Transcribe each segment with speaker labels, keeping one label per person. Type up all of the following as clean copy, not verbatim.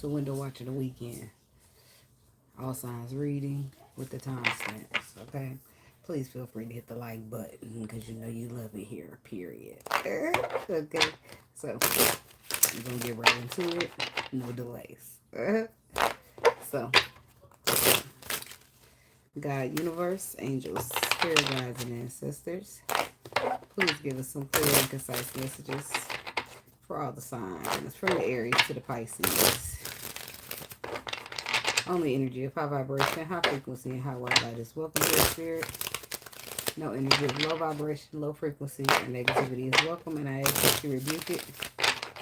Speaker 1: to window watching the weekend. All signs reading with the timestamps, okay? Please feel free to hit the like button because you know you love it here, period. Okay, so we're going to get right into it. No delays. So, God, universe, angels, spirit guides, and ancestors, please give us some clear and concise messages for all the signs, from the Aries to the Pisces. Only energy of high vibration, high frequency, and high white light is welcome to your spirit. No energy of low vibration, low frequency, or negativity is welcome, and I ask that you rebuke it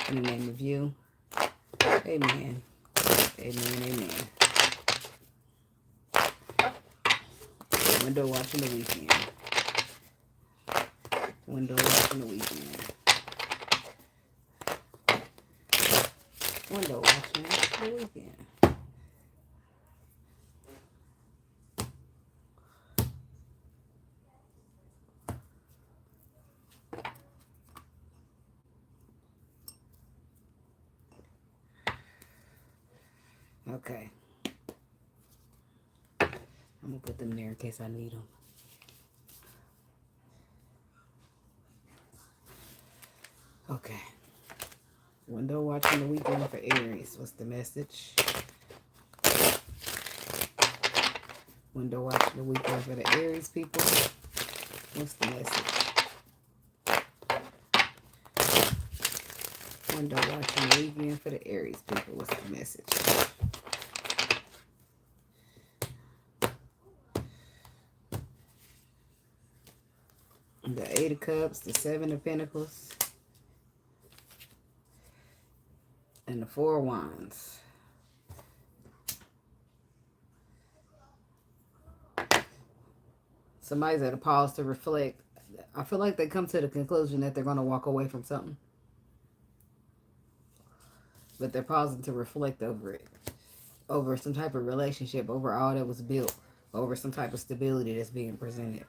Speaker 1: in the name of you. Amen. Amen. Amen. Window watching the weekend. Window watching the weekend. Window watching the weekend. Okay. I'm going to put them there in case I need them. Okay. Window watching the weekend for Aries. What's the message? Window watching the weekend for the Aries people. What's the message? Window watching the weekend for the Aries people. What's the message? The Eight of Cups, the Seven of Pentacles, and the Four of Wands. Somebody's at a pause to reflect. I feel like they come to the conclusion that they're going to walk away from something. But they're pausing to reflect over it. Over some type of relationship, over all that was built, over some type of stability that's being presented.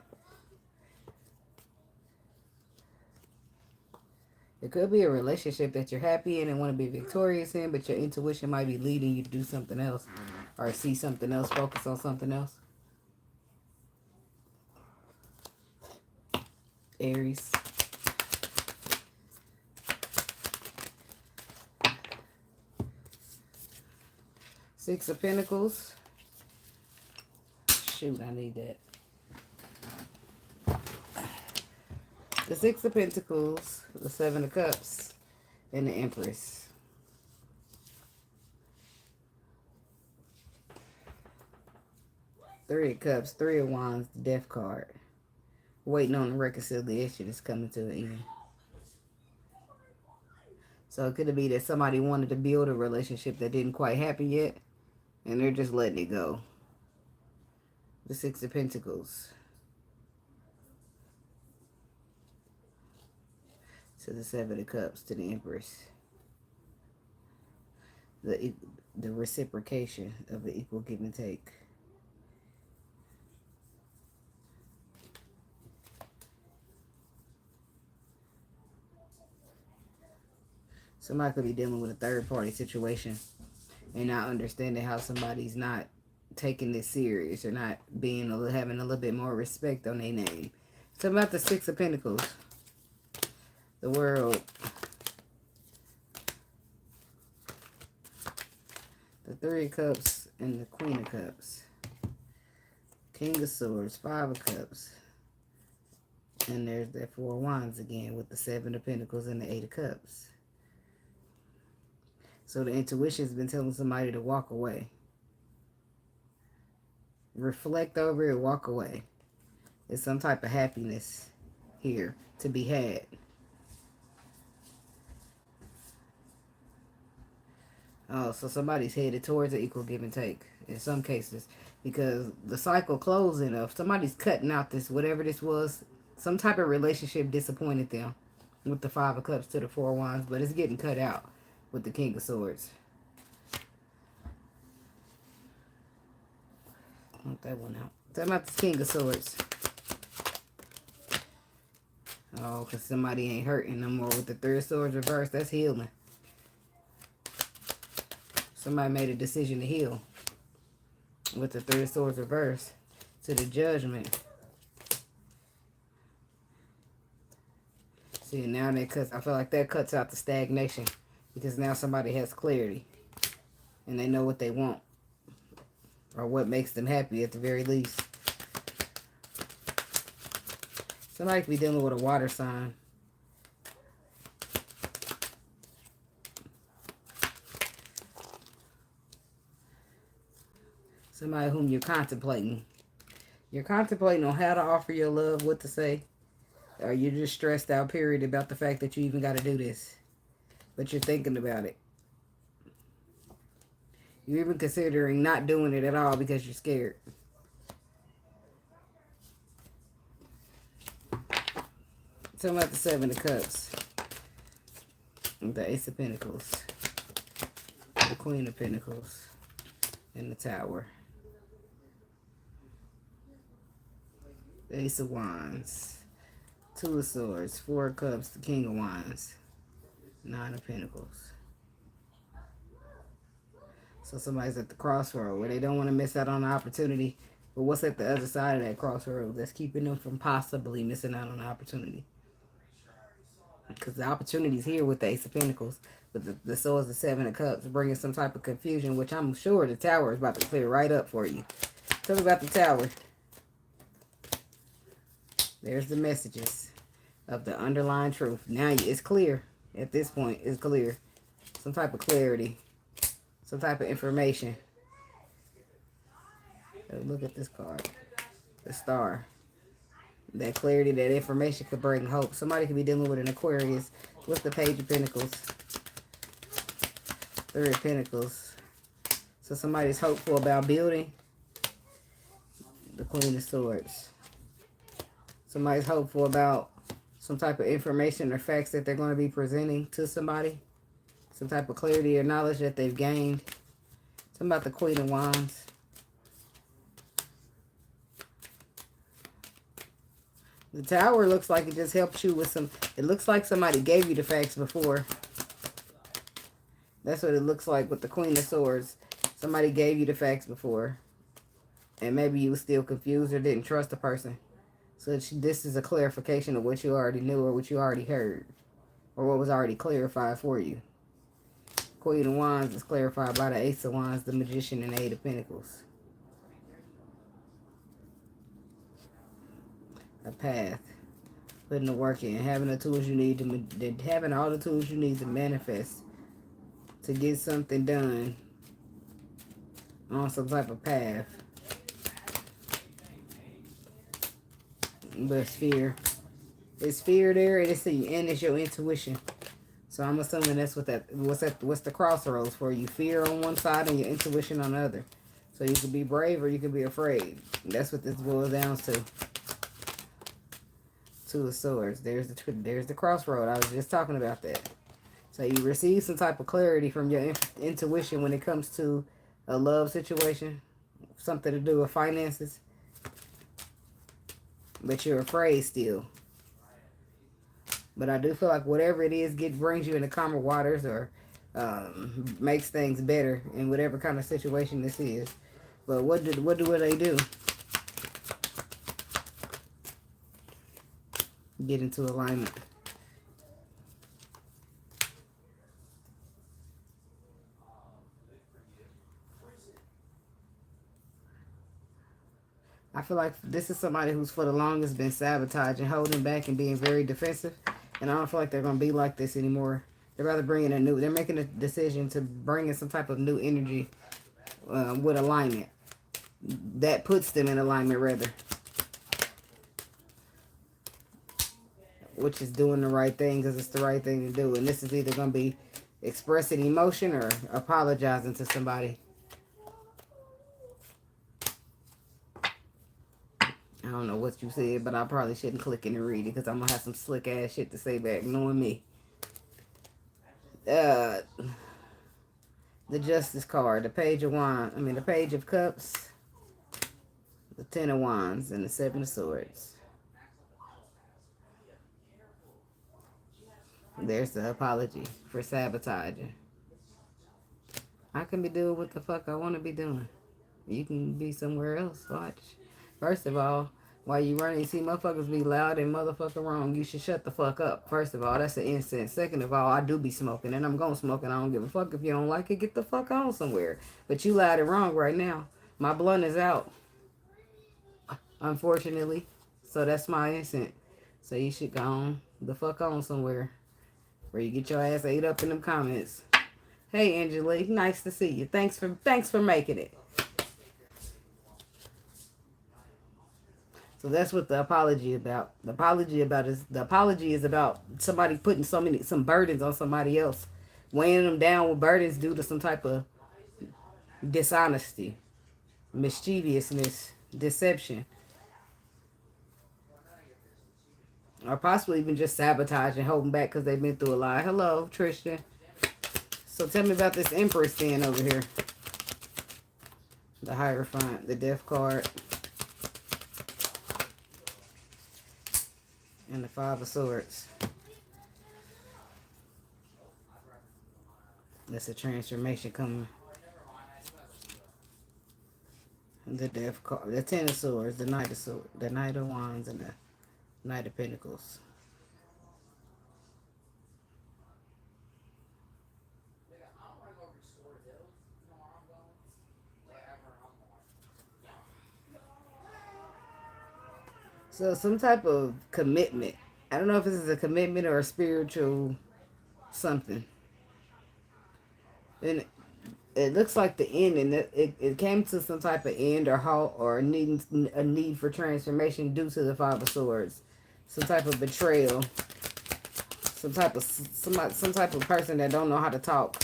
Speaker 1: It could be a relationship that you're happy in and want to be victorious in, but your intuition might be leading you to do something else or see something else, focus on something else. Aries. Six of Pentacles. Shoot, I need that. The Six of Pentacles, the Seven of Cups, and the Empress. Three of Cups, Three of Wands, the Death card. Waiting on the reconciliation is coming to an end. So it could be that somebody wanted to build a relationship that didn't quite happen yet, and they're just letting it go. The Six of Pentacles. To the Seven of Cups, to the Empress. The reciprocation of the equal give and take. Somebody could be dealing with a third-party situation and not understanding how somebody's not taking this serious or not being having a little bit more respect on their name. It's about the Six of Pentacles. The World. The Three of Cups and the Queen of Cups. King of Swords, Five of Cups. And there's that Four of Wands again with the Seven of Pentacles and the Eight of Cups. So the intuition's been telling somebody to walk away. Reflect over it, walk away. There's some type of happiness here to be had. Oh, so somebody's headed towards an equal give and take in some cases. Because the cycle closing of somebody's cutting out this, whatever this was, some type of relationship disappointed them with the Five of Cups to the Four of Wands, but it's getting cut out with the King of Swords. I want that one out. Talk about the King of Swords. Oh, because somebody ain't hurting no more with the Three of Swords reversed. That's healing. Somebody made a decision to heal with the Three of Swords reversed to the Judgment. See, now that cuts, I feel like that cuts out the stagnation because now somebody has clarity and they know what they want or what makes them happy at the very least. Somebody could be dealing with a water sign. Somebody whom you're contemplating. You're contemplating on how to offer your love, what to say. Or you're just stressed out, period, about the fact that you even got to do this. But you're thinking about it. You're even considering not doing it at all because you're scared. Talking about the Seven of Cups. The Ace of Pentacles. The Queen of Pentacles. And the Tower. The Ace of Wands. Two of Swords. Four of Cups. The King of Wands. Nine of Pentacles. So somebody's at the crossroad where they don't want to miss out on the opportunity. But what's at the other side of that crossroad that's keeping them from possibly missing out on the opportunity? Because the opportunity's here with the Ace of Pentacles. But the Swords, the Seven of Cups, bringing some type of confusion, which I'm sure the Tower is about to clear right up for you. Tell me about the Tower. There's the messages of the underlying truth. Now it's clear. At this point, it's clear. Some type of clarity. Some type of information. Look at this card. The Star. That clarity, that information could bring hope. Somebody could be dealing with an Aquarius. What's the Page of Pentacles? Three of Pentacles. So somebody's hopeful about building. The Queen of Swords. Somebody's hopeful about some type of information or facts that they're going to be presenting to somebody. Some type of clarity or knowledge that they've gained. Something about the Queen of Wands. The Tower looks like it just helps you with some... It looks like somebody gave you the facts before. That's what it looks like with the Queen of Swords. Somebody gave you the facts before. And maybe you were still confused or didn't trust the person. So this is a clarification of what you already knew or what you already heard. Or what was already clarified for you. Queen of Wands is clarified by the Ace of Wands, the Magician, and Eight of Pentacles. A path. Putting the work in. Having the tools you need to... Having all the tools you need to manifest. To get something done. On some type of path. But it's fear. It's fear there, and it's your intuition. So I'm assuming that's what's the crossroads for you. Fear on one side and your intuition on the other. So you can be brave or you can be afraid. That's what this boils down to. Two of Swords. There's the crossroad. I was just talking about that. So you receive some type of clarity from your intuition when it comes to a love situation. Something to do with finances. But you're afraid still. But I do feel like whatever it is brings you into calmer waters or makes things better in whatever kind of situation this is. But what do they do? Get into alignment. I feel like this is somebody who's for the longest been sabotaging, holding back, and being very defensive. And I don't feel like they're going to be like this anymore. They're rather bringing they're making a decision to bring in some type of new energy with alignment. That puts them in alignment, rather. Which is doing the right thing because it's the right thing to do. And this is either going to be expressing emotion or apologizing to somebody. I don't know what you said, but I probably shouldn't click in and read it because I'm going to have some slick ass shit to say back, knowing me. The Justice card, the Page of Wands, the Page of Cups, the Ten of Wands, and the Seven of Swords. There's the apology for sabotaging. I can be doing what the fuck I want to be doing. You can be somewhere else. Watch. First of all, while you running, you see motherfuckers be loud and motherfucker wrong. You should shut the fuck up. First of all, that's an incense. Second of all, I do be smoking and I'm gonna smoke and I don't give a fuck if you don't like it. Get the fuck on somewhere. But you loud and wrong right now. My blunt is out, unfortunately. So that's my incense. So you should go on the fuck on somewhere where you get your ass ate up in them comments. Hey Angelique, nice to see you. Thanks for making it. So that's what the apology about. The apology is about somebody putting some burdens on somebody else, weighing them down with burdens due to some type of dishonesty, mischievousness, deception, or possibly even just sabotage and holding back because they've been through a lot. Hello, Tristan. So tell me about this Empress stand over here. The Hierophant, the Death card, and the Five of Swords. That's a transformation coming. The Death card, the Ten of Swords, the Knight of Swords, the Knight of Wands, and the Knight of Pentacles. So some type of commitment. I don't know if this is a commitment or a spiritual something. And it looks like the end, and it came to some type of end or halt or a need for transformation due to the Five of Swords. Some type of betrayal. Some type of person that don't know how to talk,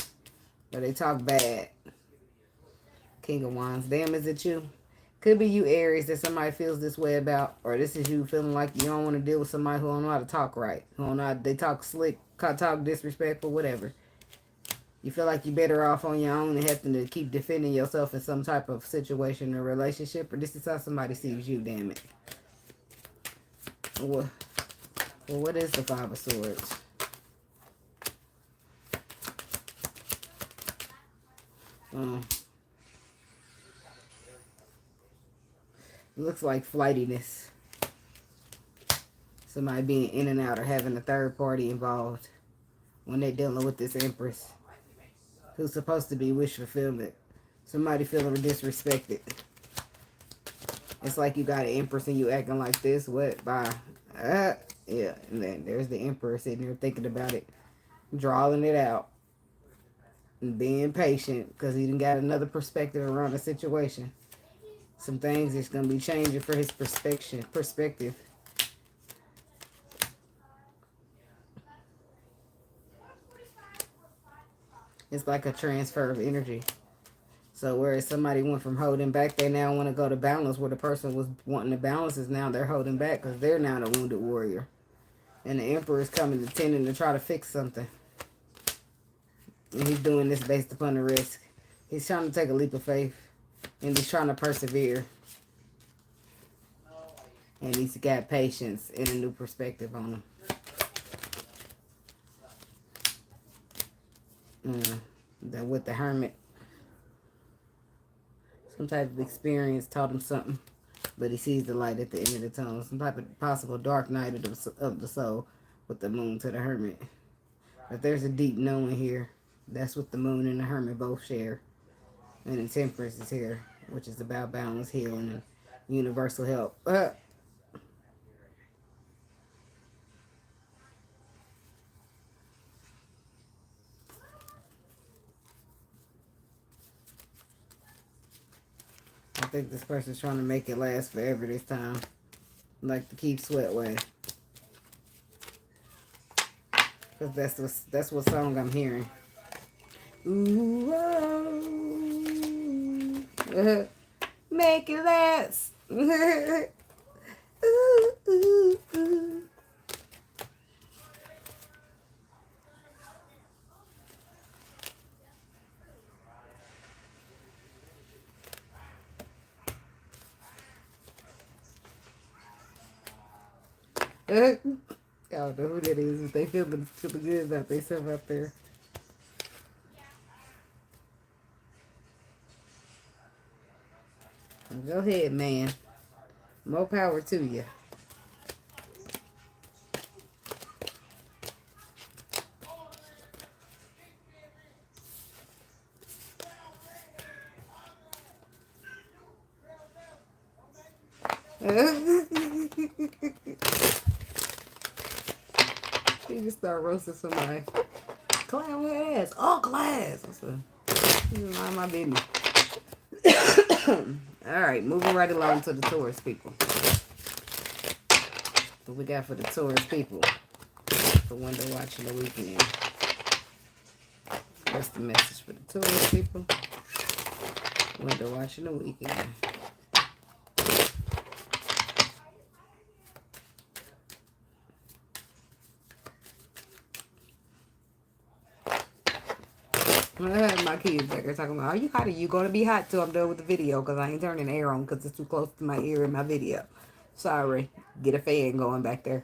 Speaker 1: or they talk bad. King of Wands. Damn, is it you? Could be you, Aries, that somebody feels this way about, or this is you feeling like you don't want to deal with somebody who don't know how to talk right, who don't know how, they talk slick, talk disrespectful, whatever. You feel like you're better off on your own and having to keep defending yourself in some type of situation or relationship, or this is how somebody sees you, damn it. Well, what is the Five of Swords? Looks like flightiness. Somebody being in and out or having a third party involved when they're dealing with this Empress who's supposed to be wish fulfillment. Somebody feeling disrespected. It's like you got an Empress and you acting like this. What? Bye. Yeah. And then there's the Emperor sitting there thinking about it, drawing it out, and being patient because he done got another perspective around the situation. Some things is going to be changing for his perspective. It's like a transfer of energy. So whereas somebody went from holding back, they now want to go to balance. Where the person was wanting to balance is now they're holding back because they're now the wounded warrior. And the Emperor is coming to tending to try to fix something. And he's doing this based upon the risk. He's trying to take a leap of faith. And he's trying to persevere. And he's got patience and a new perspective on him. That with the Hermit. Some type of experience taught him something. But he sees the light at the end of the tunnel. Some type of possible dark night of the soul with the moon to the Hermit. But there's a deep knowing here. That's what the moon and the Hermit both share. And the Temperance is here, which is about balance, healing, and universal help. I think this person's trying to make it last forever this time. Like to keep sweat away. Because that's what song I'm hearing. Ooh, oh, make it last. Ooh, ooh, ooh. I don't know who that is, but they feeling good about themselves out there. Go ahead, man. More power to you. You can start roasting somebody. Clown with ass. All class. Mind my business. Alright, moving right along to the Taurus people. What we got for the Taurus people? For window watching the weekend. What's the message for the Taurus people? Window watching the weekend. I had my kids back there talking about, are you hot? Are you going to be hot till I'm done with the video? Because I ain't turning the air on because it's too close to my ear in my video. Sorry. Get a fan going back there.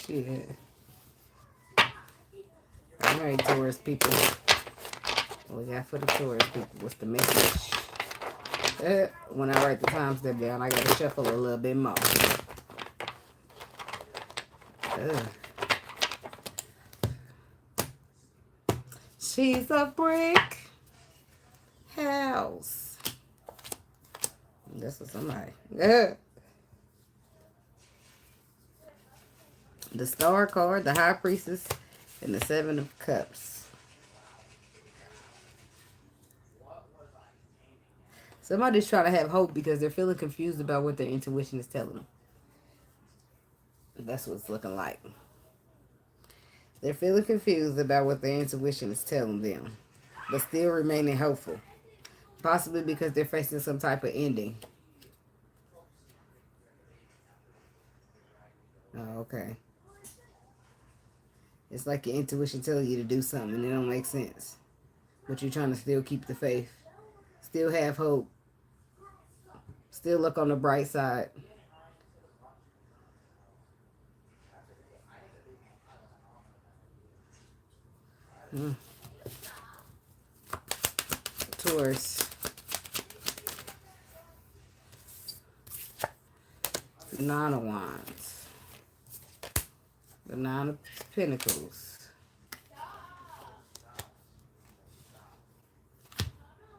Speaker 1: Shit. Alright, Taurus people. What we got for the Taurus people? What's the message? When I write the time step down, I got to shuffle a little bit more. She's a brick house. This is somebody. The Star card, the High Priestess, and the Seven of Cups. Somebody's trying to have hope because they're feeling confused about what their intuition is telling them. That's what it's looking like. They're feeling confused about what their intuition is telling them, but still remaining hopeful. Possibly because they're facing some type of ending. Oh, okay. It's like your intuition telling you to do something and it don't make sense. But you're trying to still keep the faith. Still have hope. Still look on the bright side. Taurus. Nine of Wands. The Nine of Pentacles.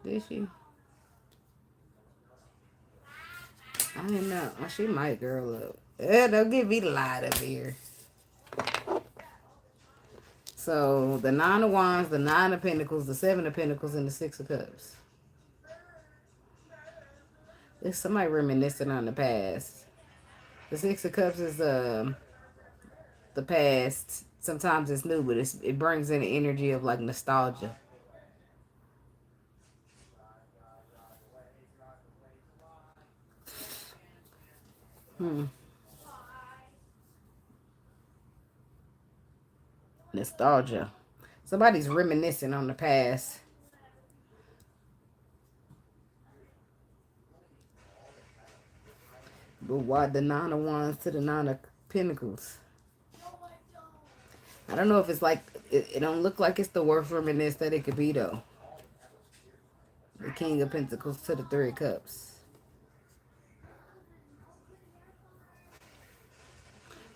Speaker 1: Did she? I don't know. She might, girl, up. Don't give me the light up here. So, the Nine of Wands, the Nine of Pentacles, the Seven of Pentacles, and the Six of Cups. There's somebody reminiscing on the past. The Six of Cups is the past. Sometimes it's new, but it brings in the energy of like nostalgia. Nostalgia. Somebody's reminiscing on the past. But why the Nine of Wands to the Nine of Pentacles? I don't know if it's like, it don't look like it's the worst reminiscence that it could be though. The King of Pentacles to the Three of Cups.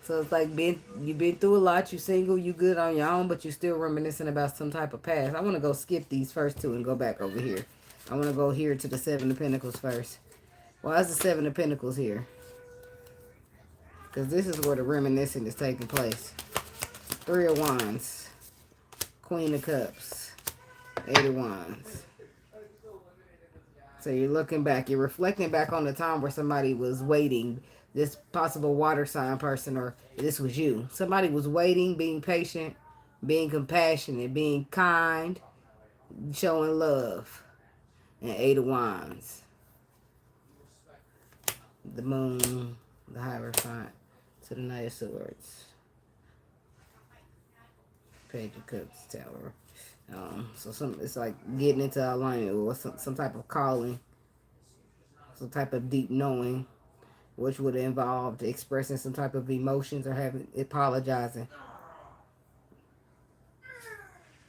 Speaker 1: So it's like you've been through a lot, you single, you good on your own, but you're still reminiscing about some type of past. I want to go skip these first two and go back over here. I want to go here to the Seven of Pentacles first. Why is the Seven of Pentacles here? Because this is where the reminiscing is taking place. Three of Wands. Queen of Cups. Eight of Wands. So you're looking back. You're reflecting back on the time where somebody was waiting. This possible water sign person, or this was you. Somebody was waiting, being patient, being compassionate, being kind, showing love. And Eight of Wands. The Moon, the Hierophant, to the Knight of Swords. Page of Cups, Tower. So it's like getting into alignment with some type of calling, some type of deep knowing, which would involve expressing some type of emotions or apologizing.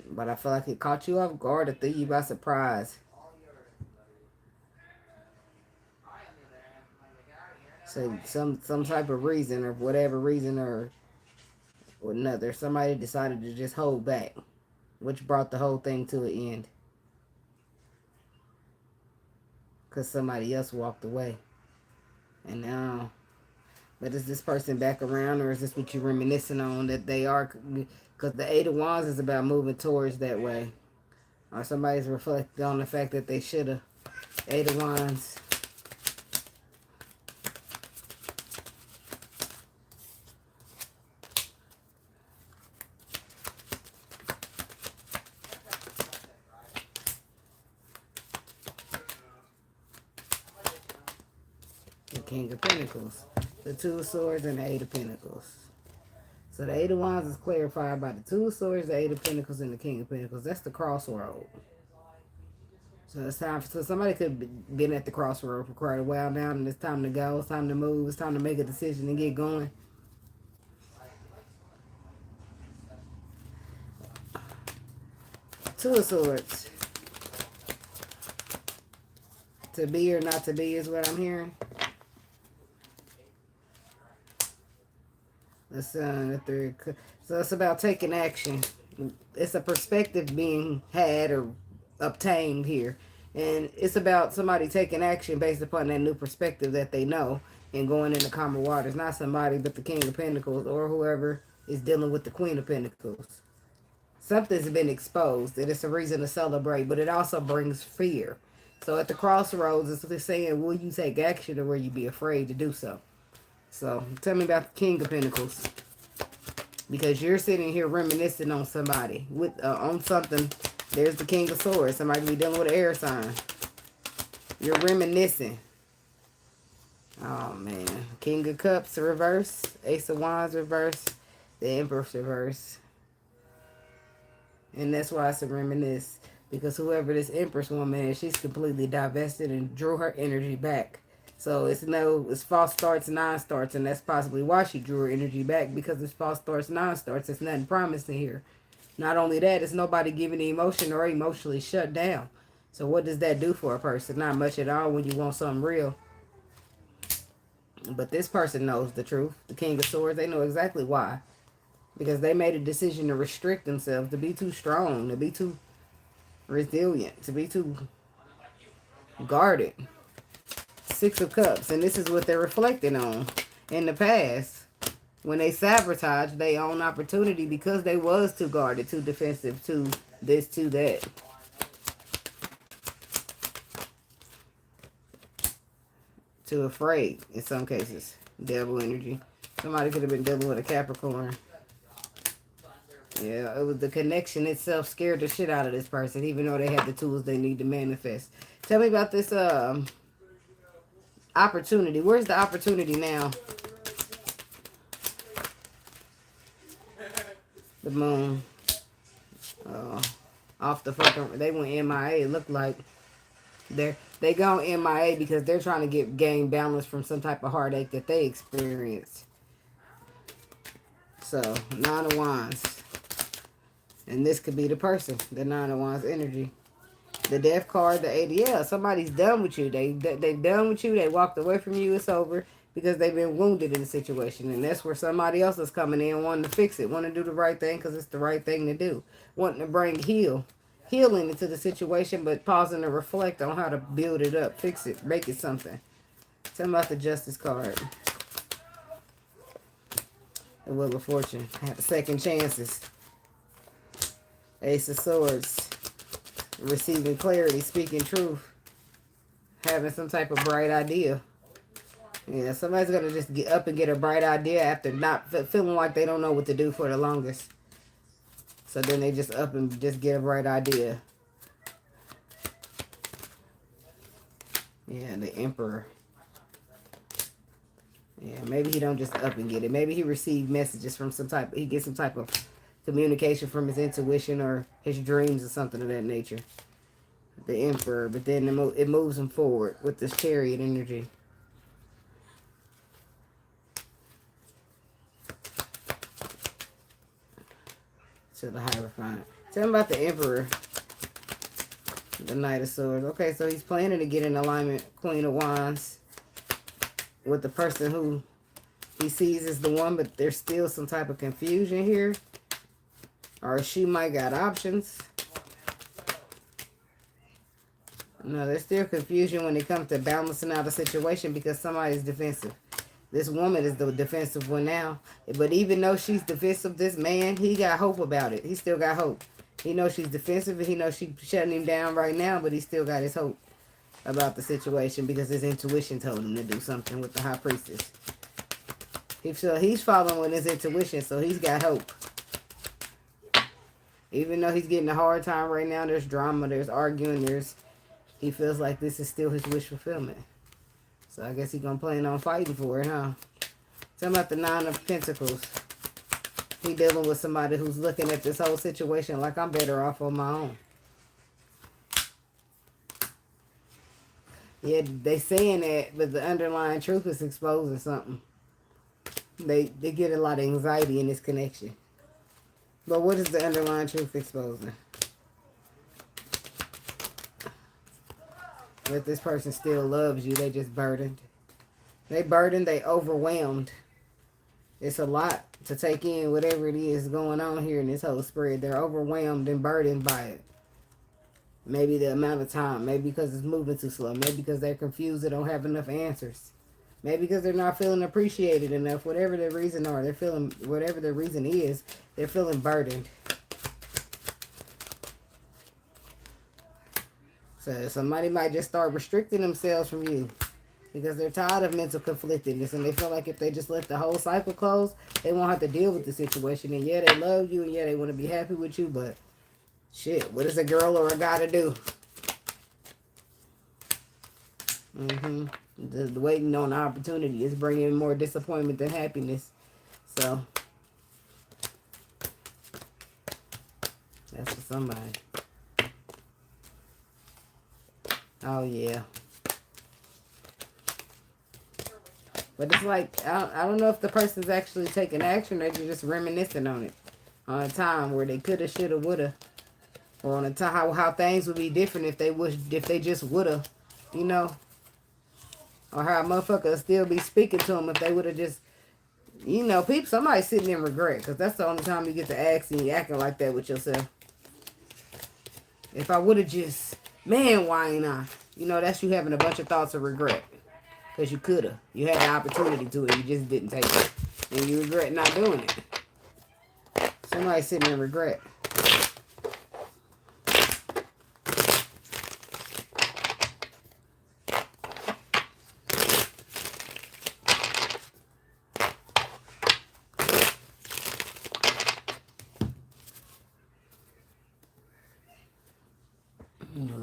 Speaker 1: But I feel like it caught you off guard or threw you by surprise. So some type of reason or whatever reason or another, somebody decided to just hold back, which brought the whole thing to an end. Because somebody else walked away. And now, but is this person back around, or is this what you're reminiscing on that they are? Because the Eight of Wands is about moving towards that way. Or somebody's reflecting on the fact that they should have. Eight of Wands. The King of Pentacles. The Two of Swords and the Eight of Pentacles. So the Eight of Wands is clarified by the Two of Swords, the Eight of Pentacles, and the King of Pentacles. That's the crossroad. So it's time. So somebody could have been at the crossroad for quite a while now, and it's time to go. It's time to move. It's time to make a decision and get going. Two of Swords. To be or not to be is what I'm hearing. The Sun, the Three. So it's about taking action. It's a perspective being had or obtained here. And it's about somebody taking action based upon that new perspective that they know and going into calmer waters. Not somebody but the King of Pentacles or whoever is dealing with the Queen of Pentacles. Something's been exposed and it's a reason to celebrate, but it also brings fear. So at the crossroads, it's saying, will you take action or will you be afraid to do so? So tell me about the King of Pentacles. Because you're sitting here reminiscing on somebody. On something. There's the King of Swords. Somebody be dealing with an air sign. You're reminiscing. Oh, man. King of Cups reverse. Ace of Wands reverse. The Empress reverse. And that's why it's a reminisce. Because whoever this Empress woman is, she's completely divested and drew her energy back. So it's false starts, non-starts, and that's possibly why she drew her energy back, because it's false starts, non-starts. It's nothing promising here. Not only that, it's nobody giving the emotion or emotionally shut down. So what does that do for a person? Not much at all when you want something real. But this person knows the truth. The King of Swords, they know exactly why. Because they made a decision to restrict themselves, to be too strong, to be too resilient, to be too guarded. Six of Cups, and this is what they're reflecting on in the past when they sabotaged their own opportunity because they was too guarded, too defensive, too this, too that. Too afraid in some cases. Devil energy. Somebody could have been dealing with a Capricorn. Yeah, it was the connection itself scared the shit out of this person, even though they had the tools they need to manifest. Tell me about this opportunity. Where's the opportunity now? The Moon. Off the fucking... They went MIA. It looked like they gone MIA because they're trying to gain balance from some type of heartache that they experienced. So, Nine of Wands. And this could be the person. The Nine of Wands energy. The Death card, the 80. Yeah, somebody's done with you. They've done with you. They walked away from you. It's over because they've been wounded in the situation. And that's where somebody else is coming in wanting to fix it. Wanting to do the right thing because it's the right thing to do. Wanting to bring healing into the situation, but pausing to reflect on how to build it up. Fix it. Make it something. Tell me about the Justice card. The Wheel of Fortune. Second chances. Ace of Swords. Receiving clarity, speaking truth, having some type of bright idea. Yeah, somebody's going to just get up and get a bright idea after not feeling like they don't know what to do for the longest. So then they just up and just get a bright idea. Yeah, the Emperor. Yeah, maybe he don't just up and get it. Maybe he received messages from he gets some type of communication from his intuition or his dreams or something of that nature. The Emperor, but then it moves him forward with this Chariot energy. To the Hierophant. Tell him about the Emperor. The Knight of Swords. Okay, so he's planning to get in alignment, Queen of Wands, with the person who he sees as the one, but there's still some type of confusion here. Or she might got options. No, there's still confusion when it comes to balancing out a situation because somebody's defensive. This woman is the defensive one now. But even though she's defensive, this man, he got hope about it. He still got hope. He knows she's defensive and he knows she's shutting him down right now, but he still got his hope about the situation because his intuition told him to do something with the High Priestess. He's following with his intuition, so he's got hope. Even though he's getting a hard time right now, there's drama, there's arguing, he feels like this is still his wish fulfillment. So I guess he's going to plan on fighting for it, huh? Tell me about the Nine of Pentacles. He dealing with somebody who's looking at this whole situation like I'm better off on my own. Yeah, they saying that, but the underlying truth is exposing something. They get a lot of anxiety in this connection. But what is the underlying truth exposing? That this person still loves you. They just burdened. They burdened. They overwhelmed. It's a lot to take in, whatever it is going on here in this whole spread. They're overwhelmed and burdened by it. Maybe the amount of time. Maybe because it's moving too slow. Maybe because they're confused. They don't have enough answers. Maybe because they're not feeling appreciated enough. Whatever their reason are. They're feeling, whatever their reason is, they're feeling burdened. So somebody might just start restricting themselves from you because they're tired of mental conflictedness and they feel like if they just let the whole cycle close, they won't have to deal with the situation. And yeah, they love you and yeah, they want to be happy with you, but shit, what is a girl or a guy to do? The waiting on the opportunity is bringing more disappointment than happiness. So that's for somebody. Oh, yeah. But it's like, I don't know if the person's actually taking action or they're just reminiscing on it. On a time where they coulda, shoulda, woulda. Or on a time how things would be different if they just woulda, you know. Or how a motherfucker would still be speaking to them if they woulda just, you know, somebody's sitting in regret. Because that's the only time you get to ask and you acting like that with yourself. If I woulda just... Man, why ain't I? You know, that's you having a bunch of thoughts of regret. Because you coulda. You had the opportunity to it. You just didn't take it. And you regret not doing it. Somebody's sitting in regret.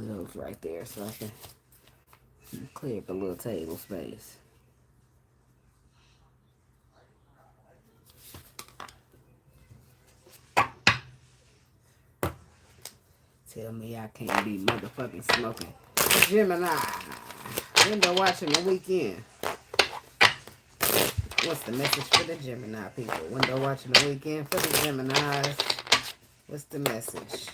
Speaker 1: Those right there so I can clear up a little table space. Tell me I can't be motherfucking smoking. Gemini. Window watching the weekend. What's the message for the Gemini people? Window watching the weekend for the Geminis. What's the message?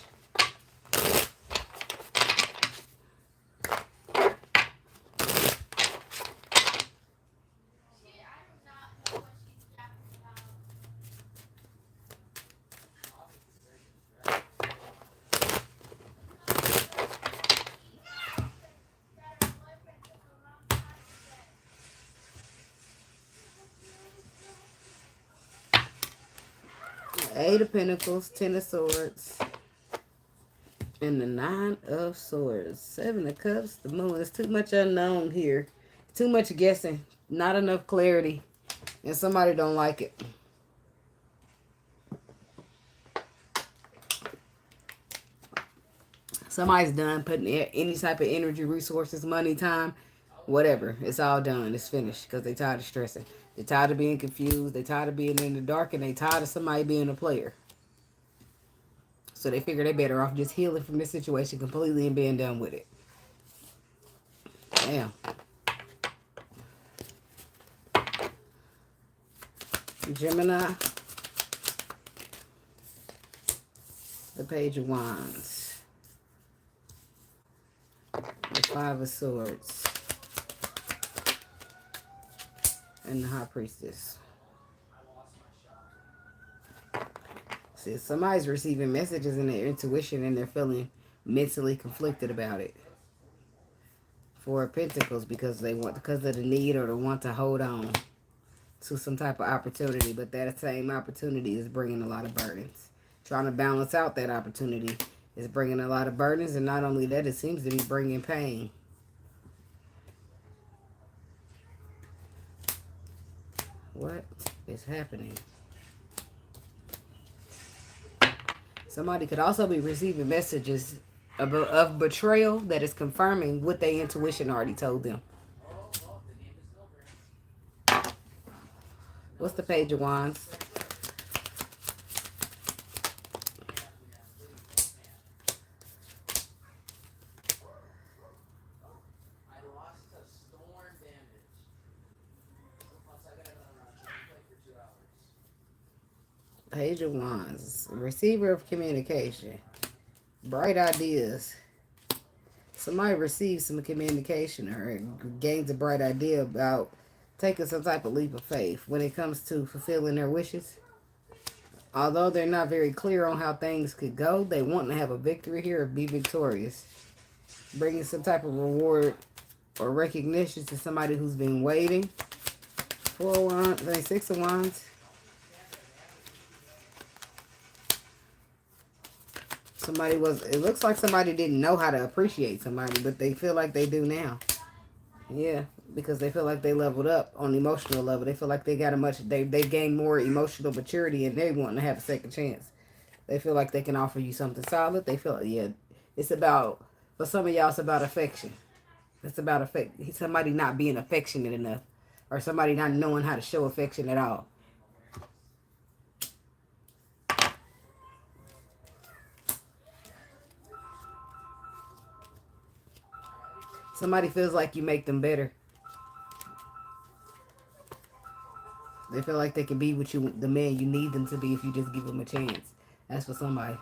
Speaker 1: Eight of Pentacles, Ten of Swords, and the Nine of Swords. Seven of Cups, the Moon. There's too much unknown here. Too much guessing. Not enough clarity. And somebody don't like it. Somebody's done putting any type of energy, resources, money, time, whatever. It's all done. It's finished because they tired of stressing. They're tired of being confused. They're tired of being in the dark. And they tired of somebody being a player. So they figure they better off just healing from this situation completely and being done with it. Damn. Gemini. The Page of Wands. The Five of Swords. And the High Priestess. See, somebody's receiving messages in their intuition and they're feeling mentally conflicted about it. Four of Pentacles because of the need or the want to hold on to some type of opportunity, but that same opportunity is bringing a lot of burdens. Trying to balance out that opportunity is bringing a lot of burdens, and not only that, it seems to be bringing pain. What is happening? Somebody could also be receiving messages of betrayal that is confirming what their intuition already told them. What's the Page of Wands? Page of Wands. Receiver of communication. Bright ideas. Somebody receives some communication or gains a bright idea about taking some type of leap of faith when it comes to fulfilling their wishes. Although they're not very clear on how things could go, they want to have a victory here or be victorious. Bringing some type of reward or recognition to somebody who's been waiting. Six of Wands. It looks like somebody didn't know how to appreciate somebody, but they feel like they do now. Yeah, because they feel like they leveled up on the emotional level. They feel like they got they gained more emotional maturity and they want to have a second chance. They feel like they can offer you something solid. They feel, yeah, it's about, for some of y'all, it's about affection. It's about somebody not being affectionate enough or somebody not knowing how to show affection at all. Somebody feels like you make them better. They feel like they can be with you, the man you need them to be, if you just give them a chance. That's for somebody.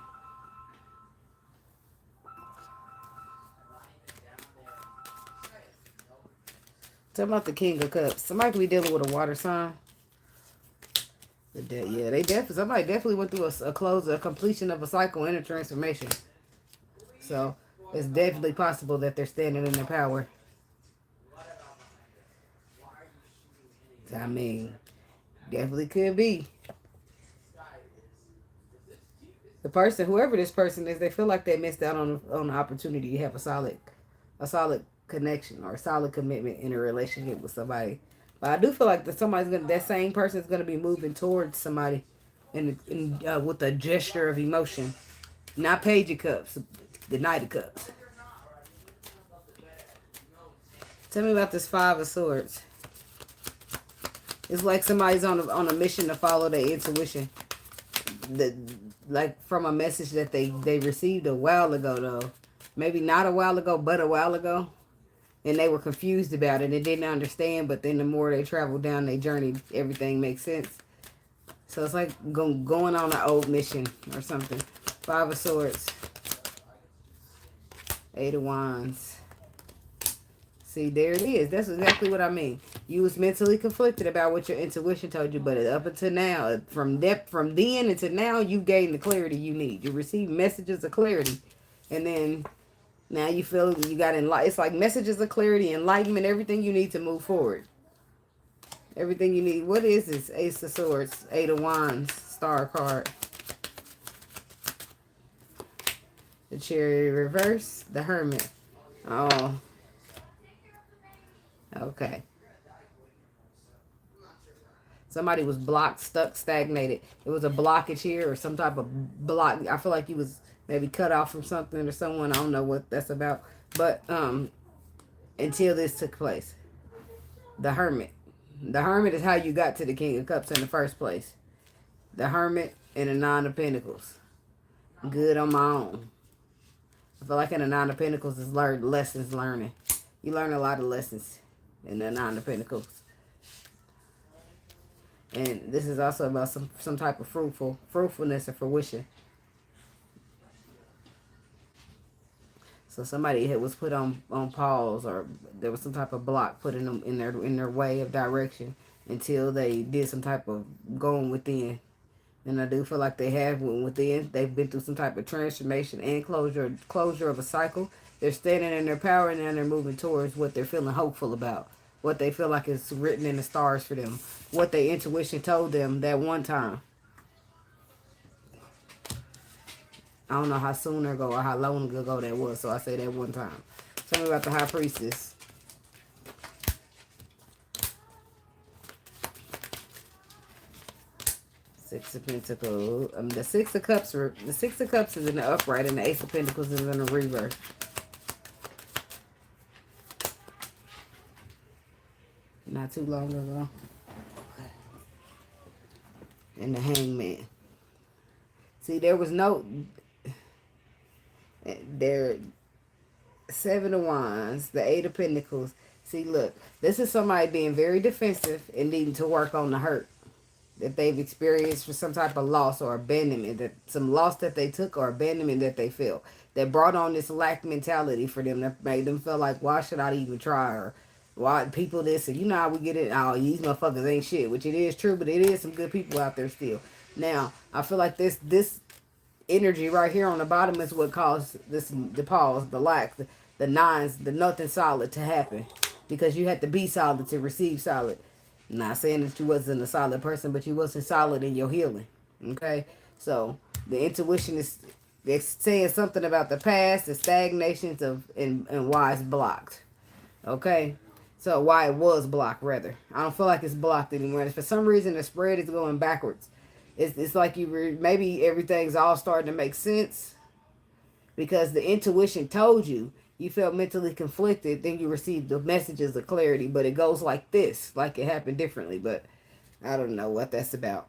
Speaker 1: Tell about the King of Cups. Somebody could be dealing with a water sign. Yeah, somebody definitely went through a completion of a cycle and a transformation. So it's definitely possible that they're standing in their power. I mean, definitely could be. The person, whoever this person is, they feel like they missed out on the opportunity to have a solid connection or a solid commitment in a relationship with somebody. But I do feel like that same person is gonna be moving towards somebody, with a gesture of emotion, not Page of Cups, the Knight of Cups. Tell me about this Five of Swords. It's like somebody's on a mission to follow their intuition. Like from a message that they received a while ago, though. Maybe not a while ago, but a while ago. And they were confused about it and didn't understand. But then the more they travel down their journey, everything makes sense. So it's like going on an old mission or something. Five of Swords. Eight of Wands. See, there it is. That's exactly what I mean. You was mentally conflicted about what your intuition told you, but up until now, from then until now, you gained the clarity you need. You receive messages of clarity, and then now you feel you got it's like messages of clarity, enlightenment, everything you need to move forward. Everything you need. What is this? Ace of Swords, Eight of Wands, Star card. The Chariot reverse, the Hermit. Oh. Okay. Somebody was blocked, stuck, stagnated. It was a blockage here or some type of block. I feel like he was maybe cut off from something or someone. I don't know what that's about. But until this took place. The Hermit. The Hermit is how you got to the King of Cups in the first place. The Hermit and the Nine of Pentacles. Good on my own. I feel like in the Nine of Pentacles is lessons learning. You learn a lot of lessons in the Nine of Pentacles. And this is also about some type of fruitfulness or fruition. So somebody was put on pause, or there was some type of block put in them in their way of direction until they did some type of going within. And I do feel like they have went within. They've been through some type of transformation and closure of a cycle. They're standing in their power, and now they're moving towards what they're feeling hopeful about, what they feel like is written in the stars for them, what their intuition told them that one time. I don't know how soon ago or how long ago that was, so I say that one time. Tell me about the High Priestess. Six of Pentacles. The Six of Cups. The Six of Cups is in the upright, and the Ace of Pentacles is in the reverse. Not too long ago. And the Hangman. See, there was no. There. Seven of Wands. The Eight of Pentacles. See, look. This is somebody being very defensive and needing to work on the hurt that they've experienced for some type of loss or abandonment, that some loss that they took or abandonment that they feel, that brought on this lack mentality for them, that made them feel like, why should I even try, or why people this, and you know how we get it, oh, these motherfuckers ain't shit, which it is true, but it is some good people out there still. Now, I feel like this energy right here on the bottom is what caused this, the pause, the lack, the nines, the nothing solid to happen, because you had to be solid to receive solid. Not saying that you wasn't a solid person, but you wasn't solid in your healing. Okay? So, the intuition is saying something about the past, the stagnations of, and why it's blocked. Okay? So, why it was blocked, rather. I don't feel like it's blocked anymore. And for some reason, the spread is going backwards. It's like maybe everything's all starting to make sense, because the intuition told you. You felt mentally conflicted, then you received the messages of clarity, but it goes like this, like it happened differently, but I don't know what that's about.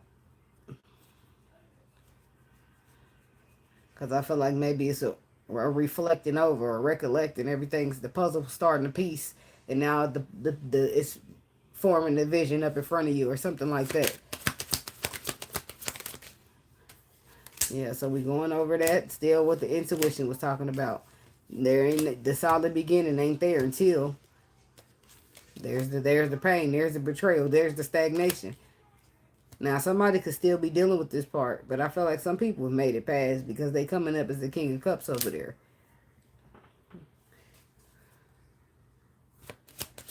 Speaker 1: Because I feel like maybe it's a reflecting over or recollecting, everything's, the puzzle starting to piece, and now the it's forming the vision up in front of you or something like that. Yeah, so we going over that, still what the intuition was talking about. There ain't the solid beginning ain't there until there's the pain, there's the betrayal, there's the stagnation. Now somebody could still be dealing with this part, but I feel like some people have made it past because they coming up as the King of Cups over there.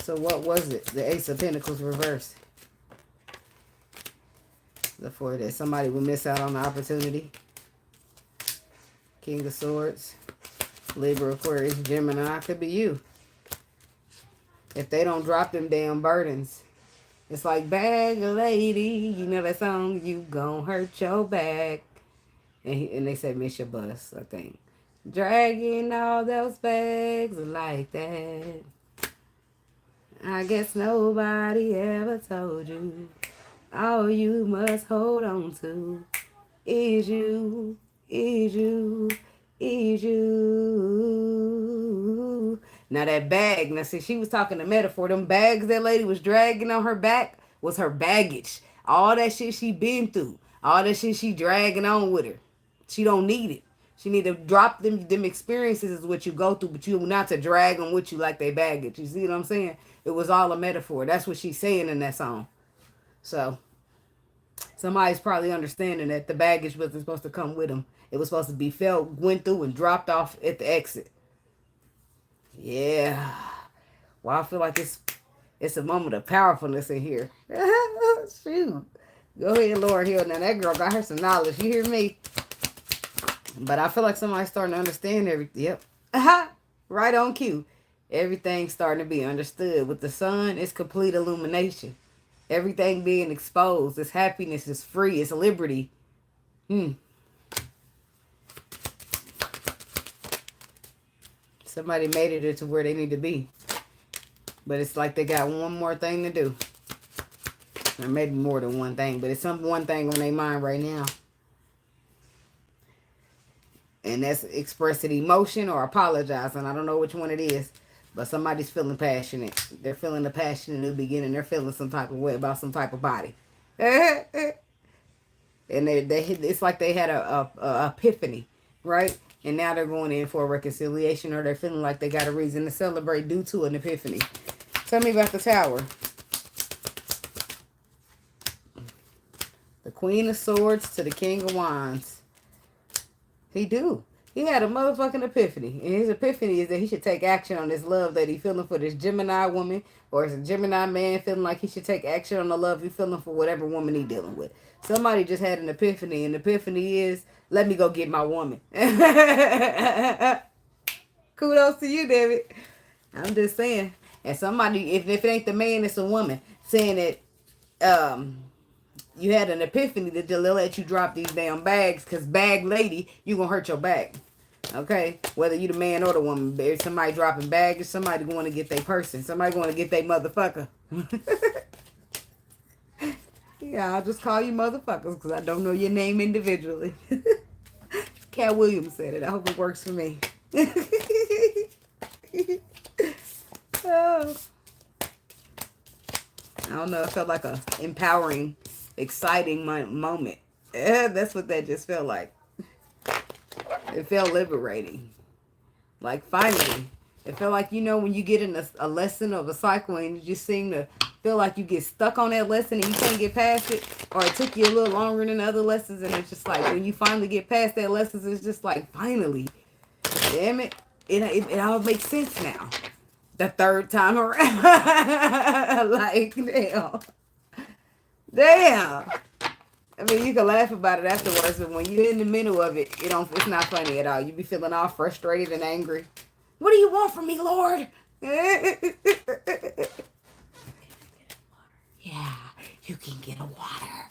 Speaker 1: So what was it? The Ace of Pentacles reversed. Before that, somebody will miss out on the opportunity. King of Swords. Libra, Aquarius, Gemini, could be you. If they don't drop them damn burdens. It's like, bag a lady, you know that song, you gon' hurt your back. And they say miss your bus, I think. Dragging all those bags like that. I guess nobody ever told you. All you must hold on to is you, is you. Is you. Now that bag, now see, she was talking a metaphor. Them bags that lady was dragging on her back was her baggage. All that shit she been through. All that shit she dragging on with her. She don't need it. She need to drop them experiences is what you go through, but you not to drag them with you like they baggage. You see what I'm saying? It was all a metaphor. That's what she's saying in that song. So, somebody's probably understanding that the baggage wasn't supposed to come with them. It was supposed to be felt, went through, and dropped off at the exit. Yeah. Well, I feel like it's a moment of powerfulness in here. Shoot. Go ahead, Lord Hill. Now, that girl got her some knowledge. You hear me? But I feel like somebody's starting to understand everything. Yep. Right on cue. Everything's starting to be understood. With the sun, it's complete illumination. Everything being exposed. It's happiness. It's free. It's liberty. Somebody made it into where they need to be. But it's like they got one more thing to do. Or maybe more than one thing. But it's one thing on their mind right now. And that's expressing emotion or apologizing. I don't know which one it is. But somebody's feeling passionate. They're feeling the passion in the beginning. They're feeling some type of way about some type of body. And it's like they had a epiphany. Right? And now they're going in for a reconciliation, or they're feeling like they got a reason to celebrate due to an epiphany. Tell me about the Tower. The Queen of Swords to the King of Wands. He do. He had a motherfucking epiphany. And his epiphany is that he should take action on this love that he feeling for this Gemini woman. Or is a Gemini man feeling like he should take action on the love he feeling for whatever woman he dealing with. Somebody just had an epiphany. And the epiphany is, let me go get my woman. Kudos to you, David. I'm just saying. And somebody, if it ain't the man, it's a woman. Saying that you had an epiphany that they'll let you drop these damn bags. Because bag lady, you going to hurt your back. Okay, whether you the man or the woman, there's somebody dropping baggage, somebody going to get their person, somebody going to get their motherfucker. Yeah, I'll just call you motherfuckers because I don't know your name individually. Cat Williams said it. I hope it works for me. Oh. I don't know. It felt like a empowering, exciting moment. That's what that just felt like. It felt liberating. Like, finally. It felt like, you know, when you get in a lesson of a cycle and you just seem to feel like you get stuck on that lesson and you can't get past it. Or it took you a little longer than other lessons. And it's just like, when you finally get past that lesson, it's just like, finally. Damn it. It all makes sense now. The third time around. Like, damn. Damn. I mean, you can laugh about it afterwards, but when you're in the middle of it, it's not funny at all. You be feeling all frustrated and angry. What do you want from me, Lord? Yeah, you can get a water.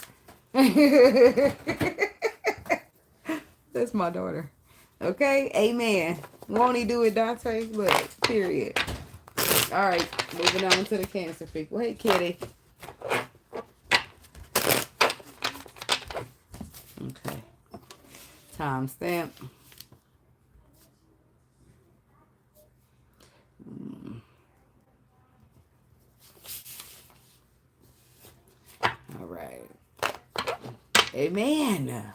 Speaker 1: That's my daughter. Okay, amen. Won't he do it, Dante? Look, period. All right, moving on to the Cancer people. Hey, kitty. Okay. Timestamp. All right. Amen.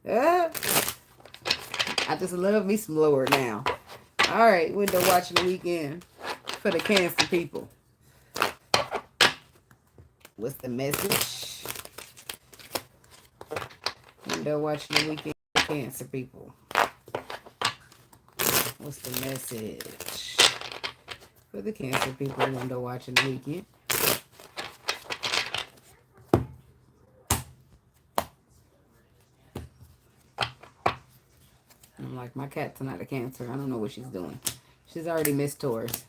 Speaker 1: I just love me some Lord now. All right, window watching the weekend for the Cancer people. What's the message? Window watching the weekend for Cancer people. What's the message for the Cancer people? Window watching the weekend. I'm like, my cat's not a Cancer. I don't know what she's doing. She's already missed Taurus.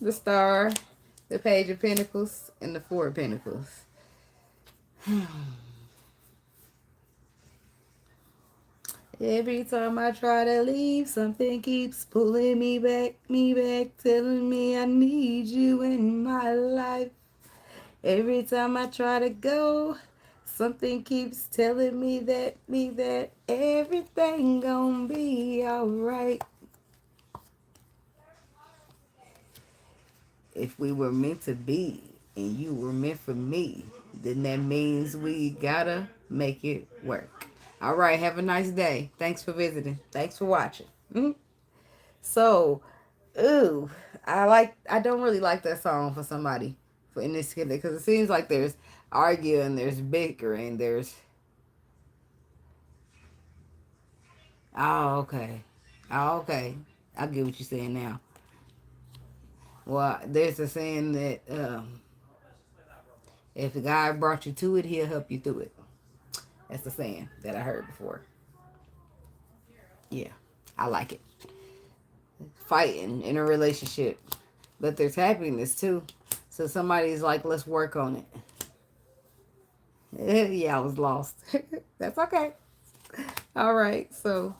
Speaker 1: The Star, the Page of Pentacles, and the Four of Pentacles. Every time I try to leave, something keeps pulling me back, telling me I need you in my life. Every time I try to go, something keeps telling me that everything gonna be alright. If we were meant to be and you were meant for me, then that means we gotta make it work. All right, have a nice day. Thanks for visiting. Thanks for watching. So, I don't really like that song for somebody in this because it seems like there's arguing, there's bickering, there's okay. I get what you're saying now. Well, there's a saying that if God brought you to it, he'll help you through it. That's the saying that I heard before. Yeah, I like it. Fighting in a relationship. But there's happiness too. So somebody's like, let's work on it. Yeah, I was lost. That's okay. All right, so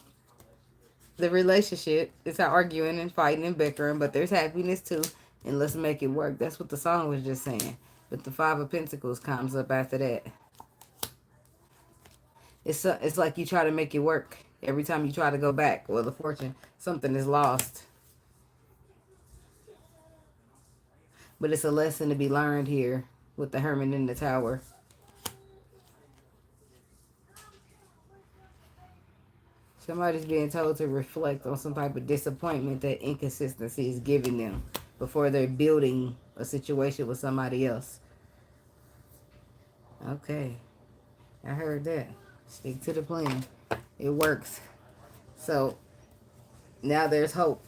Speaker 1: the relationship is arguing and fighting and bickering, but there's happiness too. And let's make it work. That's what the song was just saying. But the Five of Pentacles comes up after that. It's like you try to make it work. Every time you try to go back, well, the fortune, something is lost. But it's a lesson to be learned here with the Hermit in the Tower. Somebody's being told to reflect on some type of disappointment that inconsistency is giving them before they're building a situation with somebody else. Okay. I heard that. Stick to the plan. It works. So now there's hope.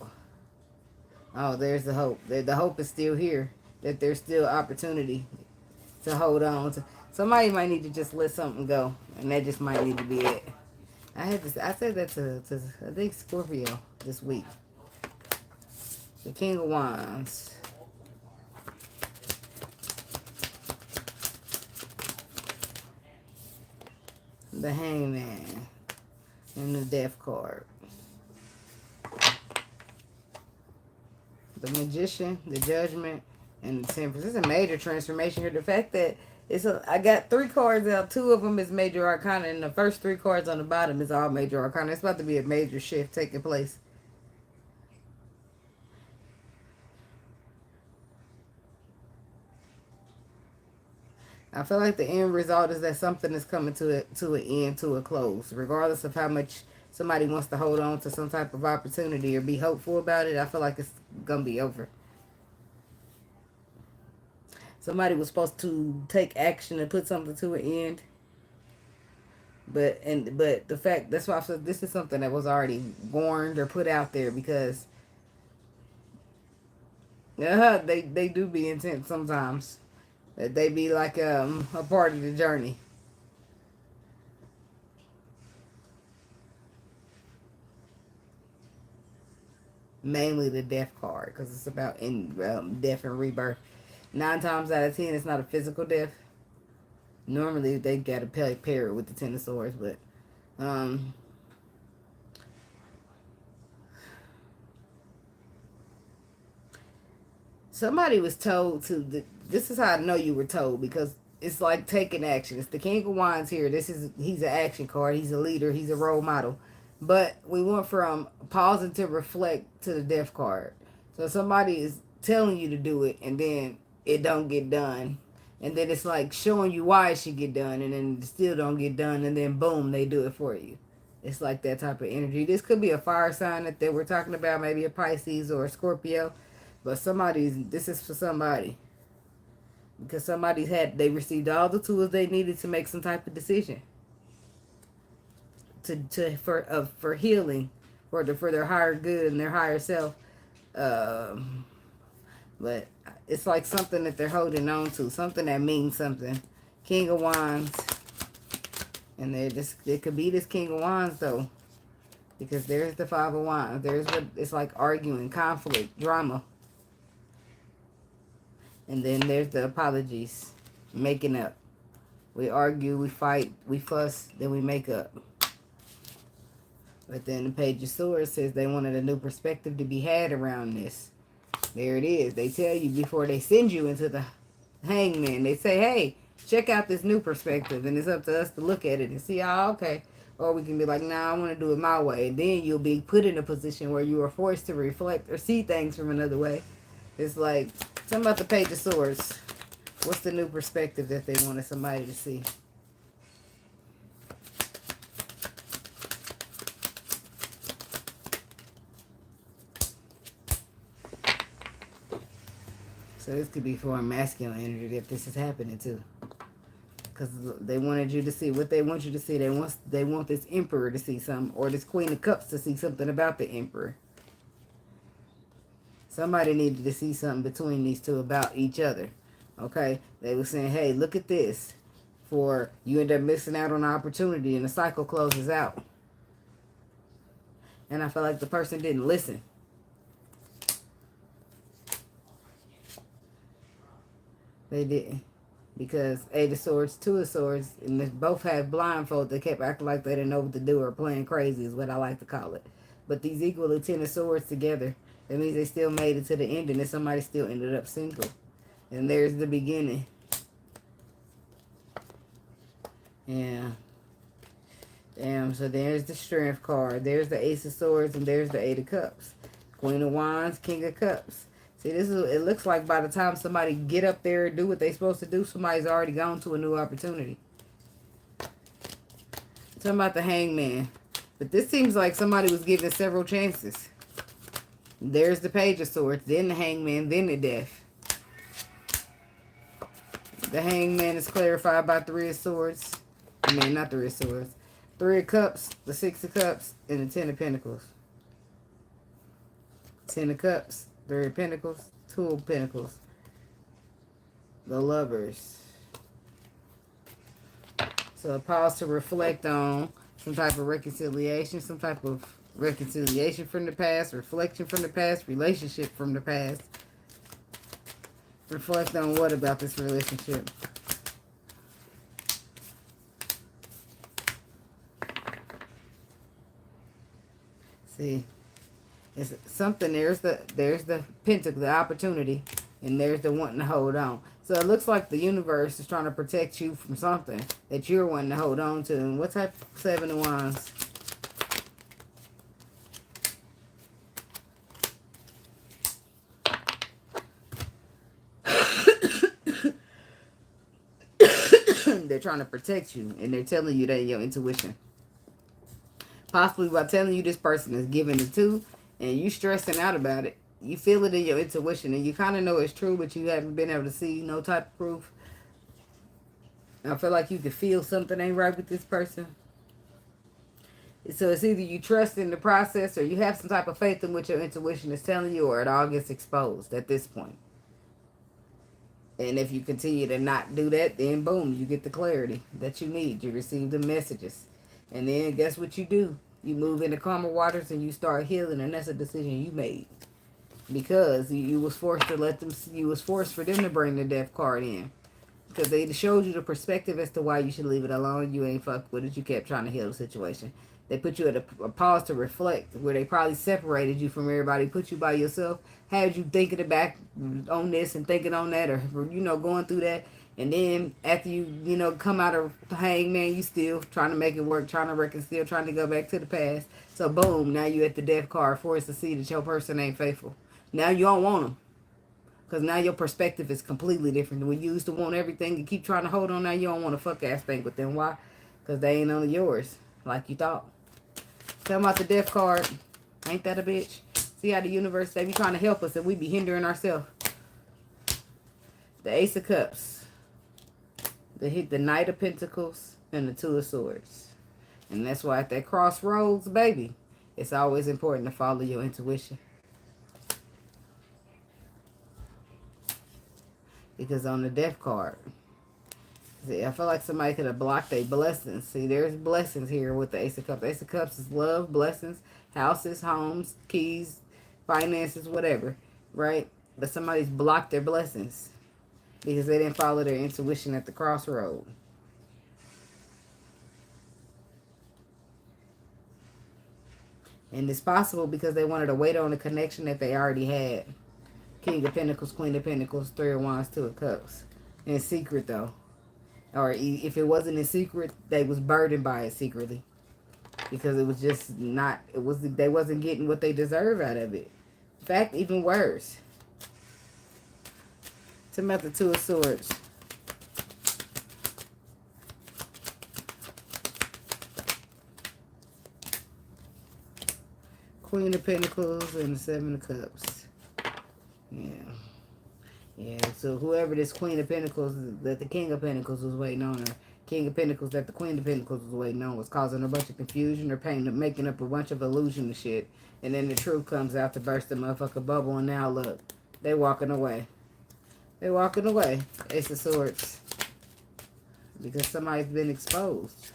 Speaker 1: Oh, there's the hope. The hope is still here. That there's still opportunity to hold on to. Somebody might need to just let something go, and that just might need to be it. I said that to I think Scorpio this week. The King of Wands. The Hangman. And the Death card. The Magician, the Judgment, and the Temperance. This is a major transformation here. The fact that I got 3 cards out. 2 of them is major arcana, and the first 3 cards on the bottom is all major arcana. It's about to be a major shift taking place. I feel like the end result is that something is coming to an end, to a close. Regardless of how much somebody wants to hold on to some type of opportunity or be hopeful about it, I feel like it's going to be over. Somebody was supposed to take action and put something to an end. But the fact, that's why I said this is something that was already warned or put out there, because they do be intense sometimes. That they be like a part of the journey. Mainly the Death card, because it's about death and rebirth. 9 times out of 10, it's not a physical death. Normally, they got to pair it with the Ten of Swords, but somebody was told to. This is how I know you were told, because it's like taking action. It's the King of Wands here. He's an action card. He's a leader. He's a role model. But we went from pausing to reflect to the Death card. So somebody is telling you to do it, and then it don't get done. And then it's like showing you why it should get done, and then it still don't get done, and then boom, they do it for you. It's like that type of energy. This could be a fire sign that they were talking about, maybe a Pisces or a Scorpio. But this is for somebody. Because they received all the tools they needed to make some type of decision. For healing, for their higher good and their higher self. But it's like something that they're holding on to, something that means something. King of Wands, and it could be this King of Wands though, because there's the 5 of Wands. It's like arguing, conflict, drama, and then there's the apologies, making up. We argue, we fight, we fuss, then we make up. But then the Page of Swords says they wanted a new perspective to be had around this. There it is. They tell you before they send you into the Hangman. They say, hey, check out this new perspective. And it's up to us to look at it and see, okay. Or we can be like, nah, I want to do it my way. And then you'll be put in a position where you are forced to reflect or see things from another way. It's like, something about the Page of Swords. What's the new perspective that they wanted somebody to see? So this could be for a masculine energy if this is happening too. Because they wanted you to see what they want you to see. They want this Emperor to see something, or this Queen of Cups to see something about the Emperor. Somebody needed to see something between these two about each other. Okay? They were saying, hey, look at this. For you end up missing out on an opportunity and the cycle closes out. And I feel like the person didn't listen. They didn't. Because 8 of Swords, 2 of Swords, and they both have blindfold. They kept acting like they didn't know what to do, or playing crazy is what I like to call it. But these equal to 10 of Swords together, that means they still made it to the ending, and somebody still ended up single. And there's the beginning. Yeah. Damn, so there's the Strength card. There's the Ace of Swords, and there's the 8 of Cups. Queen of Wands, King of Cups. See, it looks like by the time somebody get up there and do what they're supposed to do, somebody's already gone to a new opportunity. Talking about the Hangman. But this seems like somebody was given several chances. There's the Page of Swords, then the Hangman, then the Death. The Hangman is clarified by Three of Swords. I mean, not Three of Swords. Three of Cups, the Six of Cups, and the Ten of Pentacles. Ten of Cups, Three of Pentacles, Two of Pentacles. The Lovers. So a pause to reflect on some type of reconciliation, some type of reconciliation from the past, reflection from the past, relationship from the past. Reflect on what about this relationship? See, it's something. There's the pentacle, the opportunity, and there's the wanting to hold on. So it looks like the universe is trying to protect you from something that you're wanting to hold on to. And what type of Seven of Wands? They're trying to protect you, and they're telling you that in your intuition. Possibly by telling you this person is giving it to, and you stressing out about it. You feel it in your intuition, and you kind of know it's true, but you haven't been able to see no type of proof. I feel like you can feel something ain't right with this person. So it's either you trust in the process, or you have some type of faith in what your intuition is telling you, or it all gets exposed at this point. And if you continue to not do that, then boom, you get the clarity that you need. You receive the messages. And then guess what you do? You move into calmer waters and you start healing, and that's a decision you made. Because you was forced to let them, you was forced for them to bring the death card in. Because they showed you the perspective as to why you should leave it alone. You ain't fucked with it. You kept trying to heal the situation. They put you at a pause to reflect, where they probably separated you from everybody, put you by yourself, had you thinking back on this and thinking on that, or, going through that. And then after you, come out of the Hangman, you still trying to make it work, trying to reconcile, trying to go back to the past. So boom, now you at the death card, forced to see that your person ain't faithful. Now you don't want them. Because now your perspective is completely different. When you used to want everything and keep trying to hold on, now you don't want a fuck-ass thing with them. Why? Because they ain't on yours like you thought. Tell them about the death card. Ain't that a bitch? See how the universe, they be trying to help us and we be hindering ourselves. The Ace of Cups. The Knight of Pentacles and the Two of Swords. And that's why at that crossroads, baby, it's always important to follow your intuition. Because on the death card, see, I feel like somebody could have blocked their blessings. See, there's blessings here with the Ace of Cups. The Ace of Cups is love, blessings, houses, homes, keys, finances, whatever, right? But somebody's blocked their blessings because they didn't follow their intuition at the crossroad. And it's possible because they wanted to wait on the connection that they already had. King of Pentacles, Queen of Pentacles, Three of Wands, Two of Cups. In secret, though. Or if it wasn't in secret, they was burdened by it secretly. Because it was just not, they wasn't getting what they deserve out of it. In fact, even worse. Tell me about the Two of Swords. Queen of Pentacles and the Seven of Cups. Yeah, so whoever this Queen of Pentacles that the King of Pentacles was waiting on, or King of Pentacles that the Queen of Pentacles was waiting on, was causing a bunch of confusion or pain, making up a bunch of illusion and shit. And then the truth comes out to burst the motherfucker bubble, and now look, they walking away. They walking away. Ace of Swords. Because somebody's been exposed.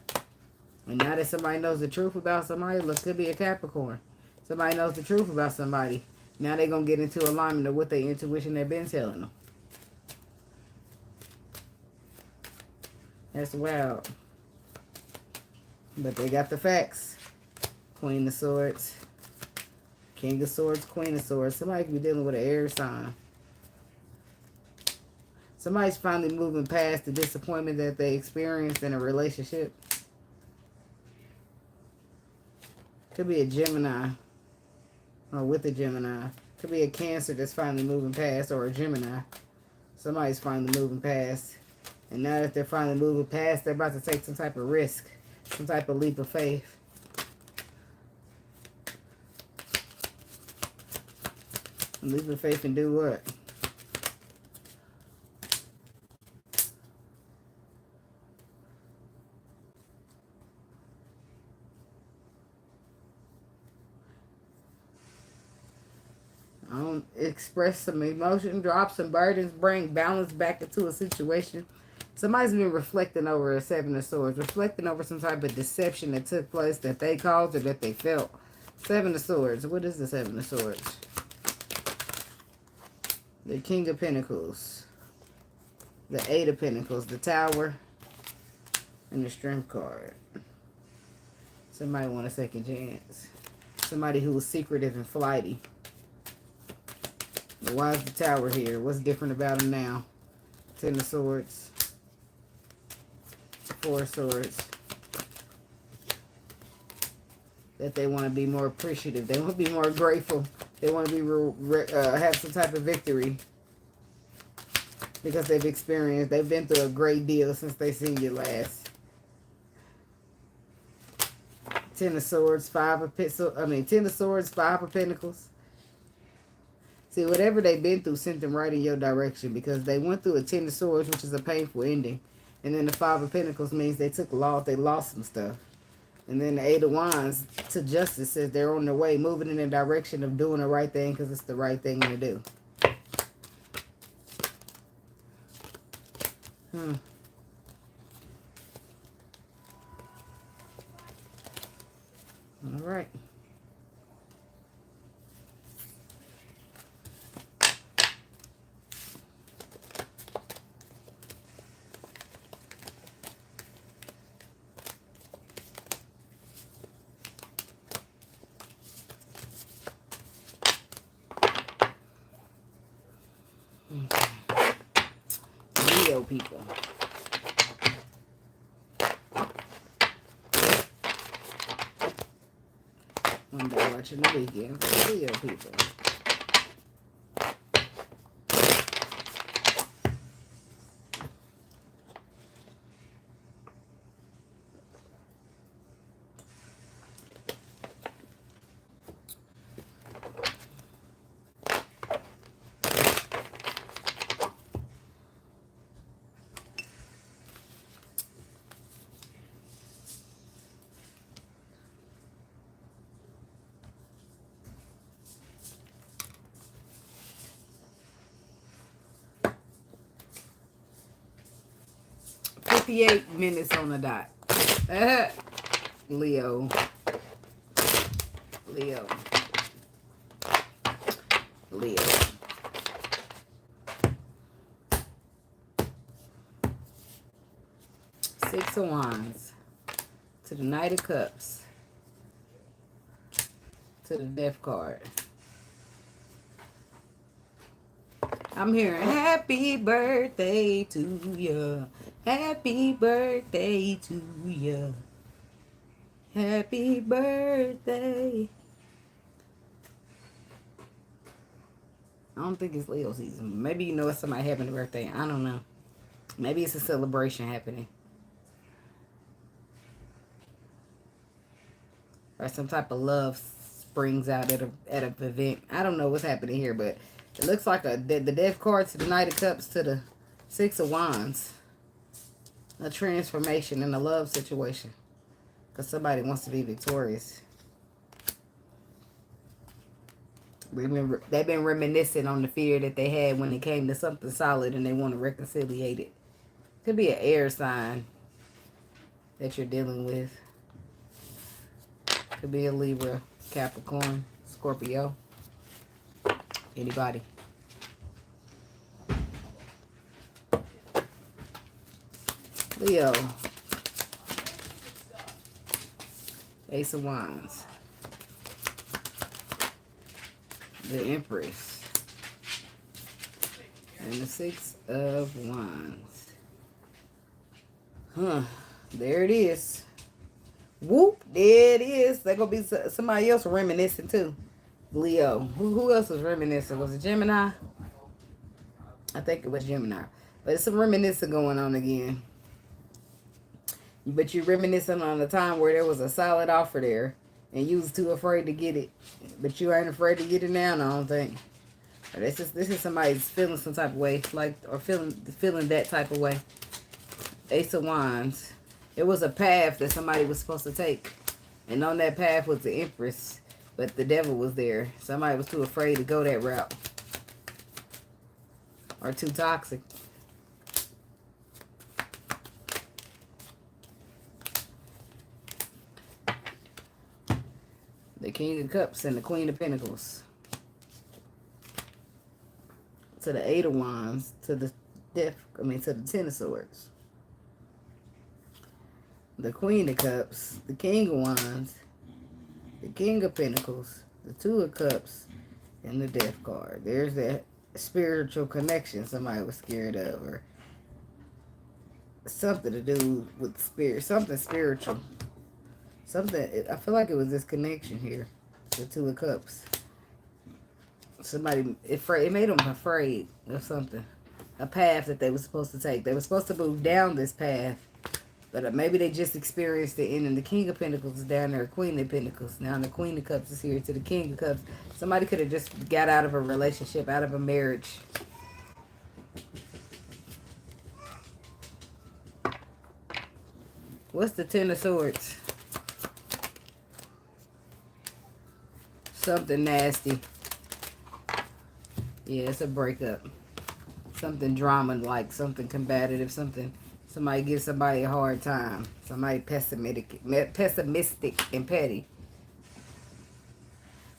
Speaker 1: And now that somebody knows the truth about somebody, look, could be a Capricorn. Somebody knows the truth about somebody. Now they're going to get into alignment of what their intuition they've been telling them. That's wild. But they got the facts. Queen of Swords. King of Swords, Queen of Swords. Somebody could be dealing with an air sign. Somebody's finally moving past the disappointment that they experienced in a relationship. Could be a Gemini. Or with a Gemini. Could be a Cancer that's finally moving past, or a Gemini. Somebody's finally moving past. And now that they're finally moving past, they're about to take some type of risk. Some type of leap of faith. Leave the faith and do what? Express some emotion, drop some burdens, bring balance back into a situation. Somebody's been reflecting over a Seven of Swords, reflecting over some type of deception that took place that they caused or that they felt. Seven of Swords. What is the Seven of Swords? The King of Pentacles. The Eight of Pentacles. The Tower. And the Strength card. Somebody want a second chance. Somebody who was secretive and flighty. Why is the Tower here? What's different about him now? Ten of Swords. Four of Swords. That they want to be more appreciative. They want to be more grateful. They want to be have some type of victory. Because they've been through a great deal since they seen you last. Ten of Swords, Ten of Swords, Five of Pentacles. See, whatever they've been through sent them right in your direction because they went through a Ten of Swords, which is a painful ending. And then the Five of Pentacles means they lost some stuff. And then the Eight of Wands to Justice says they're on their way, moving in the direction of doing the right thing because it's the right thing to do. All right. Leo people. One day watching the weekend for Leo people. $58 on the dot. Leo. Leo. Leo. Six of Wands. To the Knight of Cups. To the Death card. I'm hearing happy birthday to you. Happy birthday to you. Happy birthday. I don't think it's Leo season. Maybe you know it's somebody having a birthday. I don't know. Maybe it's a celebration happening. Or some type of love springs out at an event. I don't know what's happening here, but it looks like the Death card to the Knight of Cups to the Six of Wands. A transformation in a love situation. Because somebody wants to be victorious. Remember, they've been reminiscing on the fear that they had when it came to something solid and they want to reconciliate it. Could be an air sign that you're dealing with. Could be a Libra, Capricorn, Scorpio. Anybody. Leo. Ace of Wands. The Empress. And the Six of Wands. There it is. Whoop. There it is. They're going to be somebody else reminiscing too. Leo. Who else was reminiscing? Was it Gemini? I think it was Gemini. But it's some reminiscing going on again. But you're reminiscing on the time where there was a solid offer there. And you was too afraid to get it. But you ain't afraid to get it now, I don't think. This is somebody's feeling some type of way, like, or feeling that type of way. Ace of Wands. It was a path that somebody was supposed to take. And on that path was the Empress. But the devil was there. Somebody was too afraid to go that route. Or too toxic. The King of Cups and the Queen of Pentacles. To the Eight of Wands. To the to the Ten of Swords. The Queen of Cups. The King of Wands. The King of Pentacles. The Two of Cups. And the Death card. There's that spiritual connection somebody was scared of. Or something to do with spirit. Something spiritual. Something, I feel like it was this connection here. The Two of Cups. Somebody, it made them afraid of something. A path that they were supposed to take. They were supposed to move down this path. But maybe they just experienced it. And the King of Pentacles is down there. Queen of Pentacles. Now the Queen of Cups is here to the King of Cups. Somebody could have just got out of a relationship, out of a marriage. What's the Ten of Swords? Something nasty. Yeah, it's a breakup. Something drama-like, something combative, somebody gives somebody a hard time. Somebody pessimistic and petty.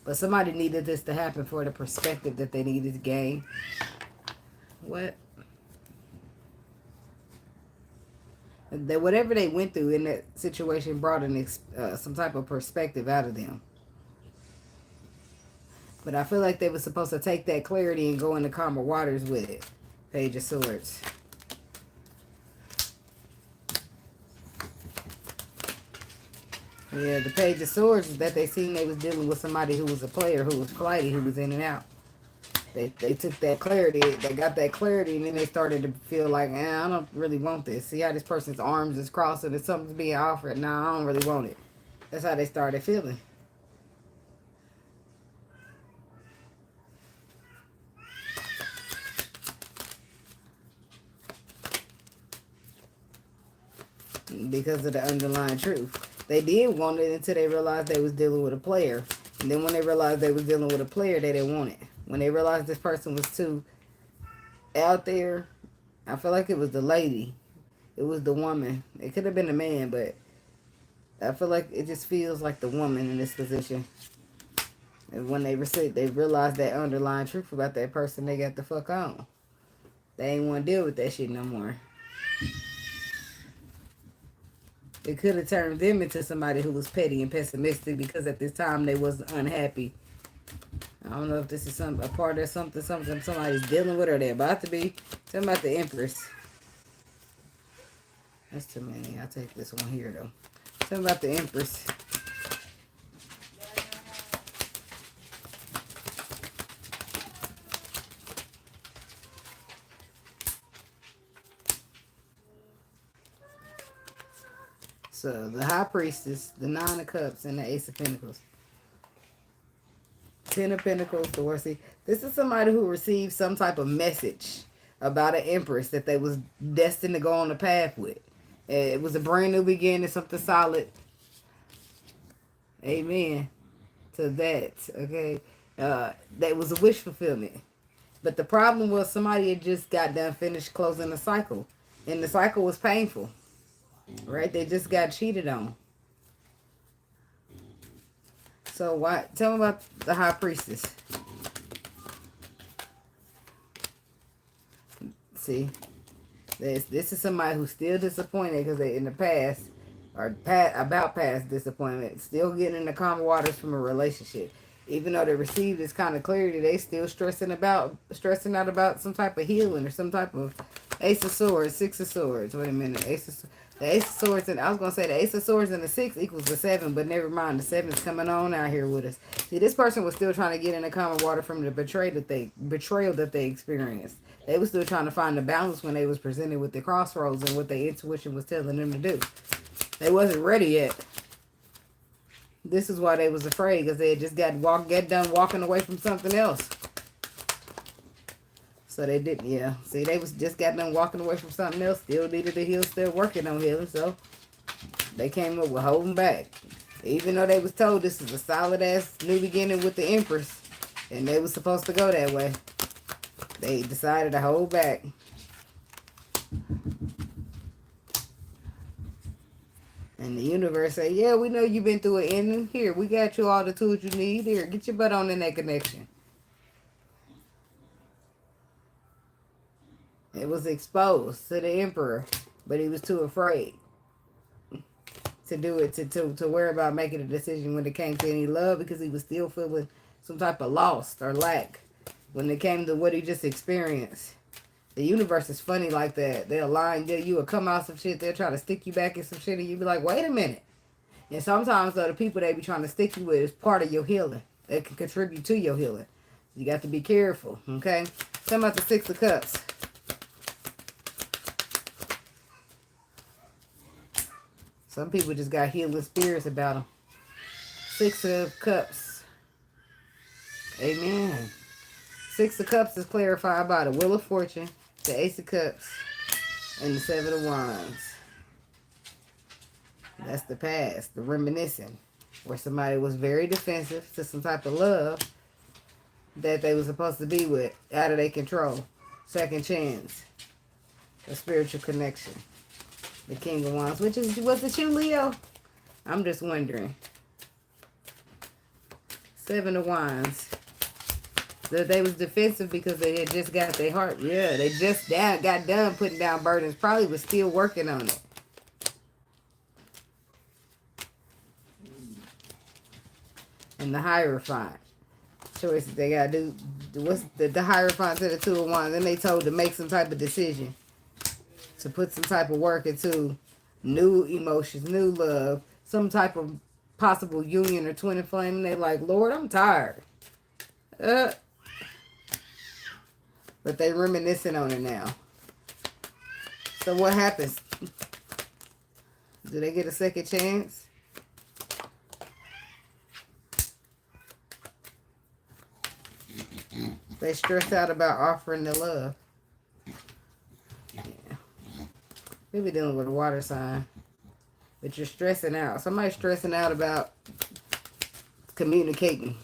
Speaker 1: But somebody needed this to happen for the perspective that they needed to gain. What? Whatever they went through in that situation brought some type of perspective out of them. But I feel like they were supposed to take that clarity and go into calmer waters with it. Page of Swords. Yeah, the Page of Swords is that they seen they was dealing with somebody who was a player, who was flighty, who was in and out. They took that clarity, they got that clarity, and then they started to feel like, I don't really want this. See how this person's arms is crossing and something's being offered? No, I don't really want it. That's how they started feeling. Because of the underlying truth. They did want it until they realized they was dealing with a player. And then when they realized they was dealing with a player, they didn't want it. When they realized this person was too out there, I feel like it was the lady. It was the woman. It could have been a man, but I feel like it just feels like the woman in this position. And when they realized that underlying truth about that person, they got the fuck on. They ain't want to deal with that shit no more. It could have turned them into somebody who was petty and pessimistic because at this time they was unhappy. I don't know if this is a part of something somebody's dealing with or they're about to be. Tell me about the Empress. That's too many. I'll take this one here though. Tell me about the Empress. So, the High Priestess, the Nine of Cups, and the Ace of Pentacles. Ten of Pentacles, the Worst. This is somebody who received some type of message about an Empress that they was destined to go on the path with. It was a brand new beginning, something solid. Amen to that, okay? That was a wish fulfillment. But the problem was somebody had just got done finished closing the cycle. And the cycle was painful. Right? They just got cheated on. So why? Tell me about the High Priestess. See? This is somebody who's still disappointed because they in the past, or about past disappointment, still getting in the calm waters from a relationship. Even though they received this kind of clarity, they still stressing out about some type of healing or some type of Ace of Swords, Six of Swords. Wait a minute. The Ace of Swords, and I was going to say the Ace of Swords and the 6 equals the 7, but never mind. The 7 is coming on out here with us. See, this person was still trying to get in the common water from the betrayal that they experienced. They were still trying to find the balance when they was presented with the crossroads and what their intuition was telling them to do. They wasn't ready yet. This is why they was afraid, because they had just got done walking away from something else. So they didn't, yeah. See, they was just got done walking away from something else. Still needed to heal, still working on healing. So they came up with holding back. Even though they was told this is a solid-ass new beginning with the Empress. And they was supposed to go that way. They decided to hold back. And the universe say, yeah, we know you've been through an ending. Here, we got you all the tools you need. Here, get your butt on in that connection. It was exposed to the Emperor, but he was too afraid to do it, to worry about making a decision when it came to any love, because he was still feeling some type of loss or lack when it came to what he just experienced. The universe is funny like that. They'll line you will come out some shit. They'll try to stick you back in some shit, and you be like, wait a minute. And sometimes, though, the people they be trying to stick you with is part of your healing. They can contribute to your healing. You got to be careful, okay? Come out the Six of Cups. Some people just got healing spirits about them. Six of Cups. Amen. Six of Cups is clarified by the Wheel of Fortune, the Ace of Cups, and the Seven of Wands. That's the past, the reminiscing, where somebody was very defensive to some type of love that they were supposed to be with, out of their control. Second chance, a spiritual connection. The King of Wands, was it you, Leo? I'm just wondering. Seven of Wands. They was defensive because they had just got their heart. Yeah, they just got done putting down burdens. Probably was still working on it. And the Hierophant. Choices they got to do. What's the Hierophant to the Two of Wands? Then they told to make some type of decision. To put some type of work into new emotions, new love, some type of possible union or twin flame. And they like, Lord, I'm tired. But they reminiscing on it now. So what happens? Do they get a second chance? They stress out about offering the love. Yeah. Maybe dealing with a water sign. But you're stressing out. Somebody's stressing out about communicating.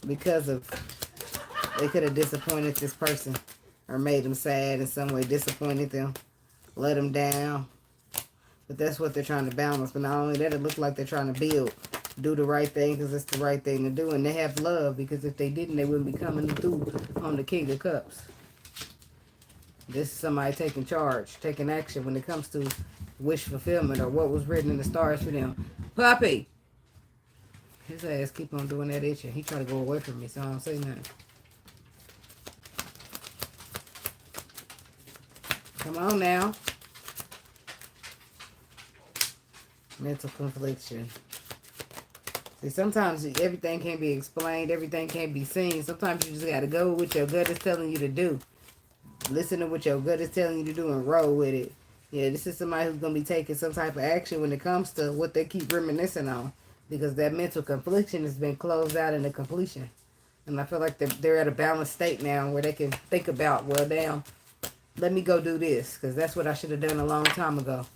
Speaker 1: Because of they could have disappointed this person. Or made them sad in some way. Disappointed them. Let them down. But that's what they're trying to balance. But not only that, it looks like they're trying to build. Do the right thing because it's the right thing to do. And they have love because if they didn't, they wouldn't be coming through on the King of Cups. This is somebody taking charge, taking action when it comes to wish fulfillment or what was written in the stars for them. Puppy! His ass keep on doing that itching. He trying to go away from me, so I don't say nothing. Come on now. Mental confliction. See, sometimes everything can't be explained. Everything can't be seen. Sometimes you just got to go with what your gut is telling you to do. Listen to what your gut is telling you to do and roll with it. Yeah, this is somebody who's going to be taking some type of action when it comes to what they keep reminiscing on. Because that mental confliction has been closed out into completion. And I feel like they're at a balanced state now where they can think about, well, damn, let me go do this. Because that's what I should have done a long time ago.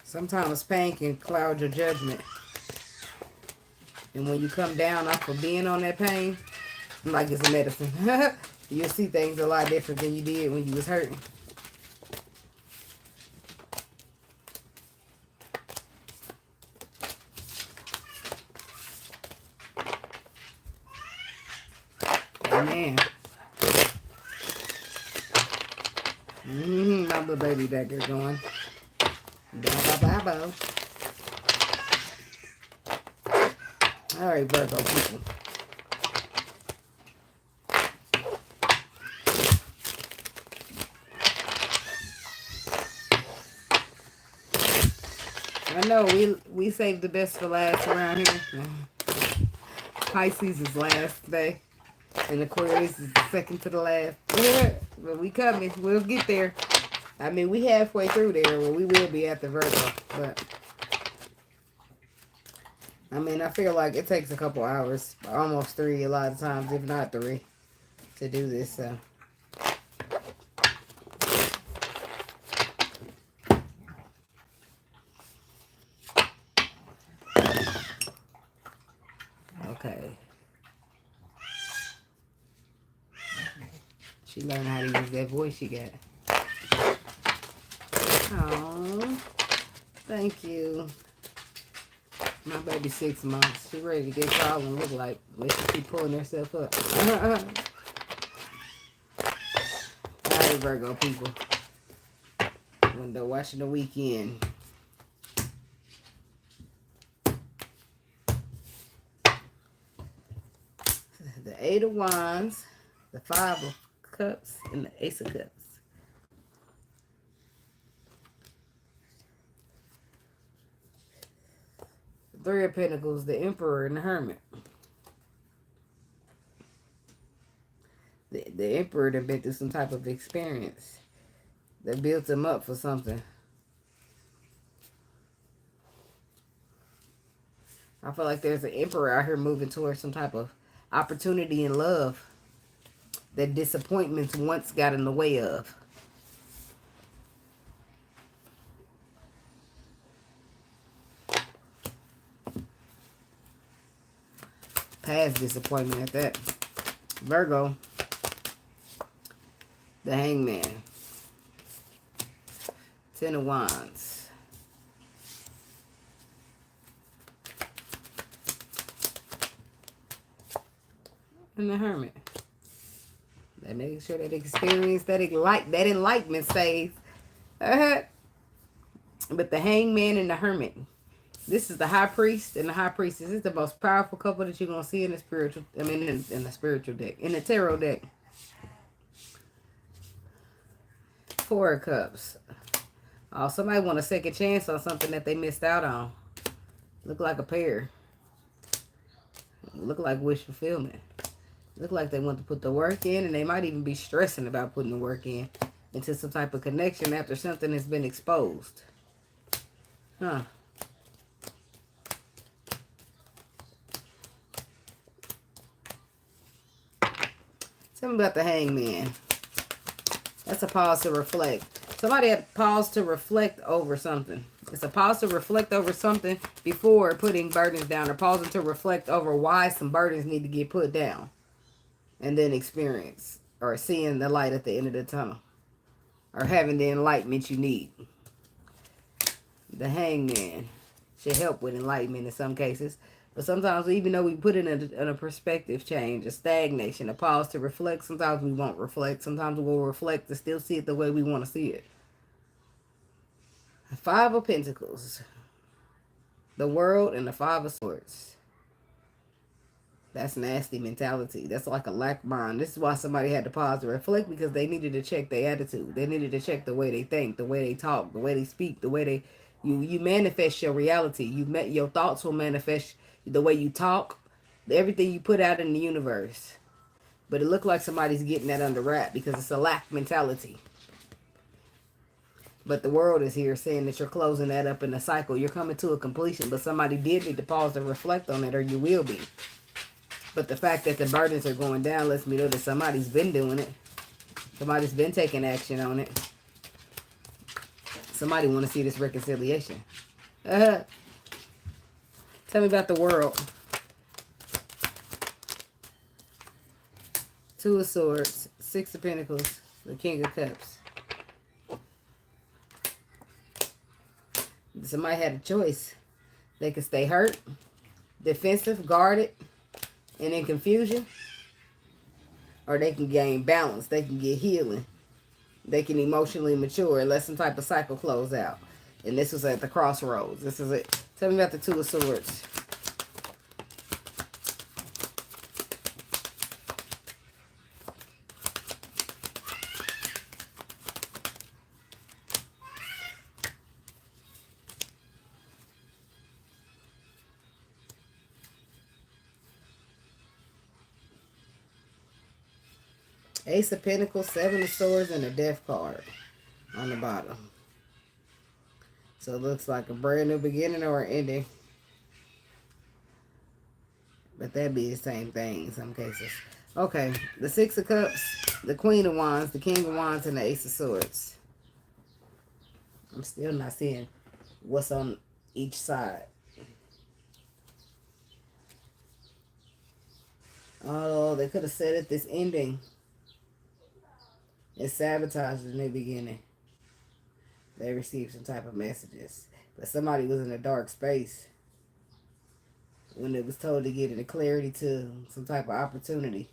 Speaker 1: Sometimes pain can cloud your judgment. And when you come down off of being on that pain, like it's a medicine, you'll see things a lot different than you did when you was hurting. Amen. My little baby back there going. Bow. All right, Virgo people. I know we saved the best for last around here. Pisces is last today, and Aquarius is the second to the last. But we coming. We'll get there. I mean, we halfway through there. Well, we will be at the Virgo, but I mean, I feel like it takes a couple hours, almost 3 a lot of times, if not 3, to do this. So. Okay. She learned how to use that voice she got. Oh, thank you. My baby's 6 months. She ready to get tall and look like. Let she keep pulling herself up. Alright, Virgo people. When they're watching the weekend. The 8 of Wands, the 5 of Cups, and the Ace of Cups. The 3 of Pentacles, the Emperor, and the Hermit. The Emperor that been through some type of experience that built him up for something. I feel like there's an Emperor out here moving towards some type of opportunity and love that disappointments once got in the way of. Past disappointment at that. Virgo, the Hangman, 10 of Wands, and the Hermit. That making sure that experience, that enlightenment stays. But the Hangman and the Hermit. This is the High Priest and the High Priestess. This is the most powerful couple that you're going to see in the spiritual, in the spiritual deck. In the tarot deck. 4 of Cups. Oh, somebody want a second chance on something that they missed out on. Look like a pair. Look like wish fulfillment. Look like they want to put the work in, and they might even be stressing about putting the work in into some type of connection after something has been exposed. Huh. Tell me about the Hangman. That's a pause to reflect. Somebody had to pause to reflect over something. It's a pause to reflect over something before putting burdens down, or pausing to reflect over why some burdens need to get put down. And then experience, or seeing the light at the end of the tunnel, or having the enlightenment you need. The Hangman should help with enlightenment in some cases. But sometimes, even though we put it in a perspective change, a stagnation, a pause to reflect, sometimes we won't reflect. Sometimes we'll reflect to still see it the way we want to see it. 5 of Pentacles, the World, and the 5 of Swords. That's nasty mentality. That's like a lack mind. This is why somebody had to pause to reflect, because they needed to check their attitude. They needed to check the way they think, the way they talk, the way they speak, the way they... You manifest your reality. Your thoughts will manifest the way you talk, everything you put out in the universe. But it looked like somebody's getting that under wrap because it's a lack mentality. But the World is here saying that you're closing that up in a cycle. You're coming to a completion, but somebody did need to pause and reflect on it, or you will be. But the fact that the burdens are going down lets me know that somebody's been doing it. Somebody's been taking action on it. Somebody want to see this reconciliation. Tell me about the World. 2 of Swords, 6 of Pentacles, the King of Cups. Somebody had a choice. They could stay hurt, defensive, guarded, and in confusion, or they can gain balance. They can get healing. They can emotionally mature and let some type of cycle close out. And this was at the crossroads. This is it. Tell me about the 2 of Swords. Ace of Pentacles, 7 of Swords, and a Death card on the bottom. So it looks like a brand new beginning or an ending. But that be the same thing in some cases. Okay, the Six of Cups, the Queen of Wands, the King of Wands, and the Ace of Swords. I'm still not seeing what's on each side. Oh, they could have said it this ending. It sabotaged in the beginning. They received some type of messages. But somebody was in a dark space when it was told to get into clarity to some type of opportunity.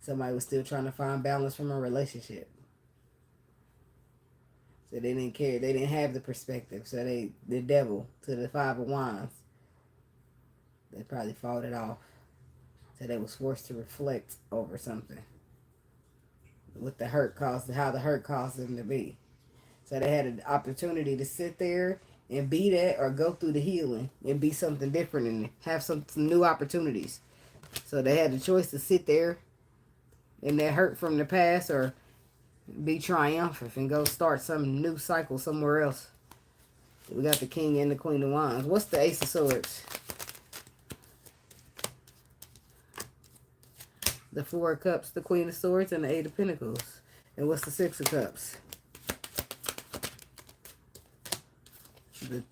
Speaker 1: Somebody was still trying to find balance from a relationship. So they didn't care. They didn't have the perspective. So the devil to the Five of Wands. They probably fought it off. So they was forced to reflect over something. What the hurt caused, how the hurt caused them to be. So they had an opportunity to sit there and be that, or go through the healing and be something different and have some new opportunities. So they had the choice to sit there in that hurt from the past, or be triumphant and go start some new cycle somewhere else. We got the King and the Queen of Wands. What's the Ace of Swords? The Four of Cups, the Queen of Swords, and the Eight of Pentacles. And what's the Six of Cups? Is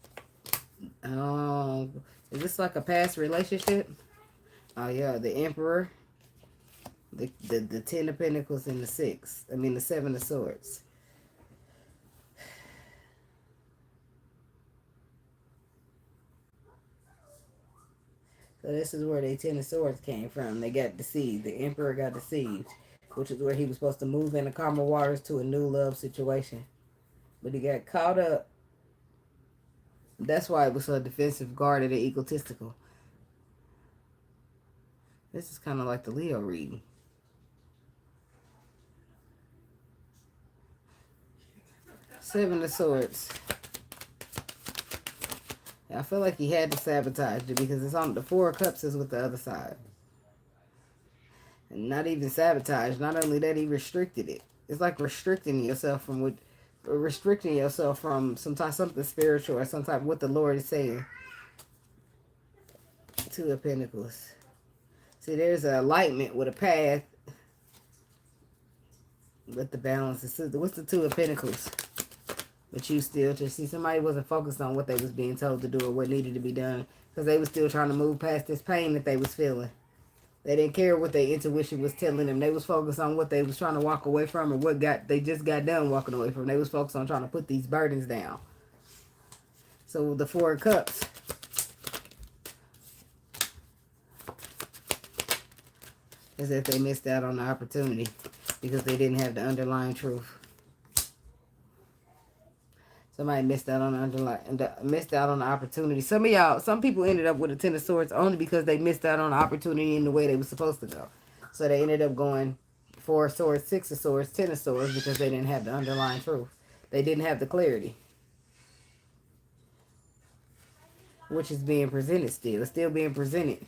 Speaker 1: this like a past relationship? Oh yeah, the Emperor, the Ten of Pentacles, and the Seven of Swords. So this is where the Ten of Swords came from. They got deceived. The Emperor got deceived, which is where he was supposed to move in the calmer waters to a new love situation. But he got caught up. That's why it was so defensive, guarded, and egotistical. This is kind of like the Leo reading. Seven of Swords. I feel like he had to sabotage it because it's on the Four of Cups is with the other side. And not even sabotage. Not only that, he restricted it. It's like restricting yourself from something spiritual or some type of what the Lord is saying. Two of Pentacles. See, there's an alignment with a path. But the balance is, what's the Two of Pentacles? But you still just see somebody wasn't focused on what they was being told to do or what needed to be done, because they was still trying to move past this pain that they was feeling. They didn't care what their intuition was telling them. They was focused on what they was trying to walk away from, or they just got done walking away from. They was focused on trying to put these burdens down. So the Four of Cups. Is that they missed out on the opportunity because they didn't have the underlying truth. Somebody missed out on the opportunity. Some people ended up with a Ten of Swords only because they missed out on the opportunity in the way they were supposed to go. So they ended up going Four of Swords, Six of Swords, Ten of Swords because they didn't have the underlying truth. They didn't have the clarity. Which is being presented still. It's still being presented.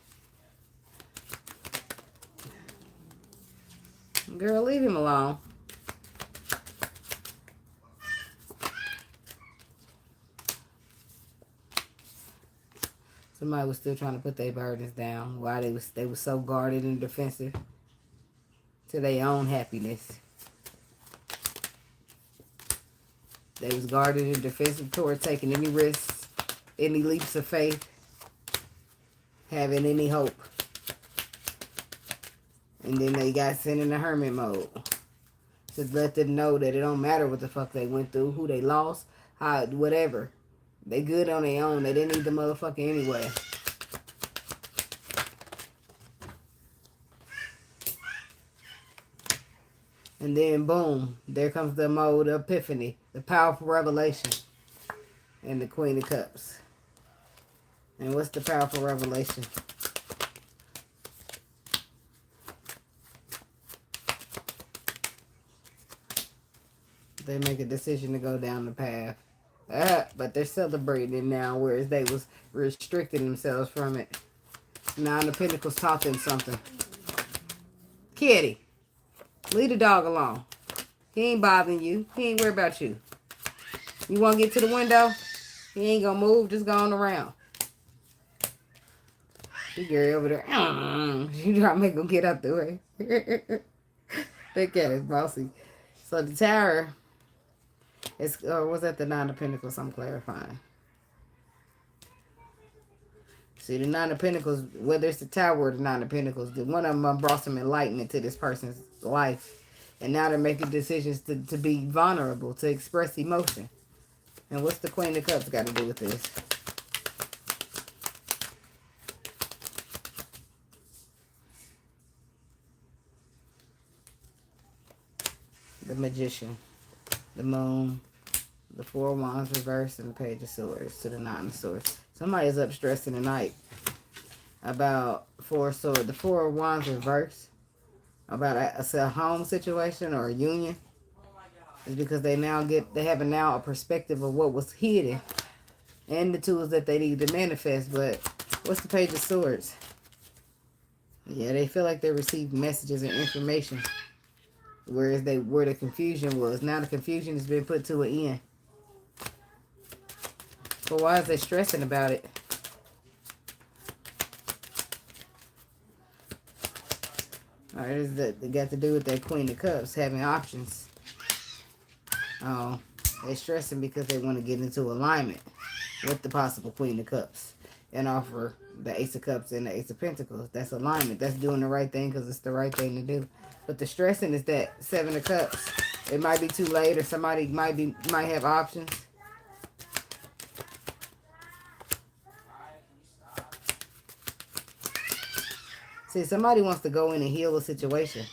Speaker 1: Girl, leave him alone. Somebody was still trying to put their burdens down while they was so guarded and defensive to their own happiness. They was guarded and defensive toward taking any risks, any leaps of faith, having any hope. And then they got sent in the hermit mode. Just let them know that it don't matter what the fuck they went through, who they lost, how, whatever. They good on their own. They didn't need the motherfucker anyway. And then boom, there comes the mode of epiphany, the powerful revelation, and the Queen of Cups. And what's the powerful revelation? They make a decision to go down the path. But they're celebrating it now, whereas they was restricting themselves from it. Nine of Pentacles taught them something. Kitty, leave the dog alone. He ain't bothering you. He ain't worried about you. You want to get to the window? He ain't going to move. Just going around. You Gary over there. You try to make him get out the way. That cat is bossy. So the Tower is, or was that the Nine of Pentacles? I'm clarifying. See, the Nine of Pentacles, whether it's the Tower or the Nine of Pentacles, one of them brought some enlightenment to this person's life. And now they're making decisions to be vulnerable, to express emotion. And what's the Queen of Cups got to do with this? The Magician, the Moon, the Four of Wands reversed, and the Page of Swords to the Nine of Swords. Somebody's up stressing tonight about the Four of Wands reversed, about a home situation or a union. Is because they have now a perspective of what was hidden and the tools that they need to manifest. But what's the Page of Swords? Yeah, they feel like they received messages and information, whereas where the confusion was. Now the confusion has been put to an end. But why is they stressing about it? All right, it got to do with that Queen of Cups having options. Oh, they're stressing because they want to get into alignment with the possible Queen of Cups and offer the Ace of Cups and the Ace of Pentacles. That's alignment. That's doing the right thing because it's the right thing to do. But the stressing is that Seven of Cups. It might be too late, or somebody might have options. See, somebody wants to go in and heal a situation.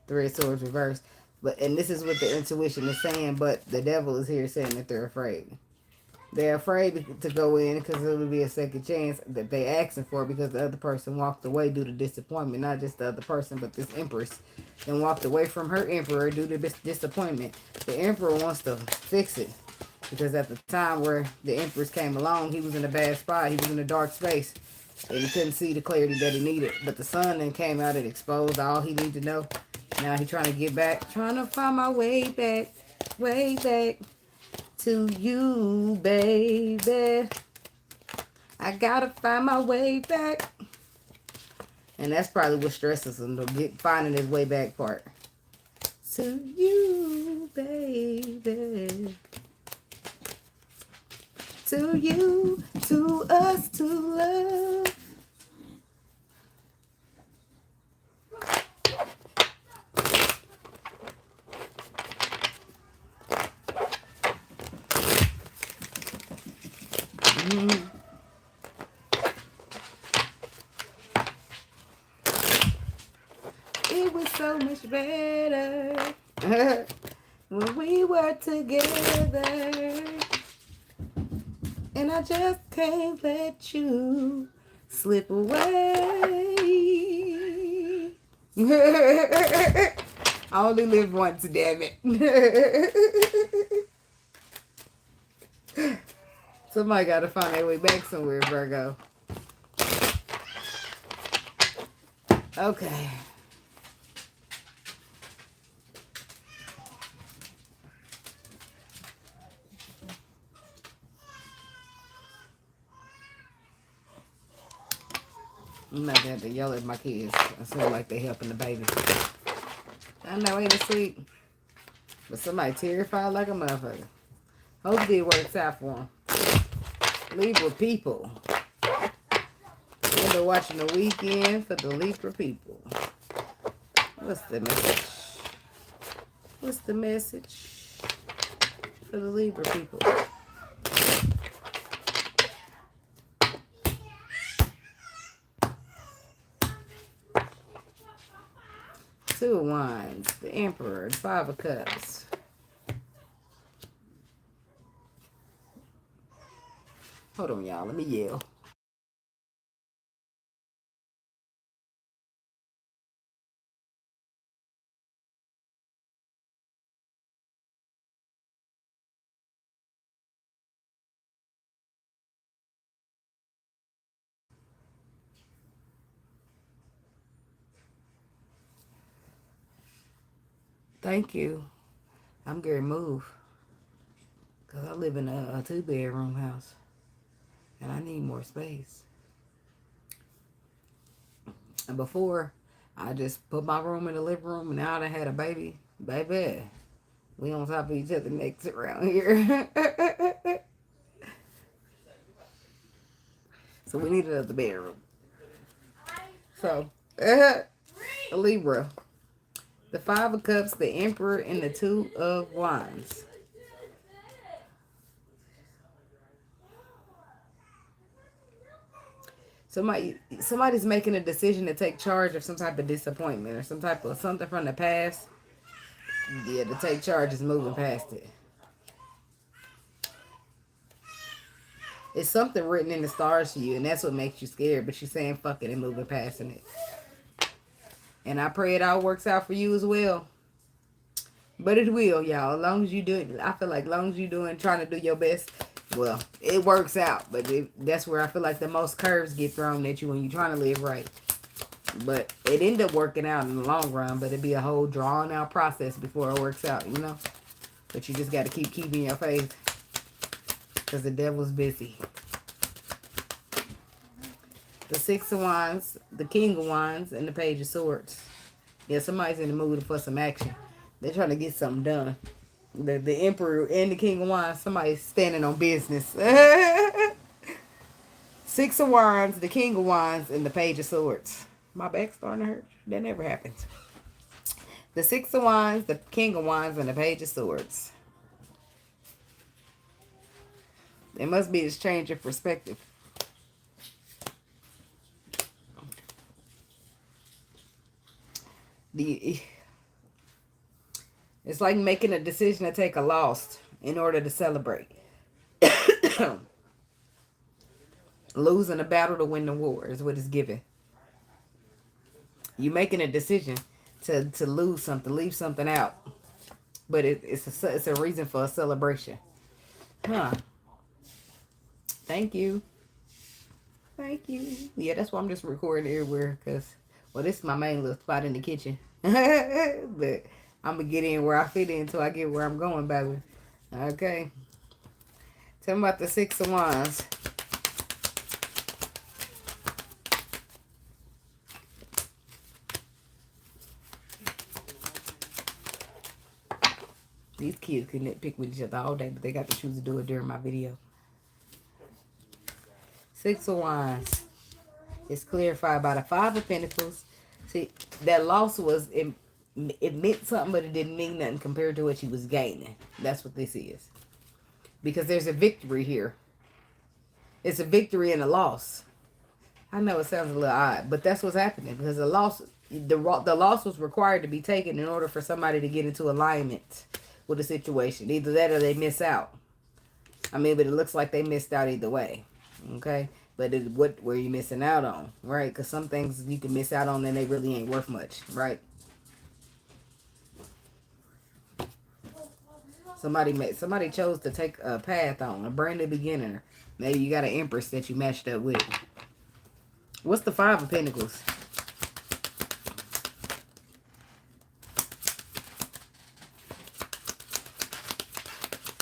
Speaker 1: Three of Swords reversed. And this is what the intuition is saying, but the devil is here saying that they're afraid. They're afraid to go in because it would be a second chance that they asking for, because the other person walked away due to disappointment. Not just the other person, but this Empress. And walked away from her Emperor due to disappointment. The Emperor wants to fix it. Because at the time where the Empress came along, he was in a bad spot. He was in a dark space. And he couldn't see the clarity that he needed. But the sun then came out and exposed all he needed to know. Now he's trying to get back. Trying to find my way back. Way back to you, baby. I gotta find my way back. And that's probably what stresses him, finding his way back part. To you, baby. To you, to us, to love. It was so much better when we were together. And I just can't let you slip away. I only live once, damn it. Somebody got to find their way back somewhere, Virgo. Okay. I'm not going to have to yell at my kids. I feel like they helping the baby. I know, ain't asleep. But somebody terrified like a motherfucker. Hopefully it works out for them. Libra people. They're watching the weekend for the Libra people. What's the message? What's the message for the Libra people? Two of Wands, the Emperor, the Five of Cups. Hold on, y'all. Let me yell. Thank you. I'm going to move. Because I live in a two-bedroom house. And I need more space. And before, I just put my room in the living room, and now I had a baby. Baby, we on top of each other necks around here. So we need another bedroom. So, Libra. The Five of Cups, the Emperor, and the Two of Wands. Somebody's making a decision to take charge of some type of disappointment or some type of something from the past. Yeah, to take charge is moving past it. It's something written in the stars for you, and that's what makes you scared. But you're saying fuck it and moving past it. And I pray it all works out for you as well. But it will, y'all. As long as you do it, I feel like as long as you doing, trying to do your best, well, it works out. But that's where I feel like the most curves get thrown at you when you're trying to live right. But it end up working out in the long run. But it'd be a whole drawn out process before it works out, you know. But you just got to keep keeping your faith. Because the devil's busy. The Six of Wands, the King of Wands, and the Page of Swords. Yeah, somebody's in the mood for some action. They're trying to get something done. The Emperor and the King of Wands, somebody's standing on business. Six of Wands, the King of Wands, and the Page of Swords. My back's starting to hurt. That never happens. The Six of Wands, the King of Wands, and the Page of Swords. It must be this change of perspective. It's like making a decision to take a loss in order to celebrate. Losing a battle to win the war is what it's given. You're making a decision to lose something, leave something out. But it's a reason for a celebration. Huh. Thank you. Thank you. Yeah, that's why I'm just recording everywhere. Because, well, this is my main little spot in the kitchen. But I'm going to get in where I fit in until I get where I'm going, baby. Okay. Tell me about the Six of Wands. These kids can nitpick with each other all day, but they got to choose to do it during my video. Six of Wands. It's clarified by the Five of Pentacles. See, that loss was, it meant something, but it didn't mean nothing compared to what she was gaining. That's what this is. Because there's a victory here. It's a victory and a loss. I know it sounds a little odd, but that's what's happening. Because the loss was required to be taken in order for somebody to get into alignment with the situation. Either that or they miss out. I mean, but it looks like they missed out either way. Okay? But what were you missing out on? Right? Because some things you can miss out on and they really ain't worth much. Right? Somebody chose to take a path on. A brand new beginner. Maybe you got an Empress that you matched up with. What's the Five of Pentacles?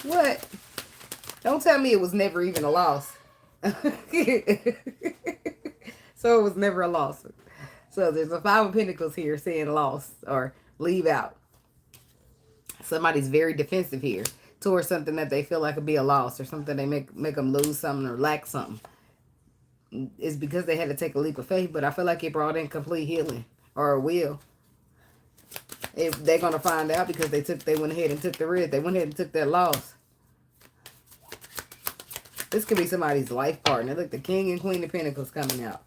Speaker 1: What? Don't tell me it was never even a loss. So it was never a loss. So there's a Five of Pentacles here saying loss or leave out. Somebody's very defensive here towards something that they feel like would be a loss or something they make them lose something or lack something. It's because they had to take a leap of faith, but I feel like it brought in complete healing or will. If they're gonna find out because they went ahead and took the risk. They went ahead and took that loss. This could be somebody's life partner. Look, the King and Queen of Pentacles coming out.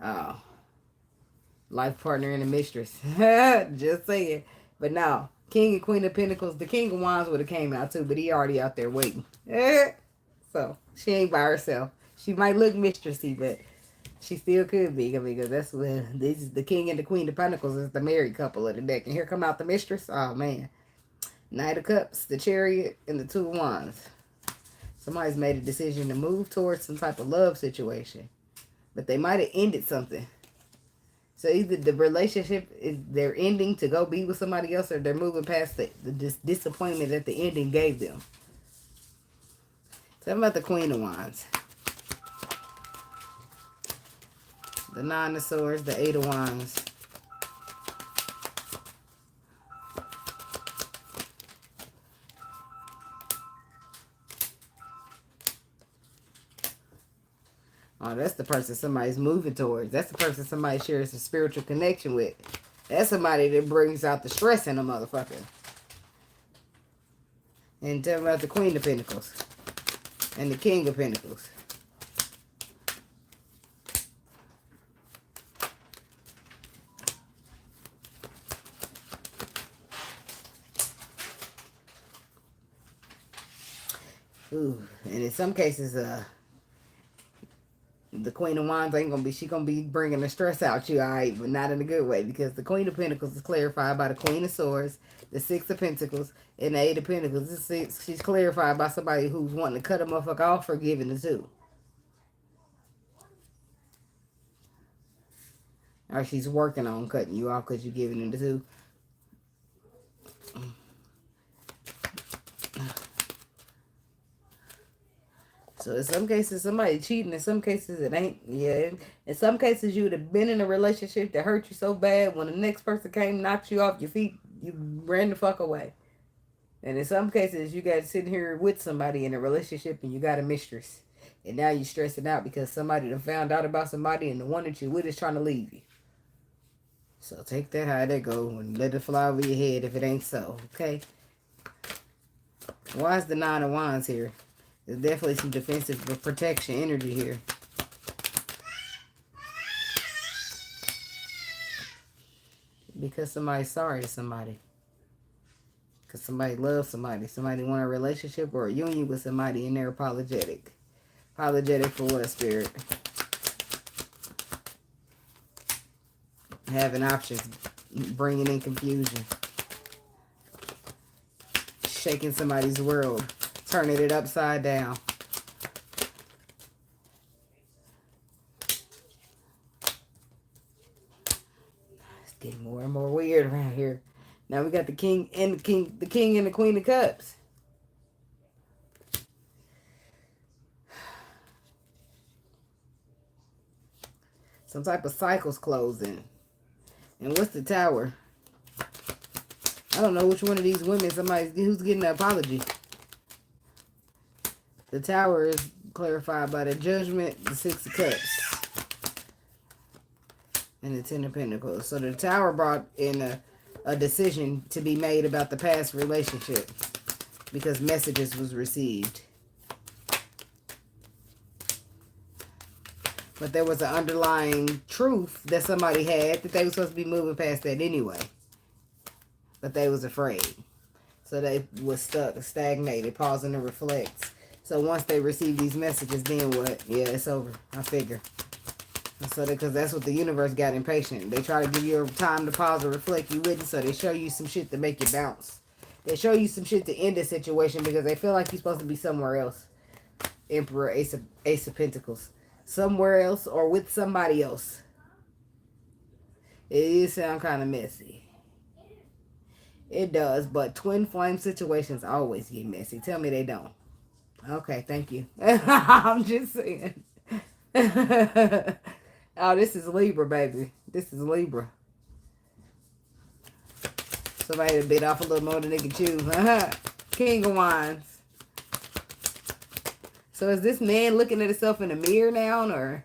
Speaker 1: Oh. Life partner and a mistress. Just saying. But no. King and Queen of Pentacles. The King of Wands would have came out too, but he already out there waiting. So, she ain't by herself. She might look mistressy, but she still could be. Because that's what this is. The King and the Queen of Pentacles is the married couple of the deck. And here come out the mistress. Oh, man. Knight of Cups, the Chariot, and the Two of Wands. Somebody's made a decision to move towards some type of love situation. But they might have ended something. So either the relationship is they're ending to go be with somebody else or they're moving past the disappointment that the ending gave them. Tell me about the Queen of Wands. The Nine of Swords, the Eight of Wands. Oh, that's the person somebody's moving towards. That's the person somebody shares a spiritual connection with. That's somebody that brings out the stress in a motherfucker. And tell me about the Queen of Pentacles. And the King of Pentacles. Ooh, and in some cases, the Queen of Wands ain't gonna be, she gonna be bringing the stress out you, alright, but not in a good way, because the Queen of Pentacles is clarified by the Queen of Swords, the Six of Pentacles, and the Eight of Pentacles. She's clarified by somebody who's wanting to cut a motherfucker off for giving the two. Or she's working on cutting you off because you're giving it the two. So in some cases, somebody cheating. In some cases, it ain't. Yeah. In some cases, you would have been in a relationship that hurt you so bad. When the next person came, knocked you off your feet, you ran the fuck away. And in some cases, you got to sit here with somebody in a relationship and you got a mistress. And now you're stressing out because somebody done found out about somebody and the one that you with is trying to leave you. So take that how that go and let it fly over your head if it ain't so. Okay? Why is the Nine of Wands here? There's definitely some defensive protection energy here. Because somebody's sorry to somebody. Because somebody loves somebody. Somebody want a relationship or a union with somebody and they're apologetic. Apologetic for what, Spirit? Having options. Bringing in confusion. Shaking somebody's world. Turning it upside down. It's getting more and more weird around here. Now we got the King and the King and the Queen of Cups. Some type of cycle's closing. And what's the Tower? I don't know which one of these women somebody who's getting an apology. The Tower is clarified by the Judgment, the Six of Cups, and the Ten of Pentacles. So the Tower brought in a decision to be made about the past relationship because messages was received. But there was an underlying truth that somebody had that they were supposed to be moving past that anyway. But they was afraid. So they was stuck, stagnated, pausing to reflect. So once they receive these messages, then what? Yeah, it's over. I figure. So because that's what the universe got impatient. They try to give you time to pause or reflect. You wouldn't, so they show you some shit to make you bounce. They show you some shit to end the situation because they feel like you're supposed to be somewhere else. Emperor, Ace of Pentacles. Somewhere else or with somebody else. It is sound kind of messy. It does, but twin flame situations always get messy. Tell me they don't. Okay, thank you. I'm just saying. Oh, this is Libra, baby. This is Libra. Somebody bit off a little more than they can chew. King of Wands. So is this man looking at himself in the mirror now, or?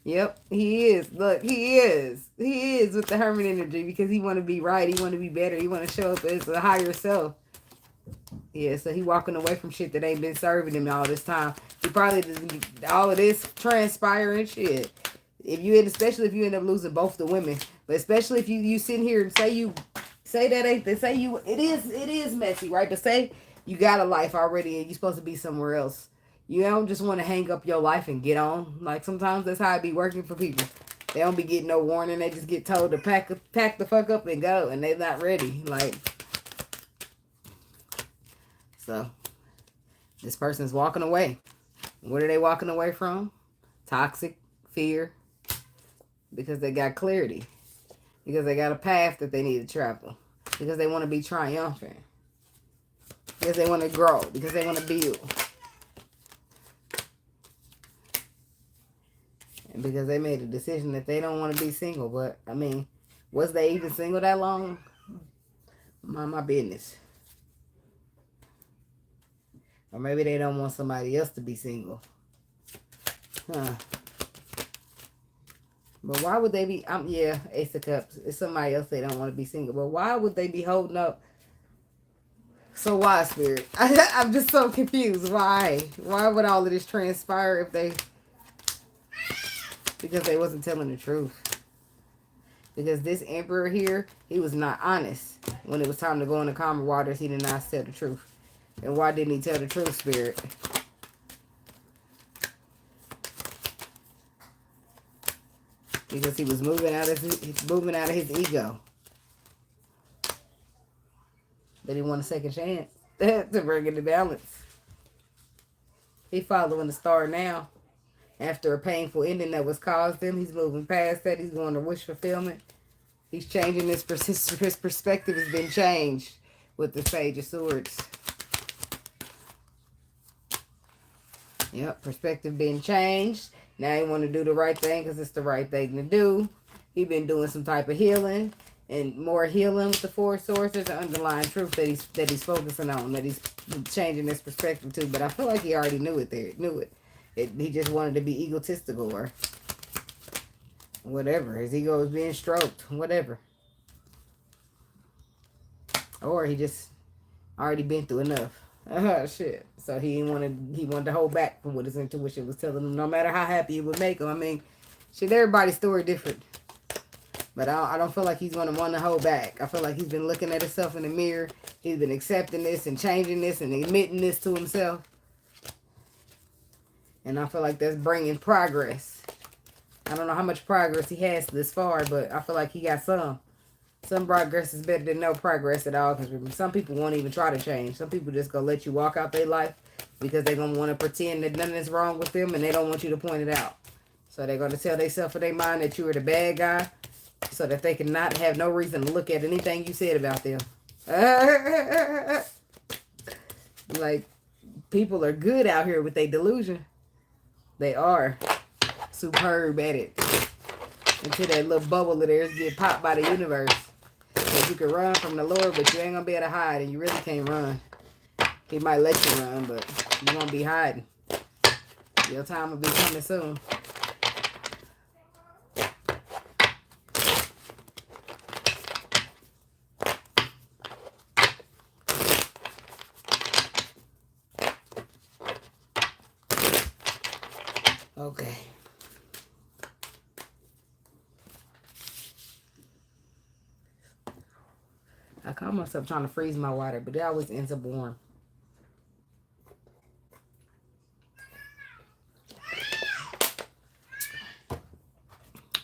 Speaker 1: Yep, he is. Look, he is. He is with the Hermit energy because he want to be right. He want to be better. He want to show up as a higher self. Yeah, so he walking away from shit that ain't been serving him all this time. He probably doesn't, all of this transpiring shit. If you, especially if you end up losing both the women, but especially if you sitting here and say that ain't, say you, it is messy, right? But say you got a life already and you're supposed to be somewhere else. You don't just want to hang up your life and get on. Like sometimes that's how it be working for people. They don't be getting no warning. They just get told to pack the fuck up and go, and they're not ready. Like. So, this person's walking away. What are they walking away from? Toxic, fear, because they got clarity, because they got a path that they need to travel, because they want to be triumphant, because they want to grow, because they want to build. And because they made a decision that they don't want to be single. But, I mean, was they even single that long? Mind my business. Or maybe they don't want somebody else to be single. Huh. But why would they be... yeah, Ace of Cups. It's somebody else they don't want to be single. But why would they be holding up? So why, Spirit? I'm just so confused. Why? Why would all of this transpire if they... Because they wasn't telling the truth. Because this Emperor here, he was not honest. When it was time to go into calmer waters, he did not tell the truth. And why didn't he tell the truth, Spirit? Because he was moving out of his ego. But he want a second chance to bring it to balance. He following the star now. After a painful ending that was caused him, he's moving past that. He's going to wish fulfillment. He's changing his perspective has been changed with the Sage of Swords. Yep, perspective been changed. Now he want to do the right thing because it's the right thing to do. He been doing some type of healing and more healing with the Four of Swords. There's an underlying truth that he's focusing on, that he's changing his perspective to. But I feel like he already knew it there. He just wanted to be egotistical or whatever. His ego was being stroked, whatever. Or he just already been through enough. Shit. So he wanted to hold back from what his intuition was telling him, no matter how happy it would make him. I mean, shit, everybody's story different. But I don't feel like he's going to want to hold back. I feel like he's been looking at himself in the mirror. He's been accepting this and changing this and admitting this to himself. And I feel like that's bringing progress. I don't know how much progress he has this far, but I feel like he got some. Some progress is better than no progress at all. Because some people won't even try to change. Some people just gonna let you walk out their life because they're going to want to pretend that nothing is wrong with them and they don't want you to point it out. So they're going to tell themselves in their mind that you are the bad guy so that they can not have no reason to look at anything you said about them. Like, people are good out here with their delusion. They are superb at it. Until that little bubble of theirs get popped by the universe. So you can run from the Lord, but you ain't going to be able to hide, and you really can't run. He might let you run, but you won't be hiding. Your time will be coming soon. Okay. I caught myself trying to freeze my water, but it always ends up warm.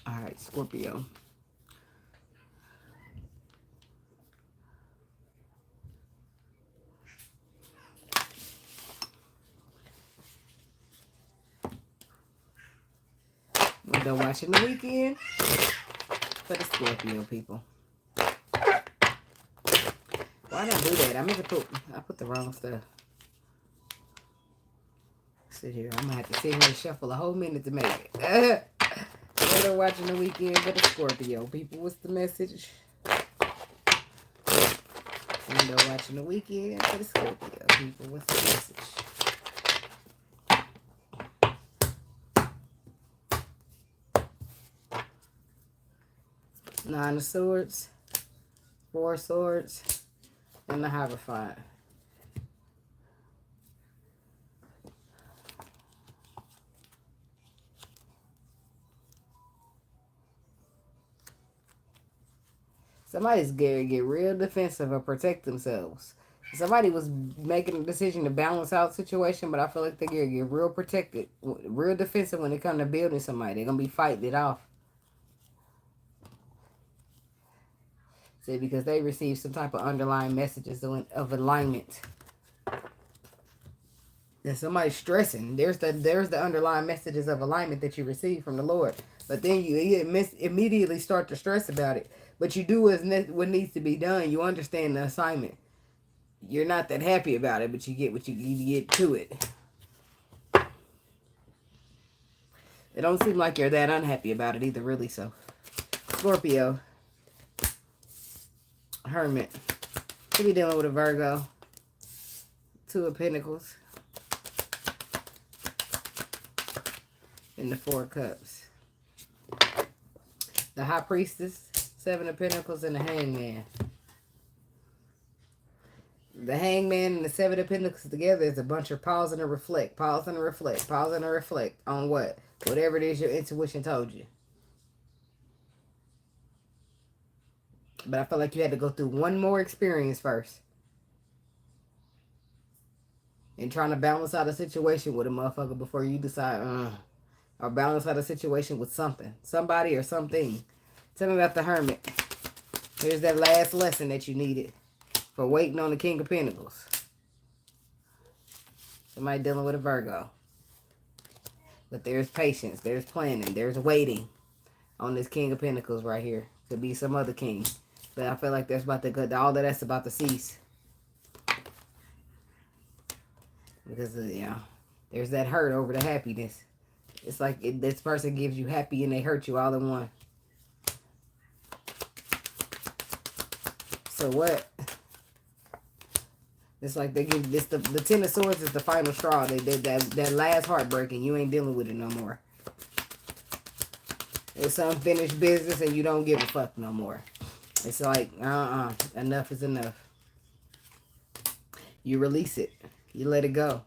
Speaker 1: Alright, Scorpio. We're done watching the weekend for the Scorpio people. Why did I do that? I put the wrong stuff. Sit here. I'm gonna have to sit here and shuffle a whole minute to make it. We're done watching the weekend for the Scorpio people. What's the message? We're done watching the weekend for the Scorpio people. What's the message? Nine of Swords, Four of Swords, and the Hierophant. Somebody's going to get real defensive or protect themselves. Somebody was making a decision to balance out situation, but I feel like they're going to get real protected, real defensive when it comes to building somebody. They're going to be fighting it off. See, because they receive some type of underlying messages of alignment. And somebody's stressing. There's the underlying messages of alignment that you receive from the Lord. But then you immediately start to stress about it. But you do what needs to be done. You understand the assignment. You're not that happy about it, but you get what you get to it. It don't seem like you're that unhappy about it either, really. So, Scorpio, Hermit. Could be dealing with a Virgo. Two of Pentacles. And the Four of Cups. The High Priestess, Seven of Pentacles, and the Hangman. The Hangman and the Seven of Pentacles together is a bunch of pause and reflect, pause and reflect, pause and reflect on what? Whatever it is your intuition told you. But I feel like you had to go through one more experience first. And trying to balance out a situation with a motherfucker before you decide, or balance out a situation with something. Somebody or something. Tell me about the Hermit. Here's that last lesson that you needed for waiting on the King of Pentacles. Somebody dealing with a Virgo. But there's patience. There's planning. There's waiting on this King of Pentacles right here. Could be some other king. But I feel like that's about to go. All of that's about to cease. Because, there's that hurt over the happiness. It's like this person gives you happy and they hurt you all in one. So what? It's like they give this the Ten of Swords is the final straw. They did that last heartbreak and you ain't dealing with it no more. It's unfinished business and you don't give a fuck no more. It's like, enough is enough. You release it. You let it go.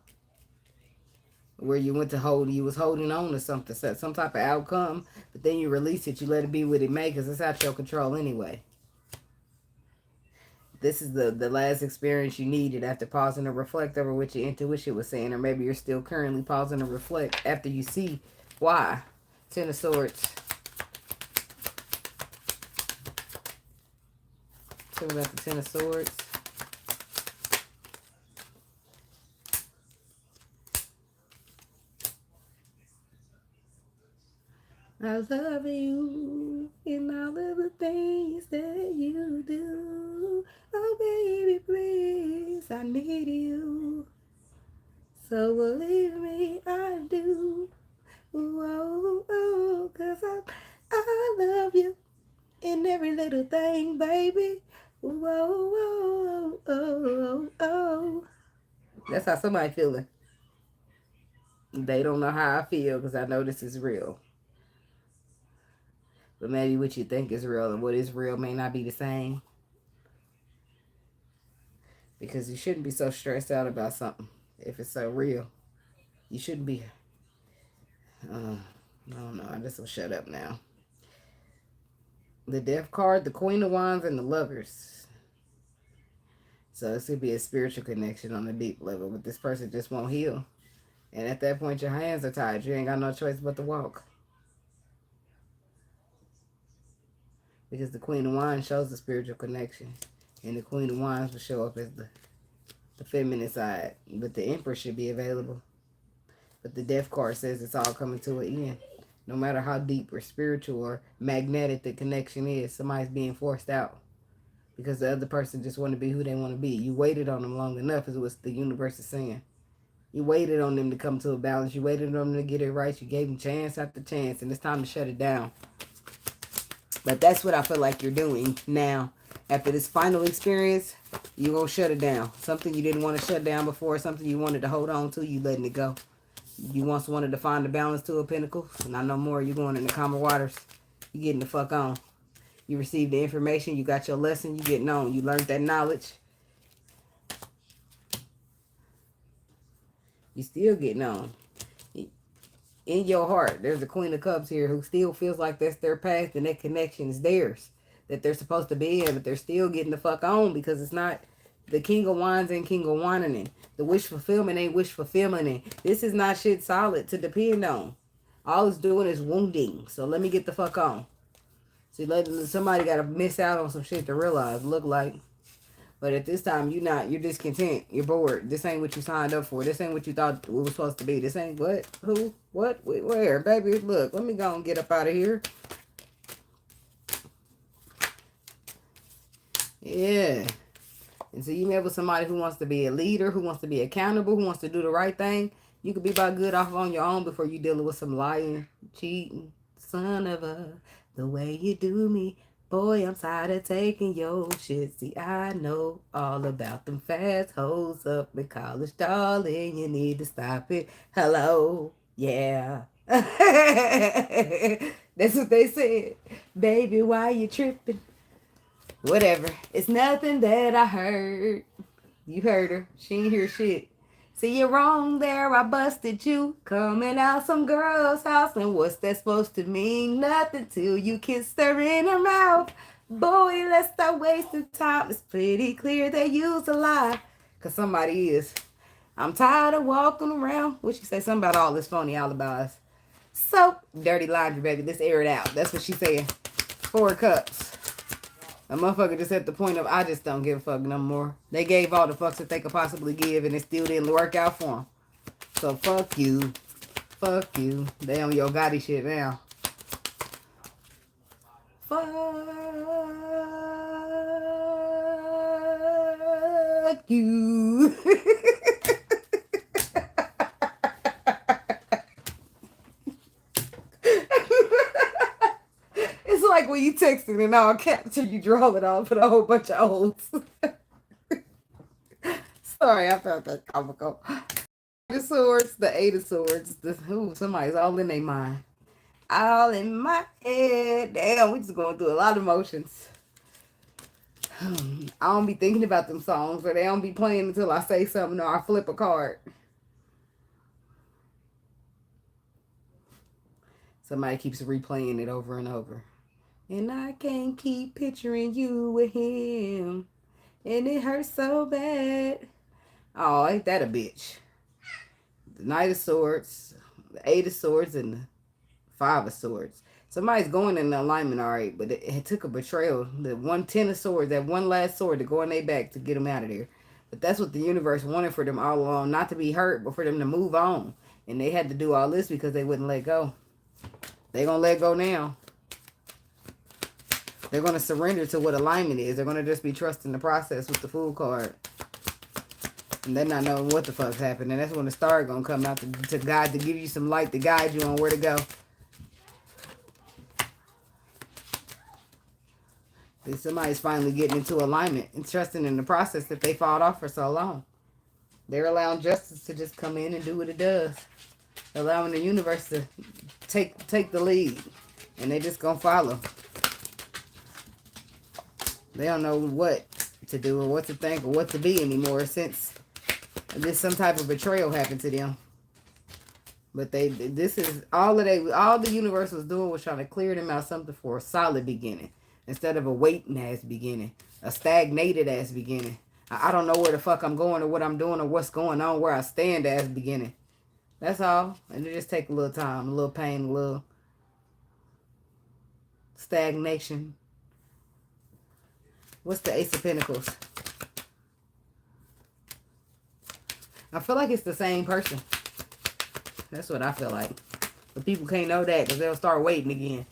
Speaker 1: Where you went to hold, you was holding on to something, some type of outcome, but then you release it, you let it be what it may, because it's out your control anyway. This is the last experience you needed after pausing to reflect over what your intuition was saying, or maybe you're still currently pausing to reflect after you see why. Ten of Swords. Tell me about the Ten of Swords. I love you in all of the things that you do. Oh, baby, please, I need you. So believe me, I do. Whoa, oh, 'cause I love you in every little thing, baby. Whoa, oh, oh, oh. That's how somebody feeling. They don't know how I feel because I know this is real. But maybe what you think is real and what is real may not be the same. Because you shouldn't be so stressed out about something if it's so real. You shouldn't be. I don't know. I just will shut up now. The Death card, the Queen of Wands, and the Lovers. So this could be a spiritual connection on a deep level, but this person just won't heal. And at that point, your hands are tied. You ain't got no choice but to walk. Because the Queen of Wands shows the spiritual connection. And the Queen of Wands will show up as the feminine side. But the Empress should be available. But the Death card says it's all coming to an end. No matter how deep or spiritual or magnetic the connection is, somebody's being forced out. Because the other person just want to be who they want to be. You waited on them long enough is what the universe is saying. You waited on them to come to a balance. You waited on them to get it right. You gave them chance after chance. And it's time to shut it down. But that's what I feel like you're doing now. After this final experience, you're going to shut it down. Something you didn't want to shut down before. Something you wanted to hold on to. You letting it go. You once wanted to find the balance to a pinnacle. Not no more. You're going in the calmer waters. You getting the fuck on. You received the information. You got your lesson. You getting on. You learned that knowledge. You still getting on. In your heart, there's a Queen of Cups here who still feels like that's their path and that connection is theirs. That they're supposed to be in, but they're still getting the fuck on because it's not the King of Wands and King of Wanting. The wish fulfillment ain't wish fulfillment. This is not shit solid to depend on. All it's doing is wounding. So let me get the fuck on. See, somebody got to miss out on some shit to realize, look like. But at this time, you're discontent. You're bored. This ain't what you signed up for. This ain't what you thought it was supposed to be. This ain't what? Who? What? Where? Baby, look, let me go and get up out of here. Yeah. And so you met with somebody who wants to be a leader, who wants to be accountable, who wants to do the right thing. You could be about good off on your own before you dealing with some lying, cheating, son of a, the way you do me. Boy, I'm tired of taking your shit. See, I know all about them fast hoes up in college, darling. You need to stop it. Hello. Yeah. That's what they said. Baby, why you tripping? Whatever. It's nothing that I heard. You heard her. She ain't hear shit. See, you're wrong there. I busted you. Coming out some girl's house. And what's that supposed to mean? Nothing till you kissed her in her mouth. Boy, let's stop wasting time. It's pretty clear they use a lie. Because somebody is. I'm tired of walking around. What she say? Something about all this phony alibis. So, dirty laundry, baby. Let's air it out. That's what she said. 4 cups. A motherfucker just at the point of, I just don't give a fuck no more. They gave all the fucks that they could possibly give, and it still didn't work out for them. So, fuck you. Fuck you. They on your Gotti shit now. Fuck you. Like when you texting in all caps and you draw it off with a whole bunch of O's. Sorry, I felt that comical. The swords, the 8 of swords. Somebody's all in their mind. All in my head. Damn, we just going through a lot of emotions. I don't be thinking about them songs, but they don't be playing until I say something or I flip a card. Somebody keeps replaying it over and over. And I can't keep picturing you with him. And it hurts so bad. Oh, ain't that a bitch? The Knight of Swords, the 8 of Swords, and the 5 of Swords. Somebody's going in the alignment, all right, but it took a betrayal. The 10 of Swords, that one last sword to go in their back to get them out of there. But that's what the universe wanted for them all along. Not to be hurt, but for them to move on. And they had to do all this because they wouldn't let go. They gonna let go now. They're going to surrender to what alignment is. They're going to just be trusting the process with the Fool card. And they're not knowing what the fuck's happening. And that's when the star is going to come out to guide, to give you some light, to guide you on where to go. And somebody's finally getting into alignment and trusting in the process that they fought off for so long. They're allowing justice to just come in and do what it does. Allowing the universe to take the lead. And they just going to follow. They don't know what to do or what to think or what to be anymore since this some type of betrayal happened to them. But this is all the universe was doing was trying to clear them out something for a solid beginning instead of a waiting ass beginning, a stagnated ass beginning. I don't know where the fuck I'm going or what I'm doing or what's going on, where I stand ass beginning. That's all. And it just take a little time, a little pain, a little stagnation. What's the Ace of Pentacles? I feel like it's the same person. That's what I feel like. But people can't know that because they'll start waiting again.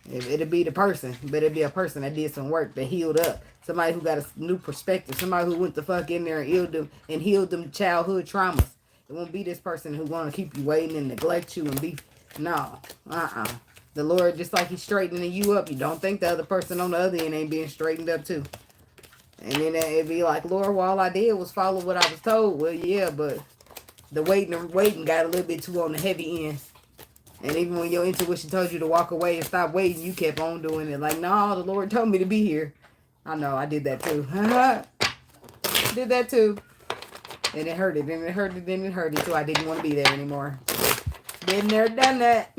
Speaker 1: It'll be the person, but it'll be a person that did some work, that healed up. Somebody who got a new perspective. Somebody who went the fuck in there and healed them childhood traumas. It won't be this person who's going to keep you waiting and neglect you and be... No. The Lord, just like he's straightening you up, you don't think the other person on the other end ain't being straightened up too. And then it'd be like, Lord, well, all I did was follow what I was told. Well, yeah, but the waiting got a little bit too on the heavy end. And even when your intuition told you to walk away and stop waiting, you kept on doing it. Like, no, the Lord told me to be here. I know, I did that too. Did that too. And it hurted, and it hurted, and it hurted, so I didn't want to be there anymore. Been there, done that.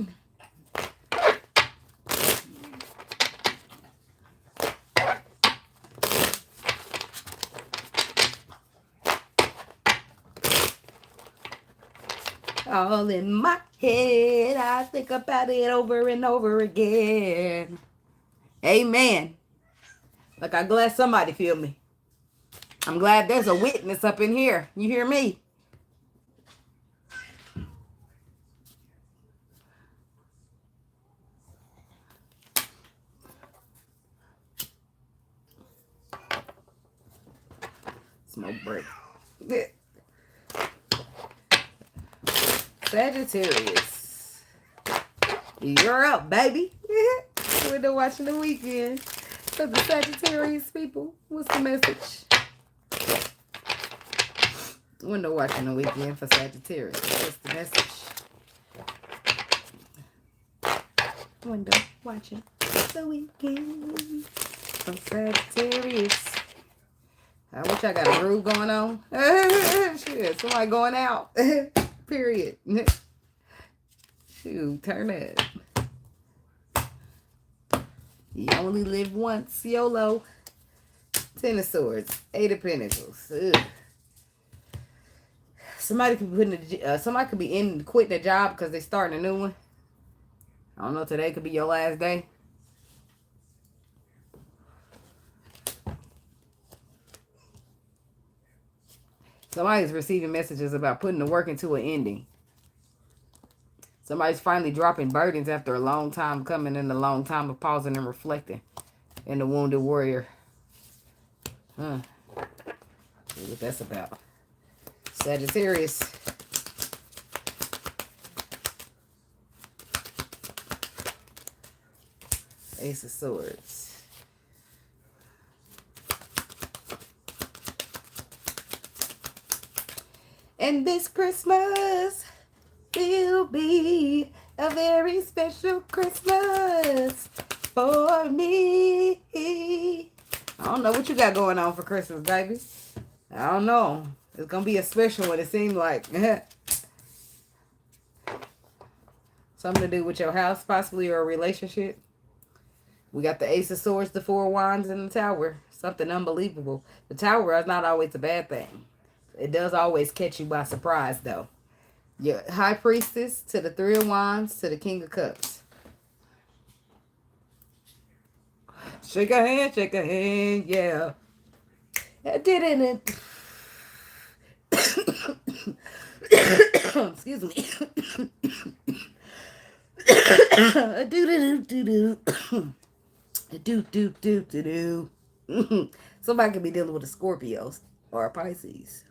Speaker 1: All in my head, I think about it over and over again. Amen. Like, I'm glad somebody feel me. I'm glad there's a witness up in here. You hear me? Smoke break. Sagittarius. You're up, baby. Window watching the weekend. For the Sagittarius people, what's the message? Window watching the weekend for Sagittarius. What's the message? Window watching the weekend for Sagittarius. I wish I got a groove going on. Shit, somebody going out. Period. Shoot, turn it. You only live once. YOLO. Ten of Swords. Eight of Pentacles. Ugh. Somebody could be quitting a job because they're starting a new one. I don't know. Today could be your last day. Somebody's receiving messages about putting the work into an ending. Somebody's finally dropping burdens after a long time coming and a long time of pausing and reflecting. And the Wounded Warrior. Huh. See what that's about. Sagittarius. Ace of Swords. And this Christmas will be a very special Christmas for me. I don't know what you got going on for Christmas, baby. I don't know. It's going to be a special one, it seems like. Something to do with your house, possibly, or a relationship. We got the Ace of Swords, the Four of Wands, and the Tower. Something unbelievable. The Tower is not always a bad thing. It does always catch you by surprise, though. Your High Priestess to the Three of Wands to the King of Cups. Shake a hand, yeah. I did it. Excuse me. Somebody could be dealing with a Scorpio or a Pisces.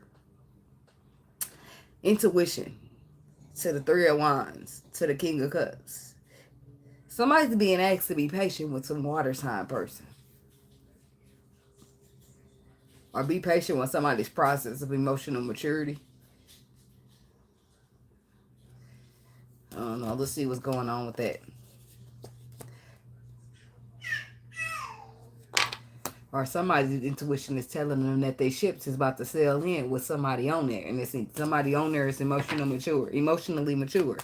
Speaker 1: Intuition to the Three of Wands to the King of Cups. Somebody's being asked to be patient with some water sign person. Or be patient with somebody's process of emotional maturity. I don't know. Let's see what's going on with that. Or somebody's intuition is telling them that their ships is about to sail in with somebody on there. And it's somebody on there is emotionally mature.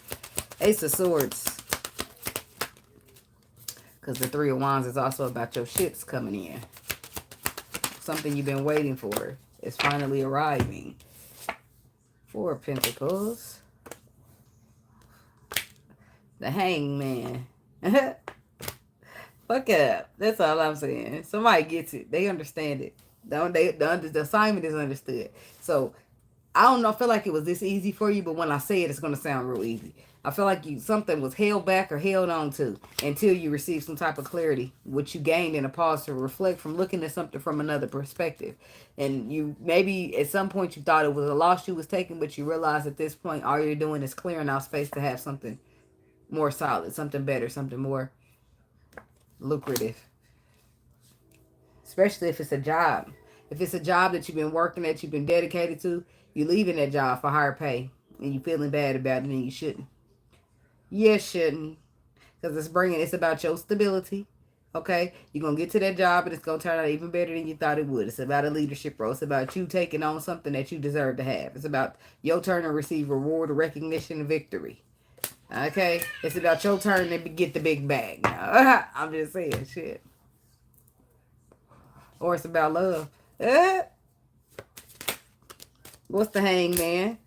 Speaker 1: Ace of Swords. Because the Three of Wands is also about your ships coming in. Something you've been waiting for is finally arriving. Four of Pentacles. The Hangman. Fuck up. That's all I'm saying. Somebody gets it. They understand it. The assignment is understood. So, I don't know. I feel like it was this easy for you, but when I say it, it's going to sound real easy. I feel like something was held back or held on to until you received some type of clarity, which you gained in a pause to reflect from looking at something from another perspective. And you maybe at some point you thought it was a loss you was taking, but you realized at this point all you're doing is clearing out space to have something more solid, something better, something more lucrative. Especially if it's a job. If it's a job that you've been working at, you've been dedicated to, you're leaving that job for higher pay and you're feeling bad about it and you shouldn't. You shouldn't. Because it's about your stability. Okay? You're going to get to that job and it's going to turn out even better than you thought it would. It's about a leadership role. It's about you taking on something that you deserve to have. It's about your turn to receive reward, recognition, and victory. Okay? It's about your turn to get the big bag. I'm just saying shit. Or it's about love. What's the Hangman?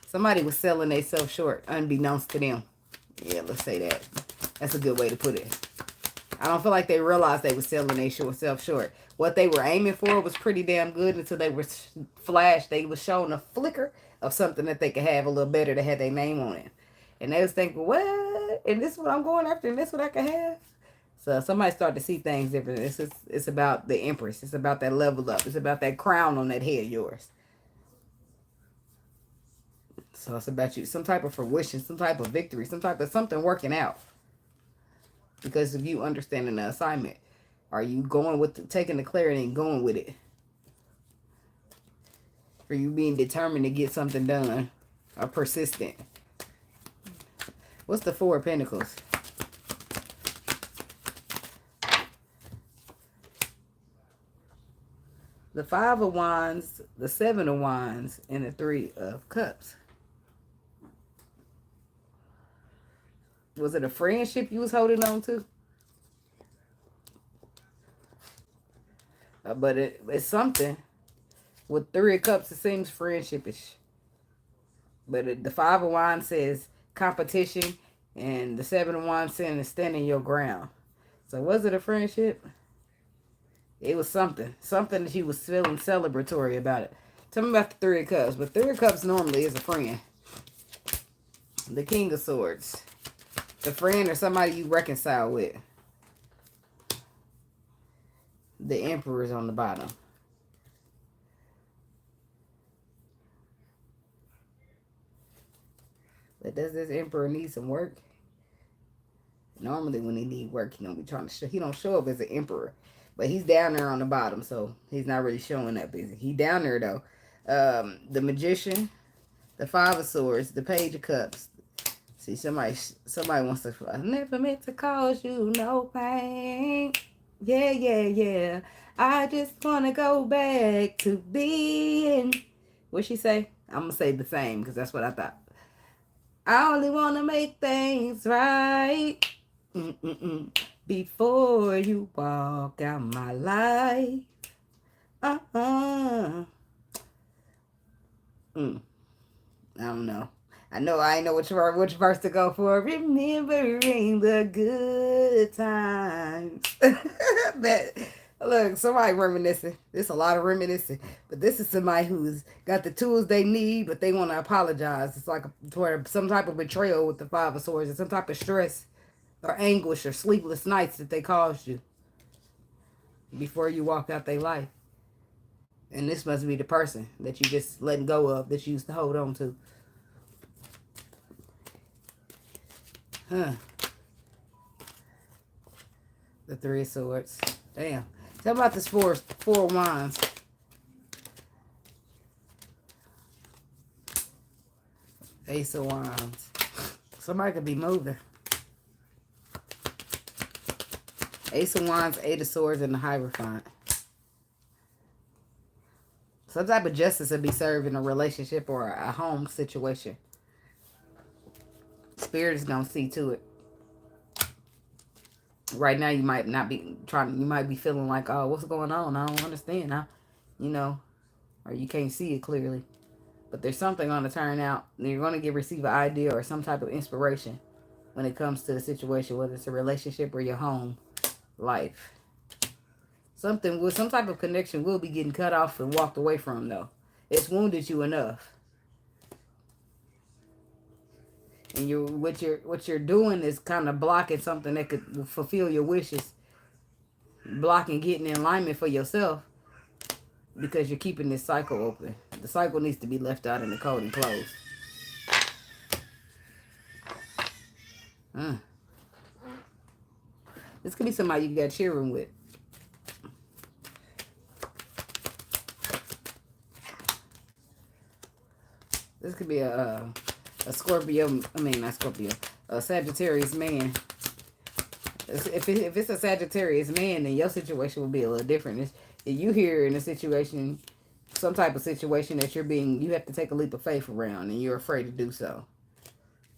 Speaker 1: Somebody was selling themselves short, unbeknownst to them. Yeah, let's say that. That's a good way to put it. I don't feel like they realized they were selling themselves short. What they were aiming for was pretty damn good until they were flashed. They was showing a flicker of something that they could have a little better that had their name on it. And they was thinking, what? And this is what I'm going after, and this is what I can have? So somebody started to see things different. It's about the Empress. It's about that level up. It's about that crown on that head of yours. So it's about you, some type of fruition, some type of victory, some type of something working out. Because if you understanding the assignment, are you going with taking the clarity and going with it? Are you being determined to get something done or persistent? What's the Four of Pentacles? The Five of Wands, the Seven of Wands, and the Three of Cups. Was it a friendship you was holding on to? But it's something. With Three of Cups, it seems friendshipish. But the Five of Wands says competition, and the Seven of Wands says standing your ground. So was it a friendship? It was something. Something that you was feeling celebratory about it. Tell me about the Three of Cups. But Three of Cups normally is a friend. The King of Swords. The friend or somebody you reconcile with. The Emperor is on the bottom. But does this Emperor need some work? Normally when he need work, he don't be trying to show. He don't show up as an Emperor. But he's down there on the bottom, so he's not really showing up, is he? He down there, though. The Magician, the Five of Swords, the Page of Cups. See, somebody wants to... I never meant to cause you no pain. Yeah, yeah, yeah. I just want to go back to being... What'd she say? I'm going to say the same, because that's what I thought. I only want to make things right. Before you walk out my life. I don't know. I know which verse to go for. Remembering the good times. But look, somebody reminiscing. There's a lot of reminiscing. But this is somebody who's got the tools they need, but they want to apologize. It's like some type of betrayal with the Five of Swords, and some type of stress or anguish or sleepless nights that they caused you before you walk out their life. And this must be the person that you just letting go of, that you used to hold on to. Huh. The Three of Swords. Damn. Tell me about this four of Wands. Ace of Wands. Somebody could be moving. Ace of Wands, Eight of Swords, and the Hierophant. Some type of justice will be served in a relationship or a home situation. Spirit is going to see to it. Right now, you might not be trying. You might be feeling like, oh, what's going on? I don't understand. Or you can't see it clearly. But there's something going to turn out. And you're going to receive an idea or some type of inspiration when it comes to the situation, whether it's a relationship or your home life. Something with some type of connection will be getting cut off and walked away from, though. It's wounded you enough. And what you're doing is kind of blocking something that could fulfill your wishes. Blocking getting in alignment for yourself. Because you're keeping this cycle open. The cycle needs to be left out in the cold and closed. This could be somebody you got children with. This could be a Scorpio, not Scorpio, a Sagittarius man. If it's a Sagittarius man, then your situation will be a little different. If you hear in a situation, some type of situation that you have to take a leap of faith around, and you're afraid to do so.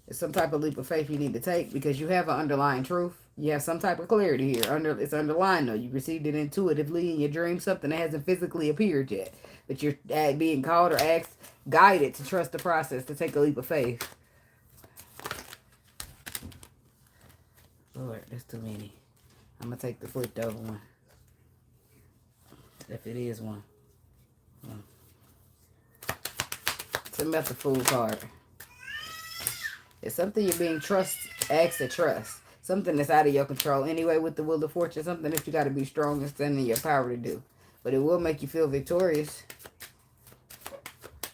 Speaker 1: It's some type of leap of faith you need to take because you have an underlying truth. You have some type of clarity here. It's underlying, though. You received it intuitively in your dream, something that hasn't physically appeared yet. But you're being called or asked, guided to trust the process, to take a leap of faith. Lord, there's too many. I'm going to take the flipped over one. If it is one. Tell me about the Fool card. It's something you're being asked to trust. Something that's out of your control. Anyway, with the Wheel of Fortune, something that you got to be strong and stand in your power to do. But it will make you feel victorious.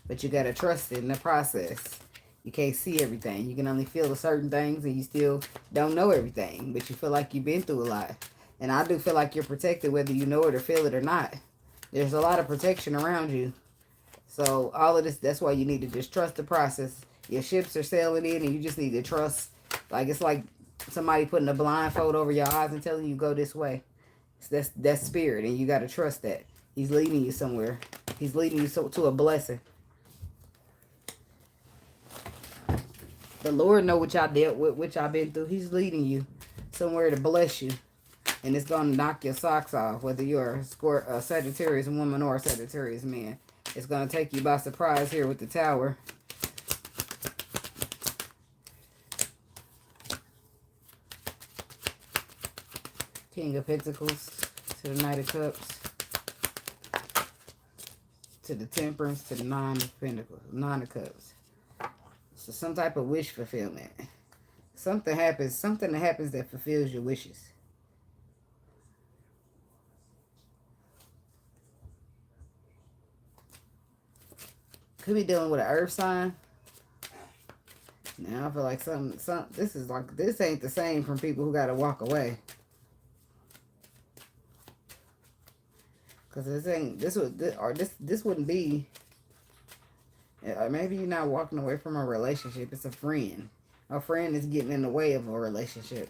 Speaker 1: But you got to trust in the process. You can't see everything. You can only feel the certain things, and you still don't know everything. But you feel like you've been through a lot. And I do feel like you're protected whether you know it or feel it or not. There's a lot of protection around you. So all of this, that's why you need to just trust the process. Your ships are sailing in and you just need to trust. Like it's like somebody putting a blindfold over your eyes and telling you go this way. That's spirit, and you got to trust that. He's leading you somewhere. He's leading you to a blessing. The Lord know what y'all dealt with, what y'all been through. He's leading you somewhere to bless you. And it's going to knock your socks off, whether you're a Sagittarius woman or a Sagittarius man. It's going to take you by surprise here with the Tower. King of Pentacles to the Knight of Cups. To the Temperance, to the Nine of Pentacles, Nine of Cups. So some type of wish fulfillment. Something that happens that fulfills your wishes. Could be dealing with an earth sign. Now I feel like this ain't the same from people who gotta walk away. Cause this wouldn't be. Maybe you're not walking away from a relationship. It's a friend. A friend is getting in the way of a relationship.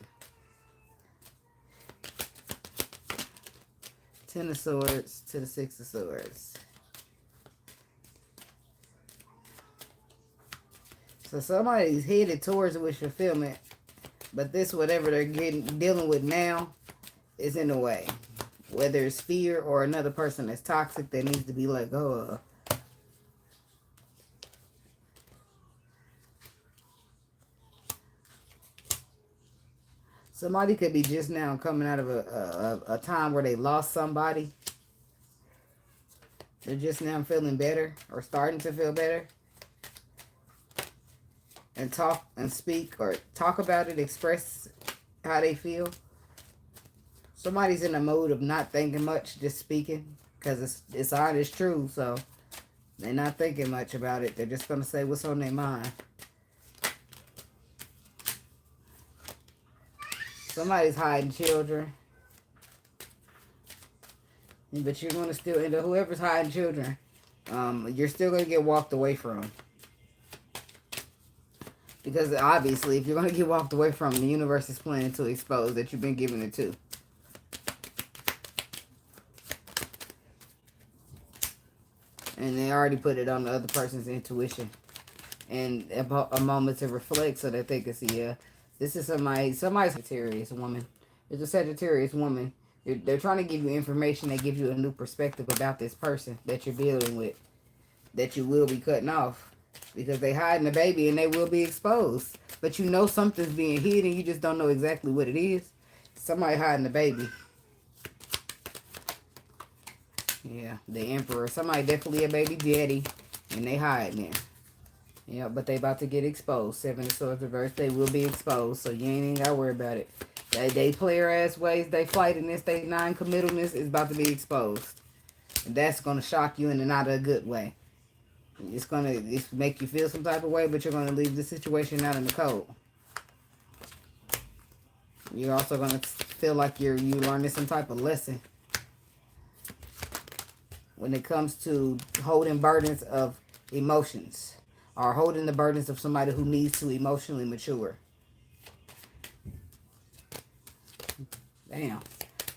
Speaker 1: Ten of Swords to the Six of Swords. So somebody's headed towards wish fulfillment, but this whatever they're dealing with now is in the way. Whether it's fear or another person that's toxic that needs to be let go of. Somebody could be just now coming out of a time where they lost somebody. They're just now feeling better or starting to feel better. And talk and speak or talk about it, express how they feel. Somebody's in a mode of not thinking much, just speaking. Because it's honest truth, so they're not thinking much about it. They're just going to say what's on their mind. Somebody's hiding children. But you're going to still end up, whoever's hiding children, you're still going to get walked away from. Because obviously, if you're going to get walked away from, the universe is planning to expose that you've been giving it to. And they already put it on the other person's intuition. And a moment to reflect so that they can see, yeah, this is somebody's Sagittarius woman. It's a Sagittarius woman. They're trying to give you information that gives you a new perspective about this person that you're dealing with. That you will be cutting off. Because they hiding the baby and they will be exposed. But you know something's being hidden. You just don't know exactly what it is. Somebody hiding the baby. Yeah, the Emperor. Somebody definitely a baby daddy. And they hiding it. Yeah, but they about to get exposed. Seven of Swords reverse. They will be exposed. So you ain't got to worry about it. They player ass ways. They flightiness. They non-committalness is about to be exposed. And that's going to shock you in and not a good way. It's going to make you feel some type of way, but you're going to leave the situation out in the cold. You're also going to feel like you learning some type of lesson. When it comes to holding burdens of emotions. Or holding the burdens of somebody who needs to emotionally mature. Damn.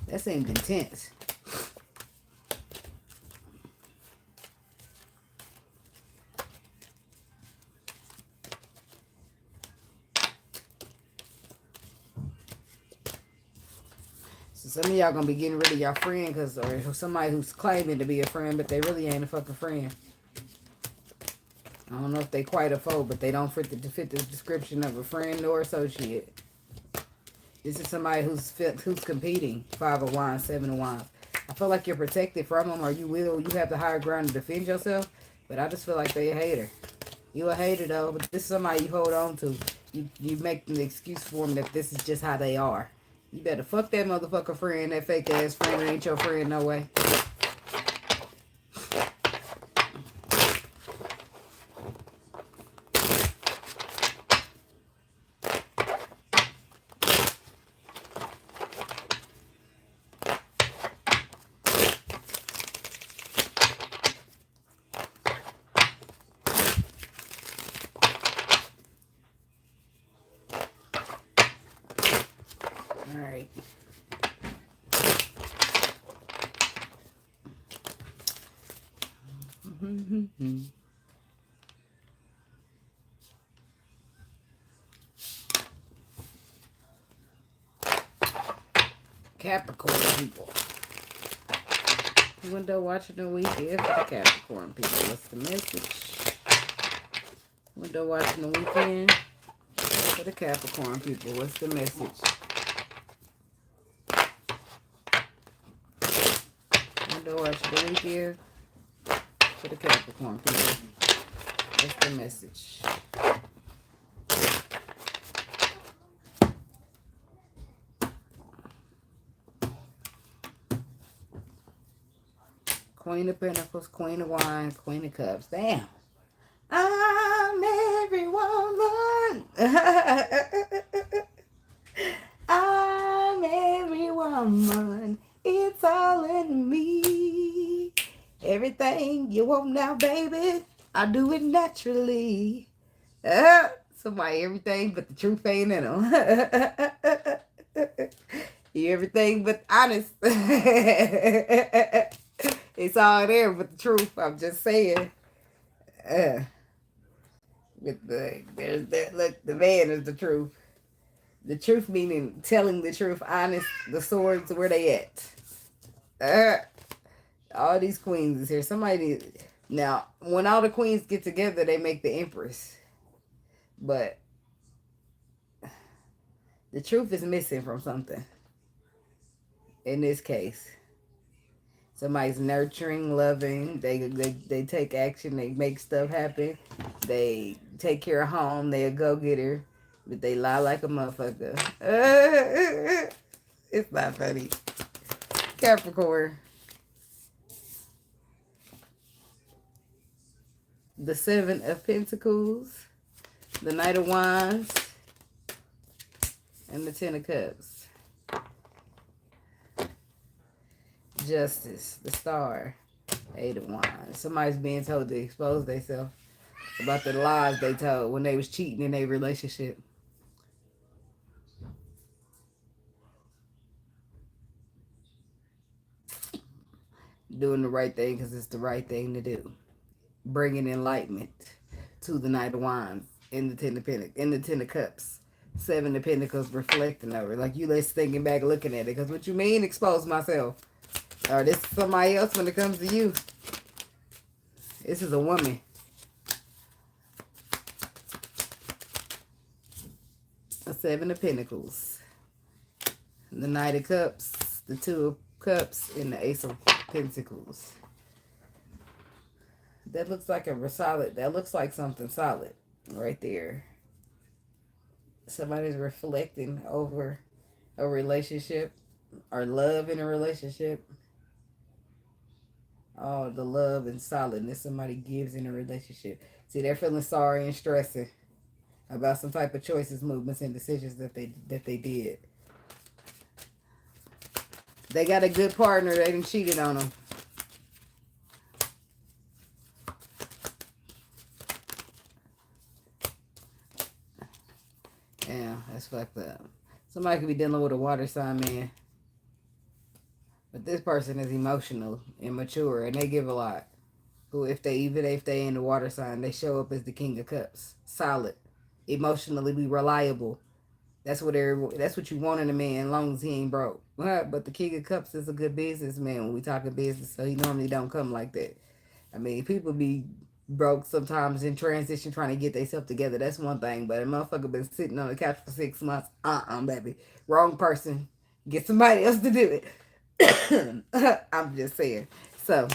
Speaker 1: That seemed intense. So some of y'all gonna be getting rid of your friend or somebody who's claiming to be a friend, but they really ain't a fucking friend. I don't know if they quite a foe, but they don't fit the description of a friend or associate. This is somebody who's competing. 5 of Wands, 7 of Wands. I feel like you're protected from them, or you have the higher ground to defend yourself. But I just feel like they a hater. You a hater though, but this is somebody you hold on to. You make an excuse for them that this is just how they are. You better fuck that motherfucker friend, that fake ass friend. It ain't your friend no way. right. Capricorn people. Window watching the weekend for the Capricorn people. What's the message? Window watching the weekend for the Capricorn people. What's the message? Window watching the weekend for the Capricorn people. What's the message? Queen of Pentacles, Queen of Wands, Queen of Cups. Damn. I'm every woman. I'm every woman. It's all in me. Everything you want now, baby, I do it naturally. Somebody, everything but the truth ain't in them. You everything but honest. It's all there but the truth. I'm just saying. Look, the man is the truth. The truth meaning telling the truth, honest. The swords, where they at? All these queens is here. Somebody, now, when all the queens get together, they make the empress. But the truth is missing from something. In this case, somebody's nurturing, loving. They take action. They make stuff happen. They take care of home. They a go-getter. But they lie like a motherfucker. It's not funny. Capricorn. The Seven of Pentacles. The Knight of Wands. And the Ten of Cups. Justice. The Star. Eight of Wands. Somebody's being told to expose themselves about the lies they told when they was cheating in their relationship. Doing the right thing because it's the right thing to do. Bringing enlightenment to the Knight of Wands in the Ten of Pentacles, in the Ten of Cups. Seven of Pentacles reflecting over. Like you let's thinking back looking at it. Because what you mean expose myself? Or this is somebody else when it comes to you. This is a woman. A Seven of Pentacles. The Knight of Cups. The Two of Cups. And the Ace of Pentacles. That looks like a solid. That looks like something solid right there. Somebody's reflecting over a relationship or love in a relationship. Oh, the love and solidness somebody gives in a relationship. See, they're feeling sorry and stressing about some type of choices, movements, and decisions that they did. They got a good partner. They didn't cheated on them. Yeah, that's fucked up. Somebody could be dealing with a water sign man. But this person is emotional and mature, and they give a lot. Who, even if they in the water sign, they show up as the King of Cups, solid, emotionally be reliable. That's what you want in a man, as long as he ain't broke. But the King of Cups is a good businessman when we talking business, so he normally don't come like that. I mean, people be broke sometimes in transition trying to get themselves together. That's one thing, but a motherfucker been sitting on the couch for 6 months. Baby, wrong person. Get somebody else to do it. I'm just saying. So,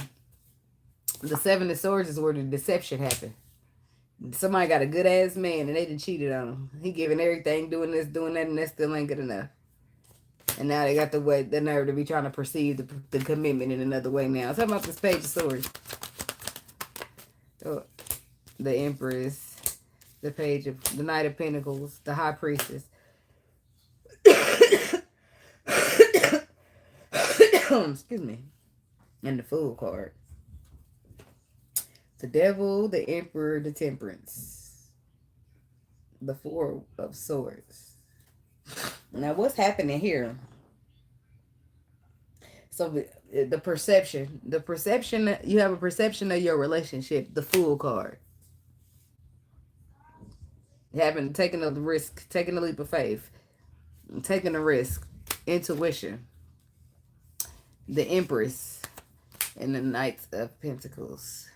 Speaker 1: the Seven of Swords is where the deception happened. Somebody got a good ass man and they done cheated on him. He giving everything, doing this, doing that, and that still ain't good enough. And now they got the nerve to be trying to perceive the commitment in another way now. Talking about this Page of Swords. Oh, the Empress, the Page of the Knight of Pentacles, the High Priestess. Excuse me. And the Fool card. The Devil, the Emperor, the Temperance. The Four of Swords. Now, what's happening here? So the perception, you have a perception of your relationship, the Fool card. Having taken a risk, taking a leap of faith, taking a risk, intuition, the Empress, and the Knight of Pentacles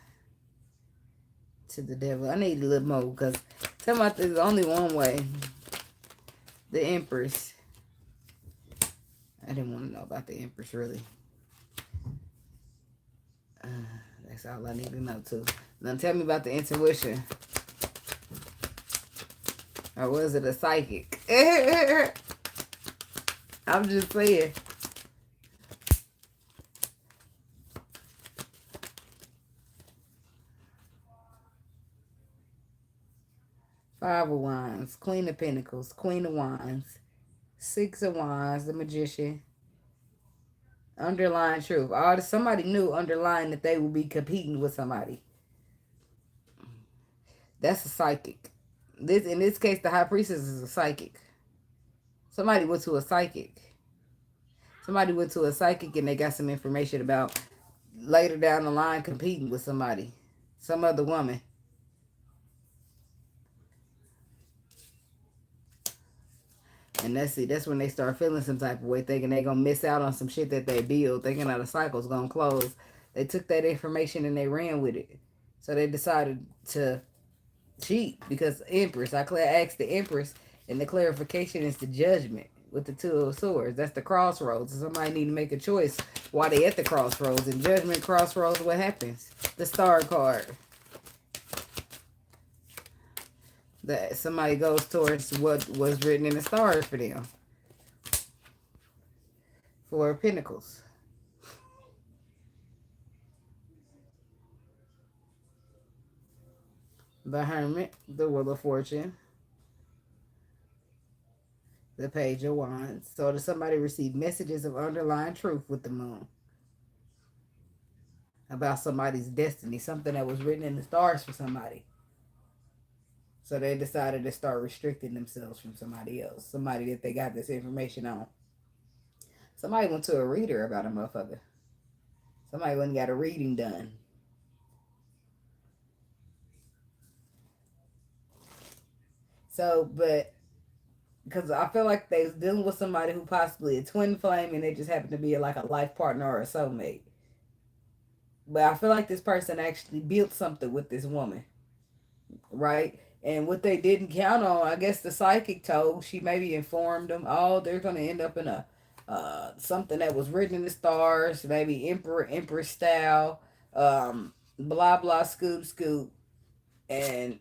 Speaker 1: to the Devil. I need a little more because tell me about there's only one way. The Empress. I didn't want to know about the Empress really. That's all I need to know too. Now tell me about the intuition. Or was it a psychic? I'm just saying. Five of Wands, Queen of Pentacles, Queen of Wands, Six of Wands, the Magician. Underlying truth. Somebody knew underlying that they would be competing with somebody. That's a psychic. In this case, the High Priestess is a psychic. Somebody went to a psychic. Somebody went to a psychic and they got some information about later down the line competing with somebody. Some other woman. And that's when they start feeling some type of way, thinking they're going to miss out on some shit that they build, thinking that the cycle's going to close. They took that information and they ran with it. So they decided to cheat because Empress, I asked the Empress, and the clarification is the Judgment with the Two of Swords. That's the crossroads. Somebody need to make a choice while they at the crossroads. In Judgment, crossroads, what happens? The Star card. That somebody goes towards what was written in the stars for them. Four of Pentacles. The Hermit, the Wheel of Fortune, the Page of Wands. So does somebody receive messages of underlying truth with the Moon about somebody's destiny, something that was written in the stars for somebody. So they decided to start restricting themselves from somebody else, somebody that they got this information on. Somebody went to a reader about a motherfucker. Somebody went and got a reading done. So, but because I feel like they was dealing with somebody who possibly a twin flame and they just happened to be like a life partner or a soulmate. But I feel like this person actually built something with this woman, right? And what they didn't count on, I guess the psychic told, she maybe informed them, oh, they're going to end up in a something that was written in the stars, maybe emperor style, blah blah scoop scoop, and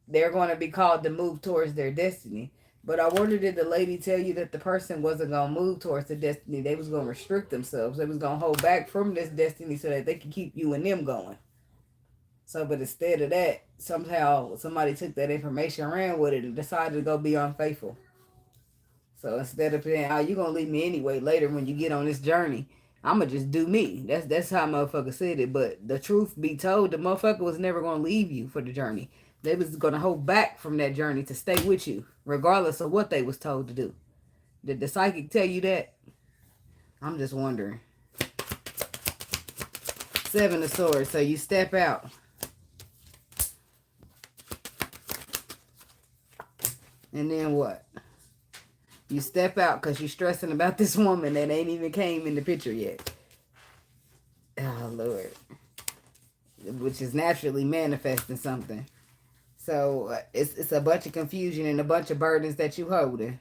Speaker 1: they're going to be called to move towards their destiny. But I wonder, did the lady tell you that the person wasn't going to move towards the destiny? They was going to restrict themselves. They was going to hold back from this destiny so that they could keep you and them going. So, but instead of that, somehow somebody took that information, ran with it, and decided to go be unfaithful. So instead of saying, "Oh, you gonna leave me anyway," later when you get on this journey, I'ma just do me. That's how motherfucker said it. But the truth be told, the motherfucker was never gonna leave you for the journey. They was gonna hold back from that journey to stay with you, regardless of what they was told to do. Did the psychic tell you that? I'm just wondering. Seven of Swords. So you step out. And then what? You step out because you're stressing about this woman that ain't even came in the picture yet. Oh, Lord. Which is naturally manifesting something. So it's a bunch of confusion and a bunch of burdens that you holding.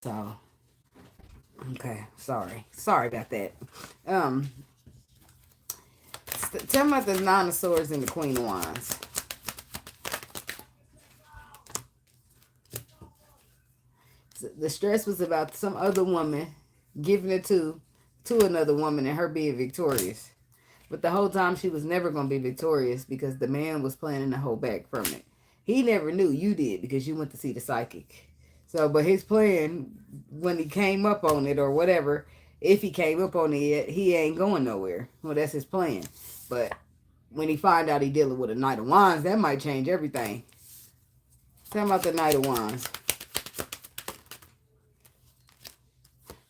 Speaker 1: So, okay, sorry about that. Um, tell me about the Nine of Swords and the Queen of Wands. The stress was about some other woman giving it to another woman and her being victorious. But the whole time she was never going to be victorious because the man was planning to hold back from it. He never knew. You did because you went to see the psychic. So, but his plan, when he came up on it or whatever, if he came up on it, he ain't going nowhere. Well, that's his plan. But when he find out he dealing with a Knight of Wands, that might change everything. Tell him about the Knight of Wands.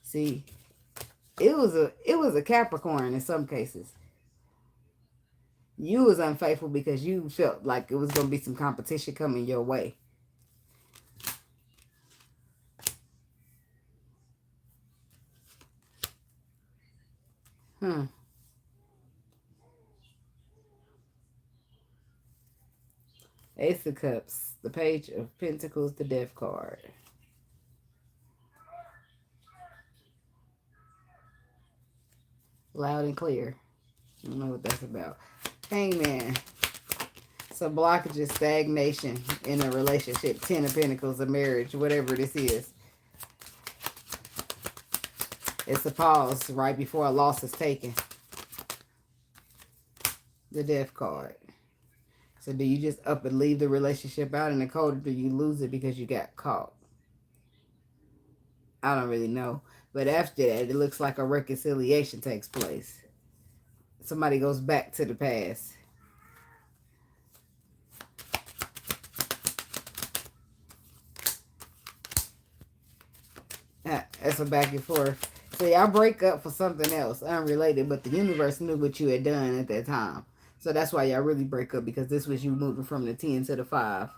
Speaker 1: See, it was a Capricorn in some cases. You was unfaithful because you felt like it was going to be some competition coming your way. Ace of Cups, the Page of Pentacles, the Death card. Loud and clear. I don't know what that's about. Hangman. Some blockages, stagnation in a relationship. 10 of Pentacles, a marriage, whatever this is. It's a pause right before a loss is taken. The Death card. So do you just up and leave the relationship out in the cold, or do you lose it because you got caught? I don't really know. But after that, it looks like a reconciliation takes place. Somebody goes back to the past. That's a back and forth. So y'all break up for something else, unrelated, but the universe knew what you had done at that time. So that's why y'all really break up, because this was you moving from the 10 to the 5.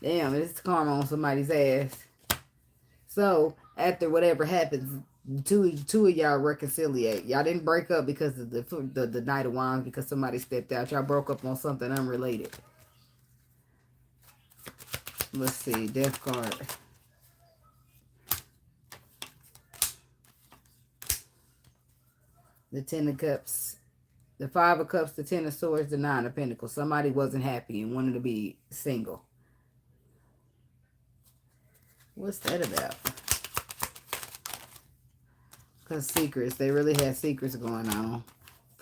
Speaker 1: Damn, it's karma on somebody's ass. So after whatever happens, two of y'all reconciliate. Y'all didn't break up because of the Knight of Wands, because somebody stepped out. Y'all broke up on something unrelated. Let's see, Death card. The 10 of Cups. The 5 of Cups, the 10 of Swords, the 9 of Pentacles. Somebody wasn't happy and wanted to be single. What's that about? Because secrets. They really had secrets going on.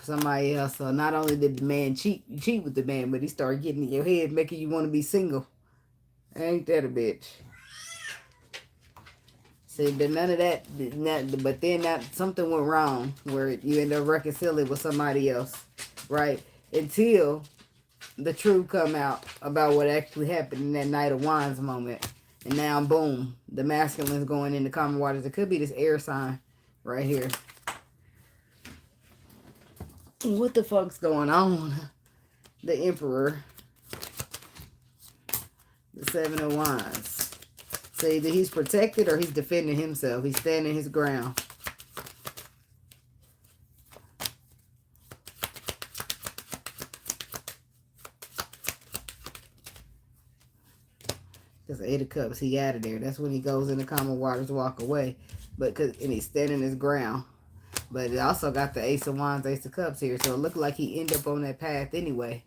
Speaker 1: Somebody else. So not only did the man cheat with the man, but he started getting in your head, making you want to be single. Ain't that a bitch? See, but none of that, but then something went wrong where you end up reconciling with somebody else, right? Until the truth come out about what actually happened in that Knight of Wands moment. And now, boom, the masculine's going into common waters. It could be this air sign right here. What the fuck's going on? The Emperor. The 7 of Wands. So either he's protected or he's defending himself. He's standing his ground. Because 8 of Cups, he out of there. That's when he goes into common waters to walk away. And he's standing his ground. But it also got the Ace of Wands, Ace of Cups here. So it looked like he ended up on that path anyway.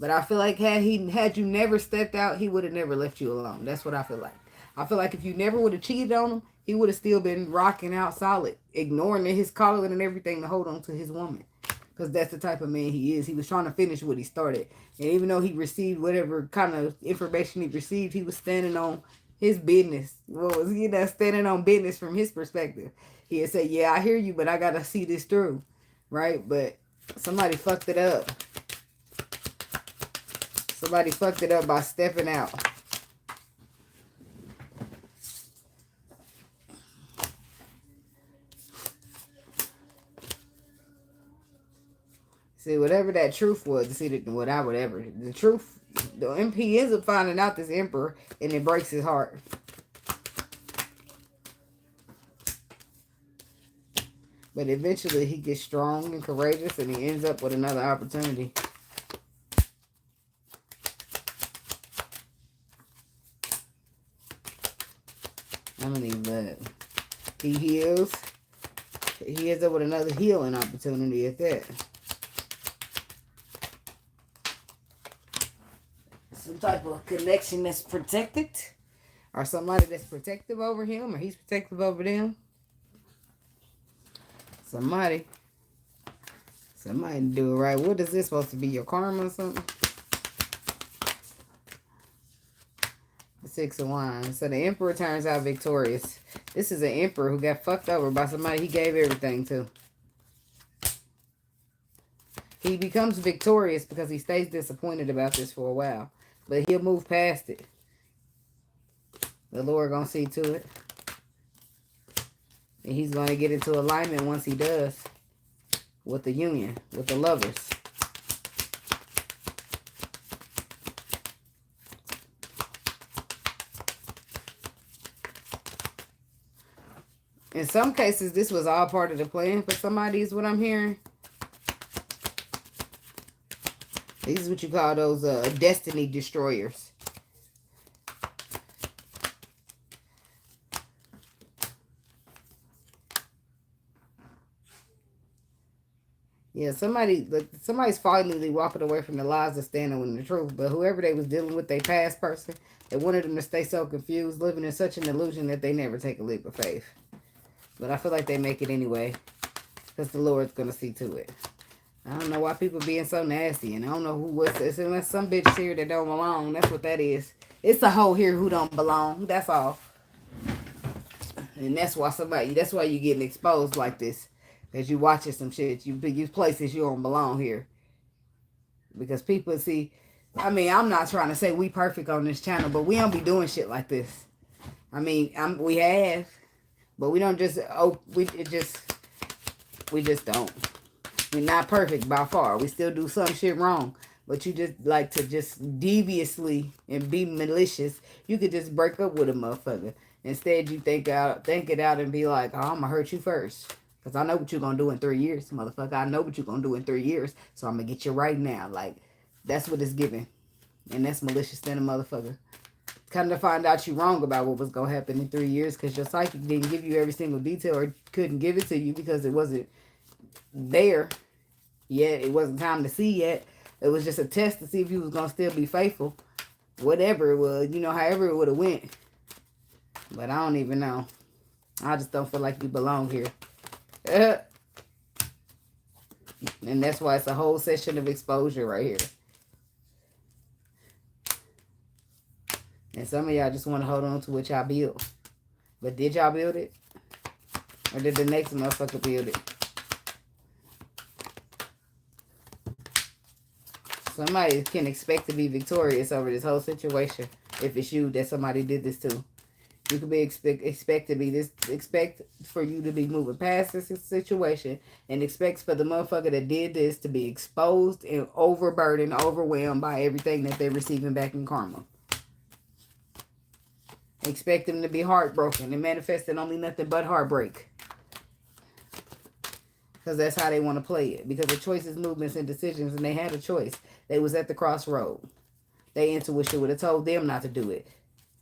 Speaker 1: But I feel like had you never stepped out, he would have never left you alone. That's what I feel like. I feel like if you never would have cheated on him, he would have still been rocking out solid, ignoring his calling and everything to hold on to his woman. Because that's the type of man he is. He was trying to finish what he started. And even though he received whatever kind of information he received, he was standing on his business. Standing on business from his perspective. He had said, yeah, I hear you, but I got to see this through. Right? But somebody fucked it up. Somebody fucked it up by stepping out. See, whatever that truth was, the truth, the MP ends up finding out this Emperor, and it breaks his heart. But eventually he gets strong and courageous, and he ends up with another opportunity. I'm gonna leave that. He heals. He ends up with another healing opportunity at that. Some type of connection that's protected. Or somebody that's protective over him, or he's protective over them. Somebody do it right. What is this supposed to be? Your karma or something? The 6 of Wands. So the Emperor turns out victorious. This is an Emperor who got fucked over by somebody he gave everything to. He becomes victorious because he stays disappointed about this for a while. But he'll move past it. The Lord gonna see to it. And he's gonna get into alignment once he does. With the union. With the lovers. In some cases, this was all part of the plan for somebody, is what I'm hearing. These is what you call those destiny destroyers. Yeah, somebody's finally walking away from the lies and standing with the truth. But whoever they was dealing with, their past person, they wanted them to stay so confused, living in such an illusion that they never take a leap of faith. But I feel like they make it anyway, because the Lord's going to see to it. I don't know why people being so nasty, and I don't know who was this. Unless some bitch here that don't belong. That's what that is. It's a hoe here who don't belong. That's all. And that's why you getting exposed like this. Because you watching some shit. You places you don't belong here. Because people see, I mean, I'm not trying to say we perfect on this channel, but we don't be doing shit like this. I mean, we have. But we don't just, we just don't. We're not perfect by far. We still do some shit wrong. But you just like to just deviously and be malicious. You could just break up with a motherfucker. Instead, you think it out and be like, oh, I'm going to hurt you first. Because I know what you're going to do in 3 years, motherfucker. I know what you're going to do in 3 years. So I'm going to get you right now. Like, that's what it's giving. And that's malicious than a motherfucker. Kind of find out you wrong about what was going to happen in 3 years because your psychic didn't give you every single detail or couldn't give it to you because it wasn't there yet. It wasn't time to see yet. It was just a test to see if you was going to still be faithful. Whatever it was, however it would have went. But I don't even know. I just don't feel like you belong here. And that's why it's a whole session of exposure right here. And some of y'all just want to hold on to what y'all built. But did y'all build it? Or did the next motherfucker build it? Somebody can expect to be victorious over this whole situation. If it's you that somebody did this to. You could be expect for you to be moving past this situation. And expect for the motherfucker that did this to be exposed and overburdened, overwhelmed by everything that they're receiving back in karma. Expect them to be heartbroken and manifesting only nothing but heartbreak. Because that's how they want to play it. Because the choices, movements, and decisions, and they had a choice. They was at the crossroad. Their intuition would have told them not to do it.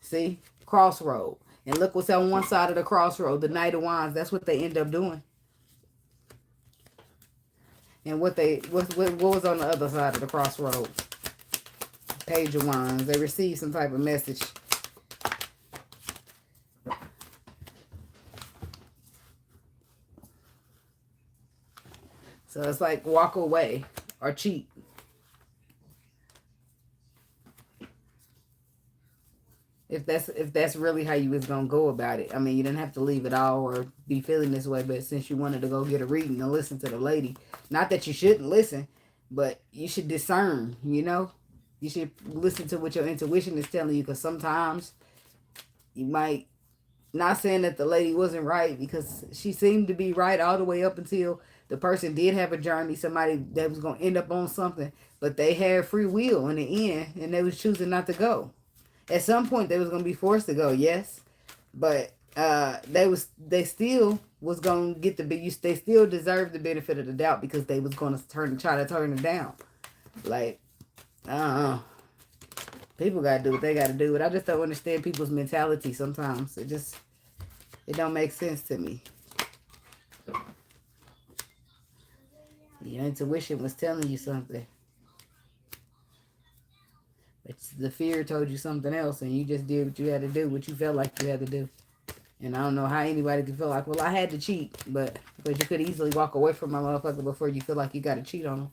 Speaker 1: See? Crossroad. And look what's on one side of the crossroad. The Knight of Wands. That's what they end up doing. And what was on the other side of the crossroad? Page of Wands. They received some type of message. So it's like walk away or cheat. If that's really how you was gonna go about it. I mean, you didn't have to leave it all or be feeling this way, but since you wanted to go get a reading and listen to the lady, not that you shouldn't listen, but you should discern, You should listen to what your intuition is telling you, because sometimes you might, not saying that the lady wasn't right, because she seemed to be right all the way up until the person did have a journey, somebody that was going to end up on something, but they had free will in the end, and they was choosing not to go. At some point, they was going to be forced to go, yes, but they still was going to get they still deserved the benefit of the doubt, because they was going to try to turn it down. Like, I don't know. People got to do what they got to do, but I just don't understand people's mentality sometimes. It don't make sense to me. Your intuition was telling you something. But the fear told you something else, and you just did what you had to do, what you felt like you had to do. And I don't know how anybody could feel like, well, I had to cheat, but because you could easily walk away from my motherfucker before you feel like you got to cheat on them.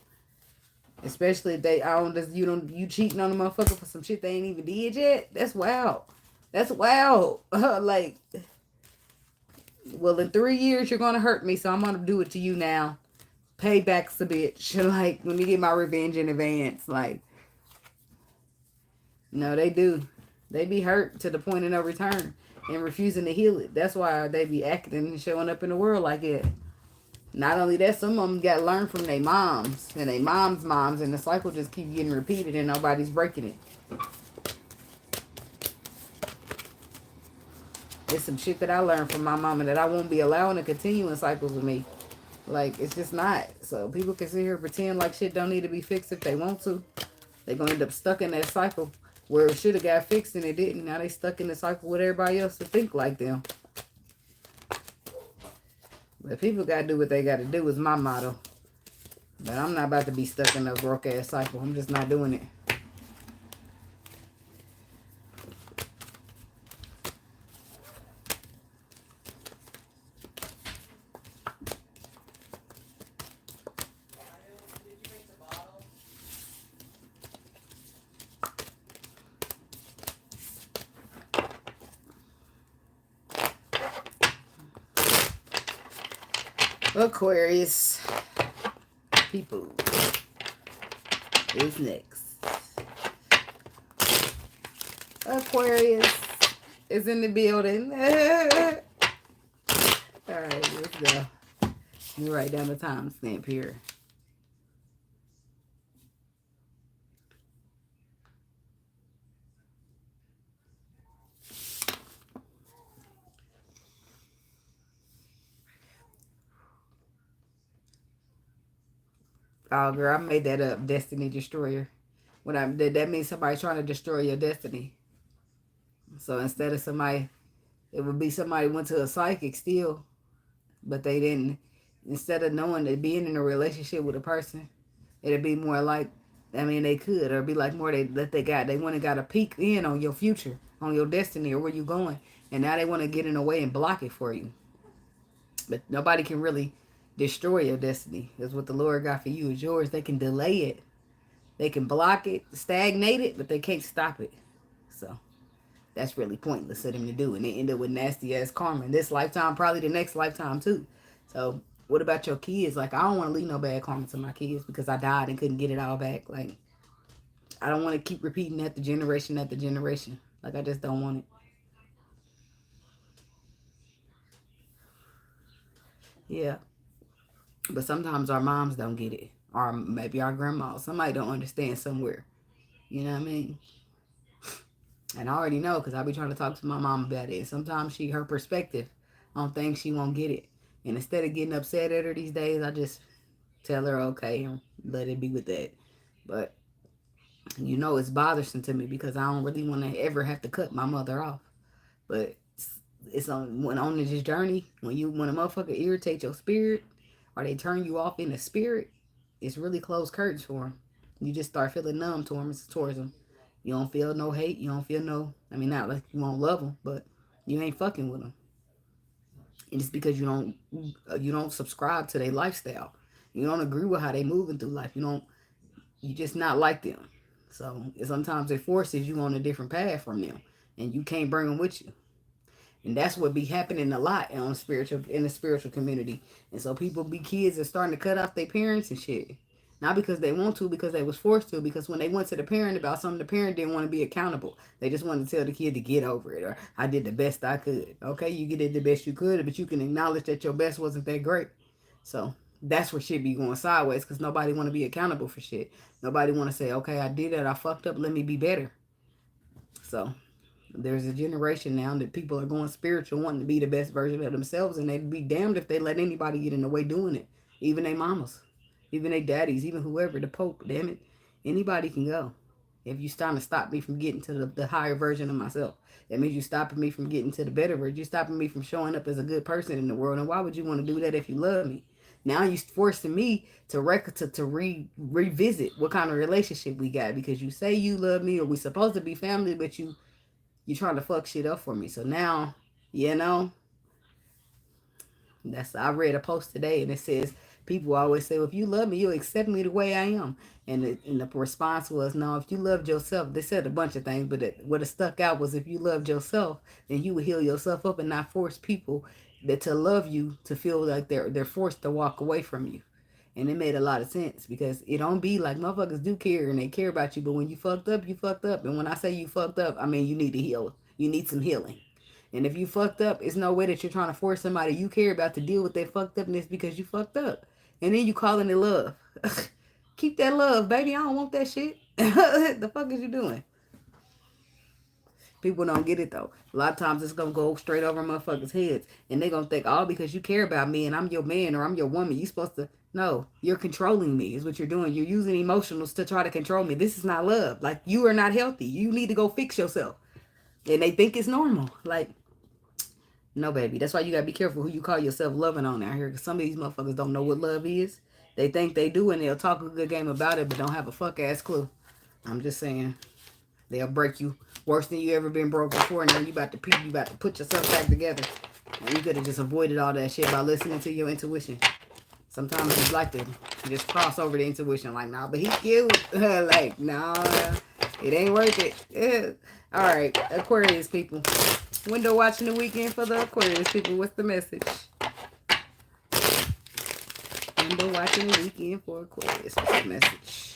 Speaker 1: Especially if you cheating on the motherfucker for some shit they ain't even did yet. That's wild. That's wild. Like, well, in 3 years you're gonna hurt me, so I'm gonna do it to you now. Payback's a bitch. Like, let me get my revenge in advance. Like, no, they do. They be hurt to the point of no return and refusing to heal it. That's why they be acting and showing up in the world like it. Not only that, some of them got learned from their moms and their moms, and the cycle just keep getting repeated and nobody's breaking it. It's some shit that I learned from my mama that I won't be allowing to continue in cycles with me. Like, it's just not. So people can sit here and pretend like shit don't need to be fixed if they want to. They're going to end up stuck in that cycle where it should have got fixed and it didn't. Now they stuck in the cycle with everybody else to think like them. But people got to do what they got to do is my motto. But I'm not about to be stuck in a broke ass cycle. I'm just not doing it. Aquarius people is next. Aquarius is in the building. Alright, let's go. Let me write down the timestamp here. Oh, girl, I made that up. Destiny Destroyer. That means somebody trying to destroy your destiny. So instead of somebody, it would be somebody went to a psychic still, but they didn't. Instead of knowing that being in a relationship with a person, it'd be more like, I mean, they could, or be like more they want to got a peek in on your future, on your destiny, or where you going, and now they want to get in the way and block it for you. But nobody can really destroy your destiny. That's what the Lord got for you is yours. They can delay it. They can block it, stagnate it, but they can't stop it. So that's really pointless of them to do. And they end up with nasty ass karma in this lifetime, probably the next lifetime too. So what about your kids? Like, I don't want to leave no bad karma to my kids because I died and couldn't get it all back. Like, I don't want to keep repeating that the generation after generation. Like, I just don't want it. Yeah. But sometimes our moms don't get it. Or maybe our grandma. Somebody don't understand somewhere. You know what I mean? And I already know because I be trying to talk to my mom about it. And sometimes her perspective on things, she won't get it. And instead of getting upset at her these days, I just tell her, okay, and let it be with that. But, you know, it's bothersome to me because I don't really want to ever have to cut my mother off. But it's on this journey, when a motherfucker irritate your spirit or they turn you off in the spirit, it's really closed curtains for them. You just start feeling numb towards them. You don't feel no hate. You don't feel no, I mean, not like you won't love them, but you ain't fucking with them. And it's because you don't subscribe to their lifestyle. You don't agree with how they moving through life. You just not like them. So sometimes it forces you on a different path from them, and you can't bring them with you. And that's what be happening a lot in the spiritual community. And so kids are starting to cut off their parents and shit. Not because they want to, because they was forced to. Because when they went to the parent about something, the parent didn't want to be accountable. They just wanted to tell the kid to get over it, or I did the best I could. Okay, you did the best you could, but you can acknowledge that your best wasn't that great. So that's where shit be going sideways, because nobody want to be accountable for shit. Nobody want to say, okay, I did it, I fucked up, let me be better. So there's a generation now that people are going spiritual, wanting to be the best version of themselves, and they'd be damned if they let anybody get in the way doing it. Even their mamas, even their daddies, even whoever, the Pope, damn it. Anybody can go. If you trying to stop me from getting to the higher version of myself, that means you're stopping me from getting to the better version. You're stopping me from showing up as a good person in the world. And why would you want to do that if you love me? Now you forcing me to revisit what kind of relationship we got, because you say you love me or we supposed to be family, but you trying to fuck shit up for me. So now, you know, I read a post today and it says people always say, well, if you love me, you'll accept me the way I am. And the response was, no, if you loved yourself, they said a bunch of things, but what it stuck out was, if you loved yourself, then you would heal yourself up and not force people that to love you to feel like they're forced to walk away from you. And it made a lot of sense, because it don't be like, motherfuckers do care and they care about you, but when you fucked up, you fucked up. And when I say you fucked up, I mean you need to heal. You need some healing. And if you fucked up, it's no way that you're trying to force somebody you care about to deal with their fucked upness because you fucked up. And then you calling it love. Keep that love, baby. I don't want that shit. The fuck is you doing? People don't get it though. A lot of times it's gonna go straight over motherfuckers' heads, and they gonna think, oh, because you care about me and I'm your man or I'm your woman, you supposed to. No, you're controlling me is what you're doing. You're using emotionals to try to control me. This is not love. Like, you are not healthy. You need to go fix yourself. And they think it's normal. Like, no, baby. That's why you gotta be careful who you call yourself loving on out here, because some of these motherfuckers don't know what love is. They think they do, and they'll talk a good game about it, but don't have a fuck ass clue. I'm just saying. They'll break you worse than you ever been broke before, and then you about to put yourself back together. And you could have just avoided all that shit by listening to your intuition. Sometimes it's like to just cross over the intuition, like, nah, but he cute. Like, nah, it ain't worth it. Yeah. All right, Aquarius people. Window watching the weekend for the Aquarius people. What's the message? Window watching the weekend for Aquarius. What's the message?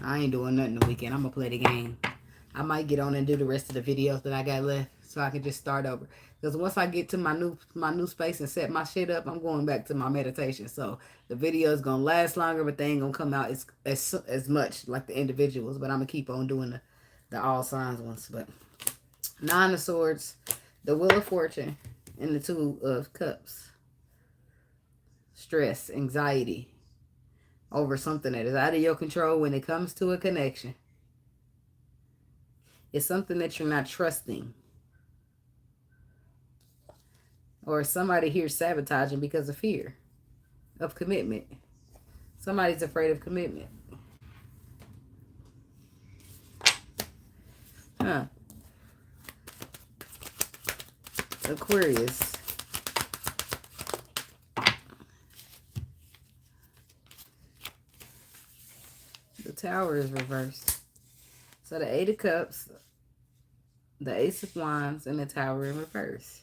Speaker 1: I ain't doing nothing the weekend. I'm going to play the game. I might get on and do the rest of the videos that I got left so I can just start over. Because once I get to my new space and set my shit up, I'm going back to my meditation. So the video is going to last longer, but they ain't going to come out as much like the individuals. But I'm going to keep on doing the all signs ones. But Nine of Swords, the Wheel of Fortune, and the Two of Cups. Stress, anxiety over something that is out of your control when it comes to a connection. It's something that you're not trusting. Or somebody here sabotaging because of fear of commitment. Somebody's afraid of commitment. Huh. Aquarius. The Tower is reversed. So the Eight of Cups, the Ace of Wands, and the Tower in reverse.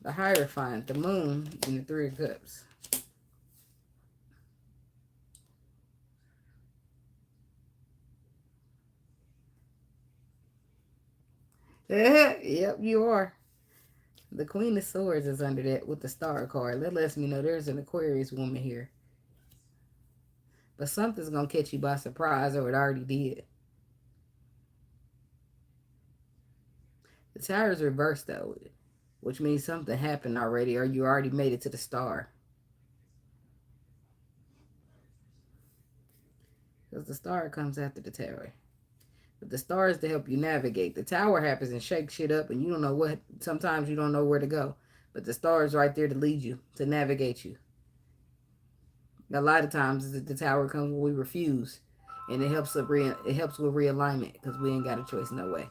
Speaker 1: The Hierophant, the Moon, and the Three of Cups. Yep, you are. The Queen of Swords is under that with the Star card. That lets me know there's an Aquarius woman here. But something's going to catch you by surprise, or it already did. The Tower is reversed, though, which means something happened already, or you already made it to the Star. Because the Star comes after the Tower. But the Star is to help you navigate. The Tower happens and shakes shit up, and you don't know what. Sometimes you don't know where to go. But the Star is right there to lead you, to navigate you. A lot of times the Tower comes when we refuse, and it helps with realignment, because we ain't got a choice, no way.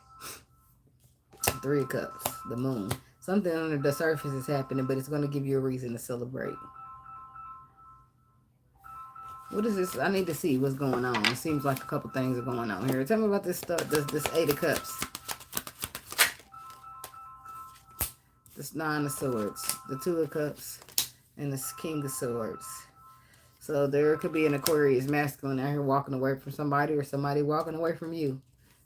Speaker 1: Three of Cups, the Moon. Something under the surface is happening, but it's going to give you a reason to celebrate. What is this? I need to see what's going on. It seems like a couple things are going on here. Tell me about this stuff. This Eight of Cups. This Nine of Swords. The Two of Cups. And this King of Swords. So there could be an Aquarius masculine out here walking away from somebody, or somebody walking away from you.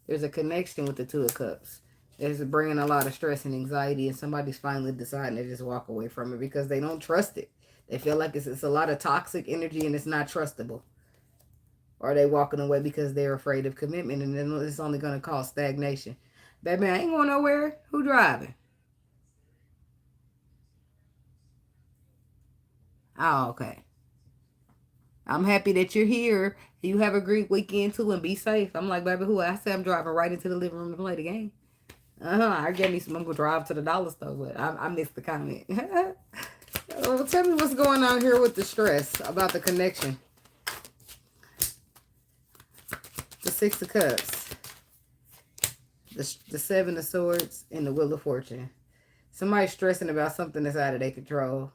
Speaker 1: There's a connection with the Two of Cups. It's bringing a lot of stress and anxiety, and somebody's finally deciding to just walk away from it because they don't trust it. They feel like it's a lot of toxic energy and it's not trustable. Or are they walking away because they're afraid of commitment, and then it's only going to cause stagnation? Baby, I ain't going nowhere. Who driving? Oh, okay. I'm happy that you're here. You have a great weekend too, and be safe. I'm like, baby, who? I say I'm driving right into the living room to play the game. I get me some. I'm gonna drive to the dollar store, but I missed the comment. Well, tell me what's going on here with the stress about the connection. The Six of Cups, the Seven of Swords, and the Wheel of Fortune. Somebody's stressing about something that's out of their control,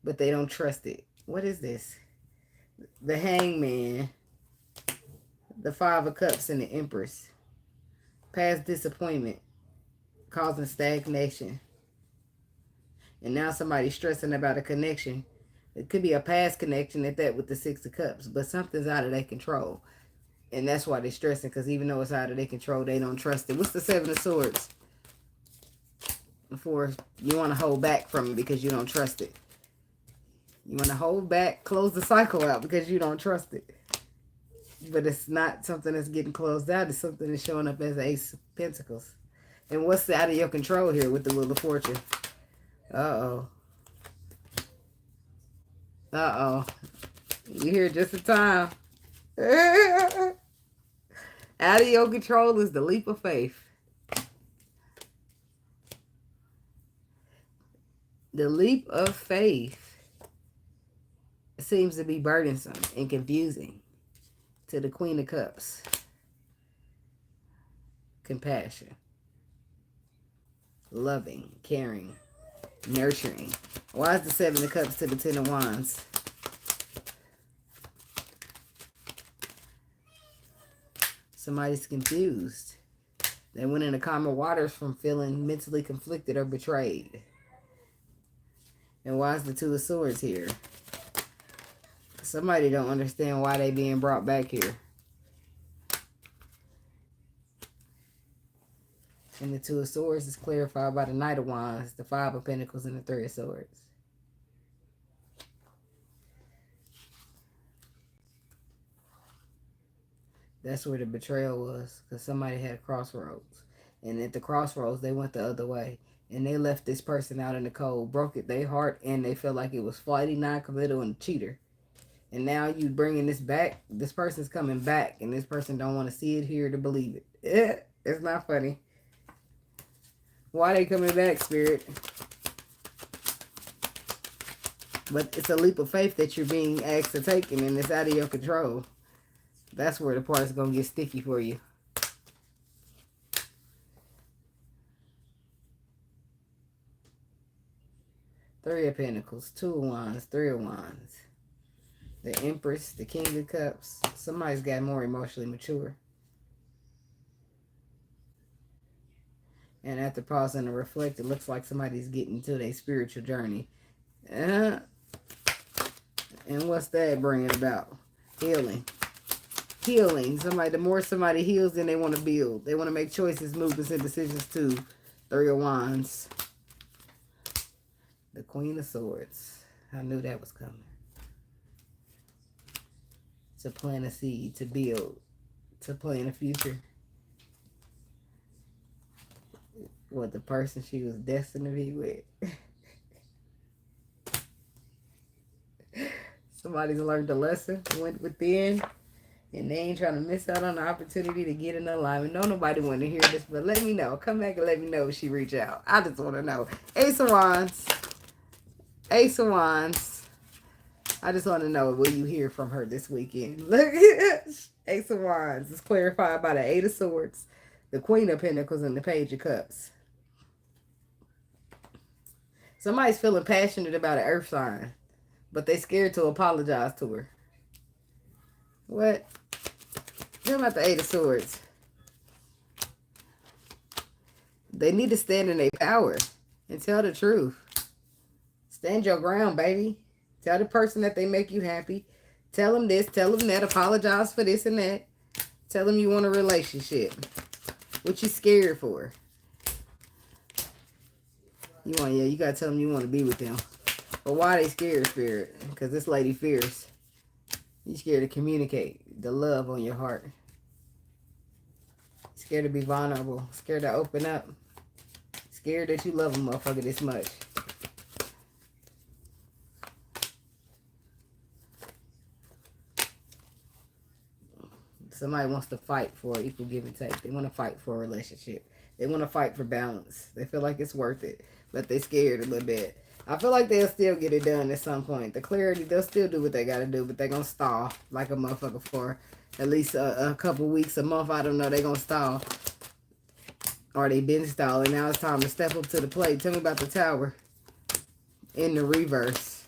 Speaker 1: but they don't trust it. What is this? The Hangman, the Five of Cups, and the Empress. Past disappointment causing stagnation. And now somebody's stressing about a connection. It could be a past connection at that with the Six of Cups, but something's out of their control. And that's why they're stressing, because even though it's out of their control, they don't trust it. What's the Seven of Swords? Before you want to hold back from it because you don't trust it. You want to hold back, close the cycle out because you don't trust it. But it's not something that's getting closed out. It's something that's showing up as the Ace of Pentacles. And what's out of your control here with the Wheel of Fortune? Uh-oh. Uh-oh. You're here just in time. Out of your control is the leap of faith. The leap of faith seems to be burdensome and confusing to the Queen of Cups. Compassion. Loving, caring, nurturing. Why is the Seven of Cups to the Ten of Wands? Somebody's confused. They went into calmer waters from feeling mentally conflicted or betrayed. And why is the Two of Swords here? Somebody don't understand why they being brought back here. And the Two of Swords is clarified by the Knight of Wands, the Five of Pentacles, and the Three of Swords. That's where the betrayal was, because somebody had a crossroads. And at the crossroads, they went the other way. And they left this person out in the cold, broke it their heart, and they felt like it was flighty, non-committal, and a cheater. And now you bringing this back. This person's coming back, and this person don't want to see it, hear it, or believe it. It's not funny. Why they coming back, Spirit? But it's a leap of faith that you're being asked to take, and it's out of your control. That's where the part's going to get sticky for you. Three of Pentacles, Two of Wands, Three of Wands. The Empress, the King of Cups. Somebody's got more emotionally mature. And after pausing to reflect, it looks like somebody's getting to their spiritual journey. And what's that bringing about? Healing. Healing. The more somebody heals, then they want to build. They want to make choices, movements, and decisions too. Three of Wands. The Queen of Swords. I knew that was coming. To plant a seed, to build, to plan a future. What the person she was destined to be with. Somebody's learned a lesson, went within, and they ain't trying to miss out on the opportunity to get in alignment. No, nobody want to hear this, but let me know. Come back and let me know if she reach out. I just want to know. Ace of Wands. Ace of Wands. I just want to know, will you hear from her this weekend? Look, Ace of Wands is clarified by the Eight of Swords, the Queen of Pentacles, and the Page of Cups. Somebody's feeling passionate about an earth sign, but they scared to apologize to her. What? What about the Eight of Swords? They need to stand in their power and tell the truth. Stand your ground, baby. Tell the person that they make you happy. Tell them this, tell them that. Apologize for this and that. Tell them you want a relationship. What you scared for? You gotta tell them you want to be with them. But why they scared, Spirit? Because this lady fierce. You scared to communicate the love on your heart. Scared to be vulnerable. Scared to open up. Scared that you love a motherfucker this much. Somebody wants to fight for equal give and take. They want to fight for a relationship. They want to fight for balance. They feel like it's worth it, but they're scared a little bit. I feel like they'll still get it done at some point. The clarity, they'll still do what they got to do, but they're going to stall like a motherfucker for at least a couple weeks, a month. I don't know. They're going to stall. Or they been stalling. Now it's time to step up to the plate. Tell me about the Tower in the reverse.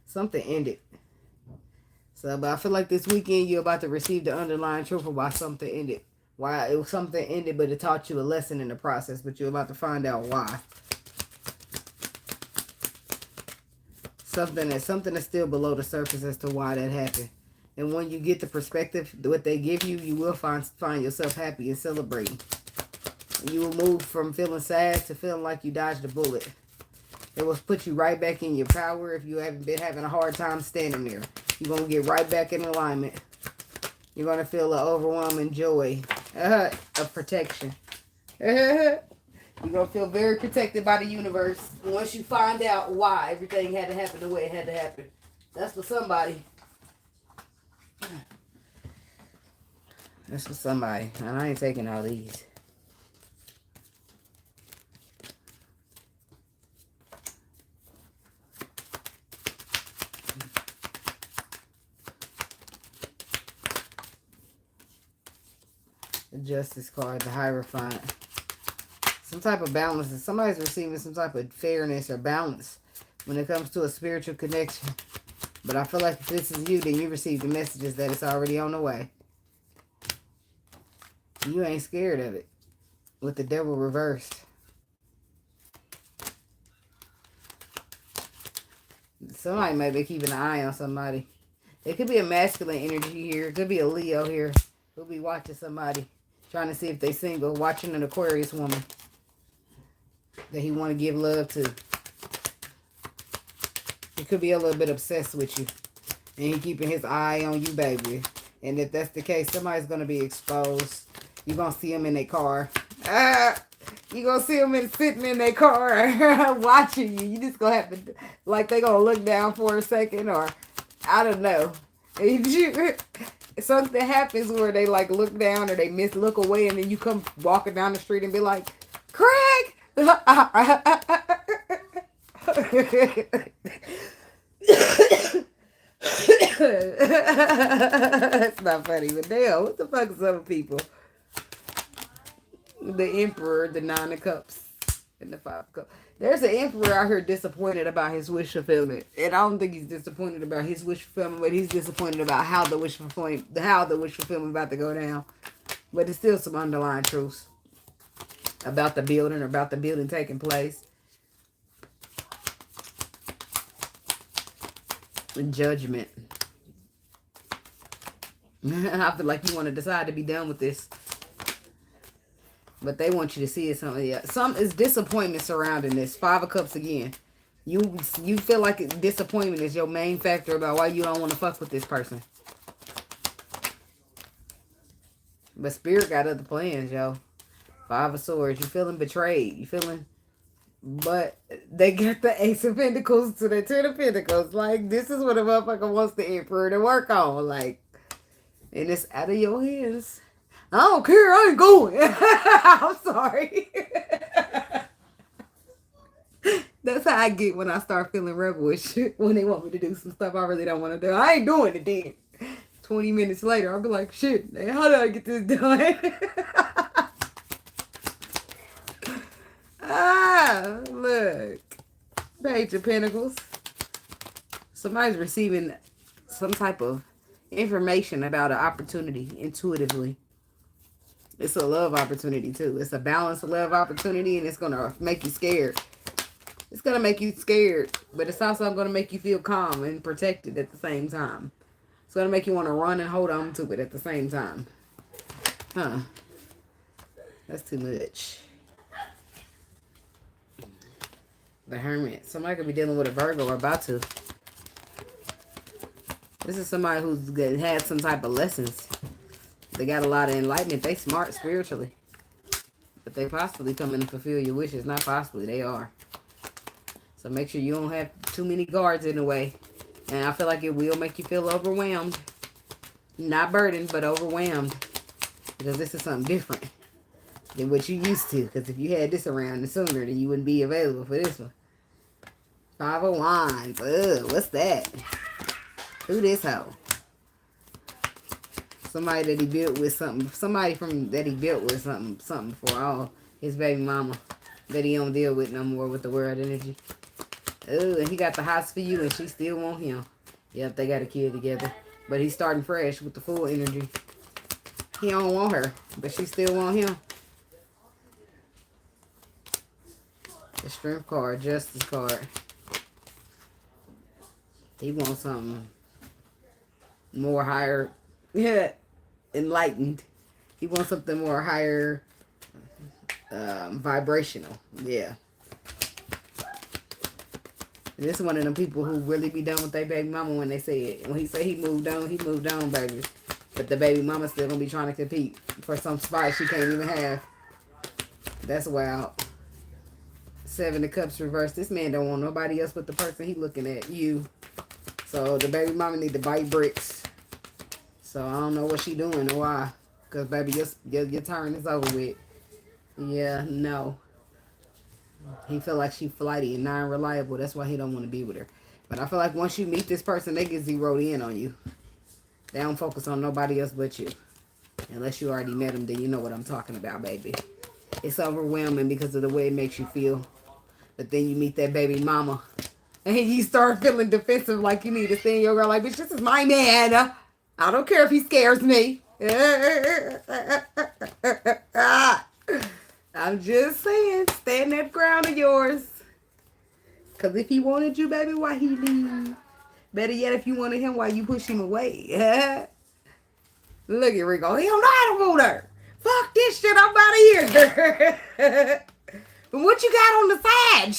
Speaker 1: Something ended. So, but I feel like this weekend you're about to receive the underlying truth of why something ended. Why it was something ended, but it taught you a lesson in the process. But you're about to find out why. Something that's still below the surface as to why that happened. And when you get the perspective, what they give you, you will find yourself happy and celebrating. You will move from feeling sad to feeling like you dodged a bullet. It will put you right back in your power if you haven't been having a hard time standing there. You're going to get right back in alignment. You're going to feel an overwhelming joy of protection. You're going to feel very protected by the universe once you find out why everything had to happen the way it had to happen. That's for somebody. That's for somebody. And I ain't taking all these. The Justice card, the Hierophant. Some type of balance. Somebody's receiving some type of fairness or balance when it comes to a spiritual connection. But I feel like if this is you, then you receive the messages that it's already on the way. You ain't scared of it. With the Devil reversed. Somebody might be keeping an eye on somebody. It could be a masculine energy here. It could be a Leo here. Who'll be watching somebody. Trying to see if they single. Watching an Aquarius woman. That he want to give love to. He could be a little bit obsessed with you. And he keeping his eye on you, baby. And if that's the case, somebody's going to be exposed. You're going to see them in their car. You're going to see them sitting in their car watching you. You just going to have to, like, they going to look down for a second or, I don't know. Something happens where they, like, look down or they look away and then you come walking down the street and be like, Craig! That's not funny, but damn, what the fuck is up with people? The Emperor, the Nine of Cups, and the Five of Cups. There's an Emperor out here disappointed about his wish fulfillment, and I don't think he's disappointed about his wish fulfillment, but he's disappointed about how the wish fulfillment about to go down. But there's still some underlying truths about the building taking place. Judgment. I feel like you want to decide to be done with this. But they want you to see it something. Yeah. Some is disappointment surrounding this. Five of Cups again. You feel like disappointment is your main factor about why you don't want to fuck with this person. But Spirit got other plans, yo. Five of Swords. You feeling betrayed. You feeling... But they get the Ace of Pentacles to the Ten of Pentacles. Like, this is what a motherfucker wants the Emperor to work on. Like, and it's out of your hands. I don't care. I ain't going. I'm sorry. That's how I get when I start feeling rebellish. When they want me to do some stuff I really don't want to do. I ain't doing it then. 20 minutes later, I'll be like, shit, man, how did I get this done? Look. Page of Pentacles. Somebody's receiving some type of information about an opportunity intuitively. It's a love opportunity too. It's a balanced love opportunity and it's going to make you scared. It's going to make you scared, but it's also going to make you feel calm and protected at the same time. It's going to make you want to run and hold on to it at the same time. Huh. That's too much. The Hermit. Somebody could be dealing with a Virgo or about to. This is somebody who's had some type of lessons. They got a lot of enlightenment. They smart spiritually. But they possibly come in and fulfill your wishes. Not possibly. They are. So make sure you don't have too many guards in the way. And I feel like it will make you feel overwhelmed. Not burdened, but overwhelmed. Because this is something different than what you used to. Because if you had this around sooner, then you wouldn't be available for this one. Five of Wands. Ugh, what's that? Who this hoe? Somebody that he built with something. Somebody from that he built with something for all his baby mama that he don't deal with no more with the world energy. Ooh, and he got the hots for you and she still want him. Yep, they got a kid together. But he's starting fresh with the full energy. He don't want her, but she still want him. The Strength card, Justice card. He wants something more higher, yeah, enlightened. He wants something more higher, vibrational. Yeah. And this is one of them people who really be done with their baby mama when they say it. When he say he moved on, baby. But the baby mama still gonna be trying to compete for some spot she can't even have. That's wild. Seven of Cups reversed. This man don't want nobody else but the person he looking at, you. So the baby mama need to bite bricks. So I don't know what she doing or why. Because baby, your turn is over with. Yeah, no. He feel like she flighty and non-reliable. That's why he don't want to be with her. But I feel like once you meet this person, they get zeroed in on you. They don't focus on nobody else but you. Unless you already met them, then you know what I'm talking about, baby. It's overwhelming because of the way it makes you feel. But then you meet that baby mama. And you start feeling defensive like you need to stand your girl like, bitch, this is my man. I don't care if he scares me. I'm just saying, stand that ground of yours. Because if he wanted you, baby, why he leave? Better yet, if you wanted him, why you push him away? Look at Rico. He don't know how to want her. Fuck this shit. I'm out of here. But what you got on the side?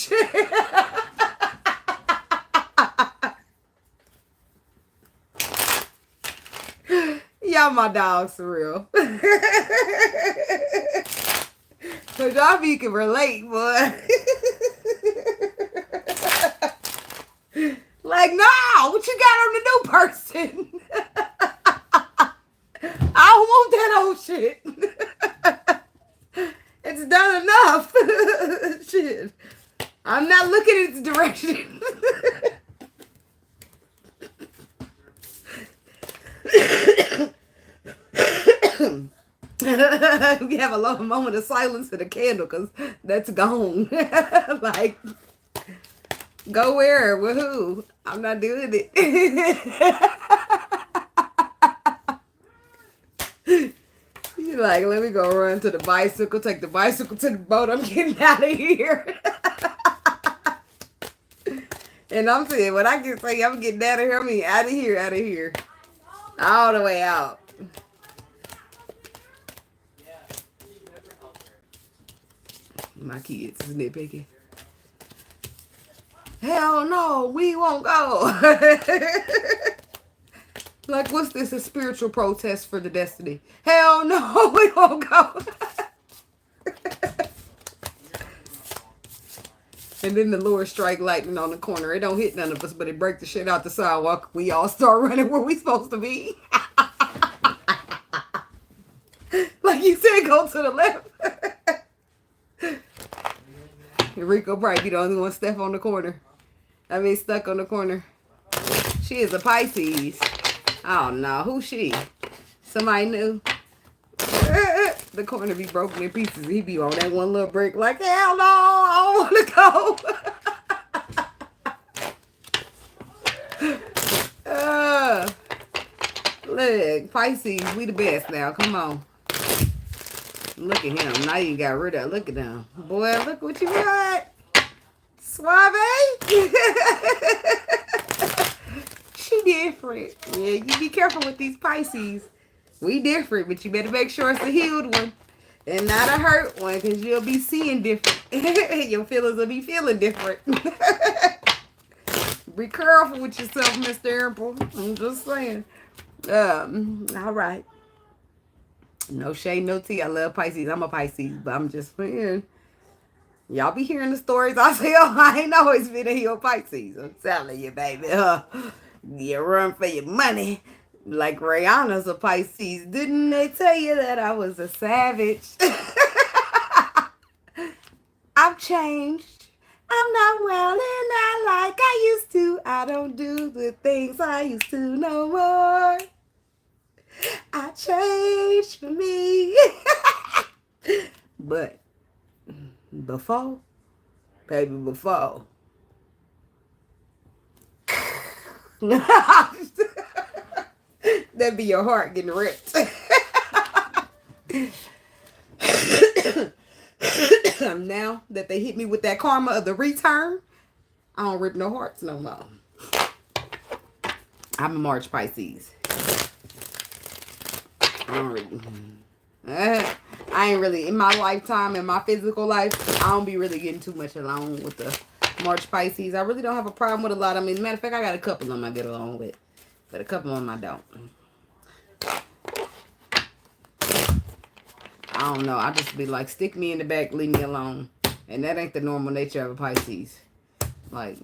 Speaker 1: Y'all my dogs for real. So y'all be can relate, boy. Like, no, what you got on the new person? I don't want that old shit. It's done enough. Shit. I'm not looking in its direction. We have a long moment of silence to the candle because that's gone. Like, go where? With who? I'm not doing it. You're like, let me go run to the bicycle, take the bicycle to the boat. I'm getting out of here. And I'm saying, when I can say I'm getting out of here, I mean out of here, out of here. All the way out. My kids is nitpicky. Hell no, we won't go. Like, what's this? A spiritual protest for the destiny? Hell no, we won't go. And then the Lord strike lightning on the corner. It don't hit none of us, but it break the shit out the sidewalk. We all start running where we supposed to be. Like you said, go to the left. Rico probably be the only one stuck on the corner. Stuck on the corner. She is a Pisces. Oh no, who's she? Somebody new? The corner be broken in pieces. He be on that one little brick like, hell no, I don't want to go. Look, Pisces, we the best now. Come on. Look at him. Now you got rid of. Look at them. Boy, look what you got. Suave. She different. Yeah, you be careful with these Pisces. We different, but you better make sure it's a healed one and not a hurt one, because you'll be seeing different. Your feelings will be feeling different. Be careful with yourself, Mr. Ample. I'm just saying. All right. No shade, no tea. I love Pisces. I'm a Pisces, but I'm just saying. Y'all be hearing the stories I say, oh, I ain't always been a heel Pisces. I'm telling you, baby. You run for your money. Like Rihanna's a Pisces. Didn't they tell you that I was a savage? I've changed. I'm not well and not like I used to. I don't do the things I used to no more. I changed for me. But before, baby, before. That'd be your heart getting ripped. Now that they hit me with that karma of the return, I don't rip no hearts no more. I'm a March Pisces. I ain't really, in my lifetime, in my physical life, I don't be really getting too much along with the March Pisces. I really don't have a problem with a lot of them. As a matter of fact, I got a couple of them I get along with. But a couple of them I don't. I don't know. I just be like, stick me in the back, leave me alone. And that ain't the normal nature of a Pisces. Like,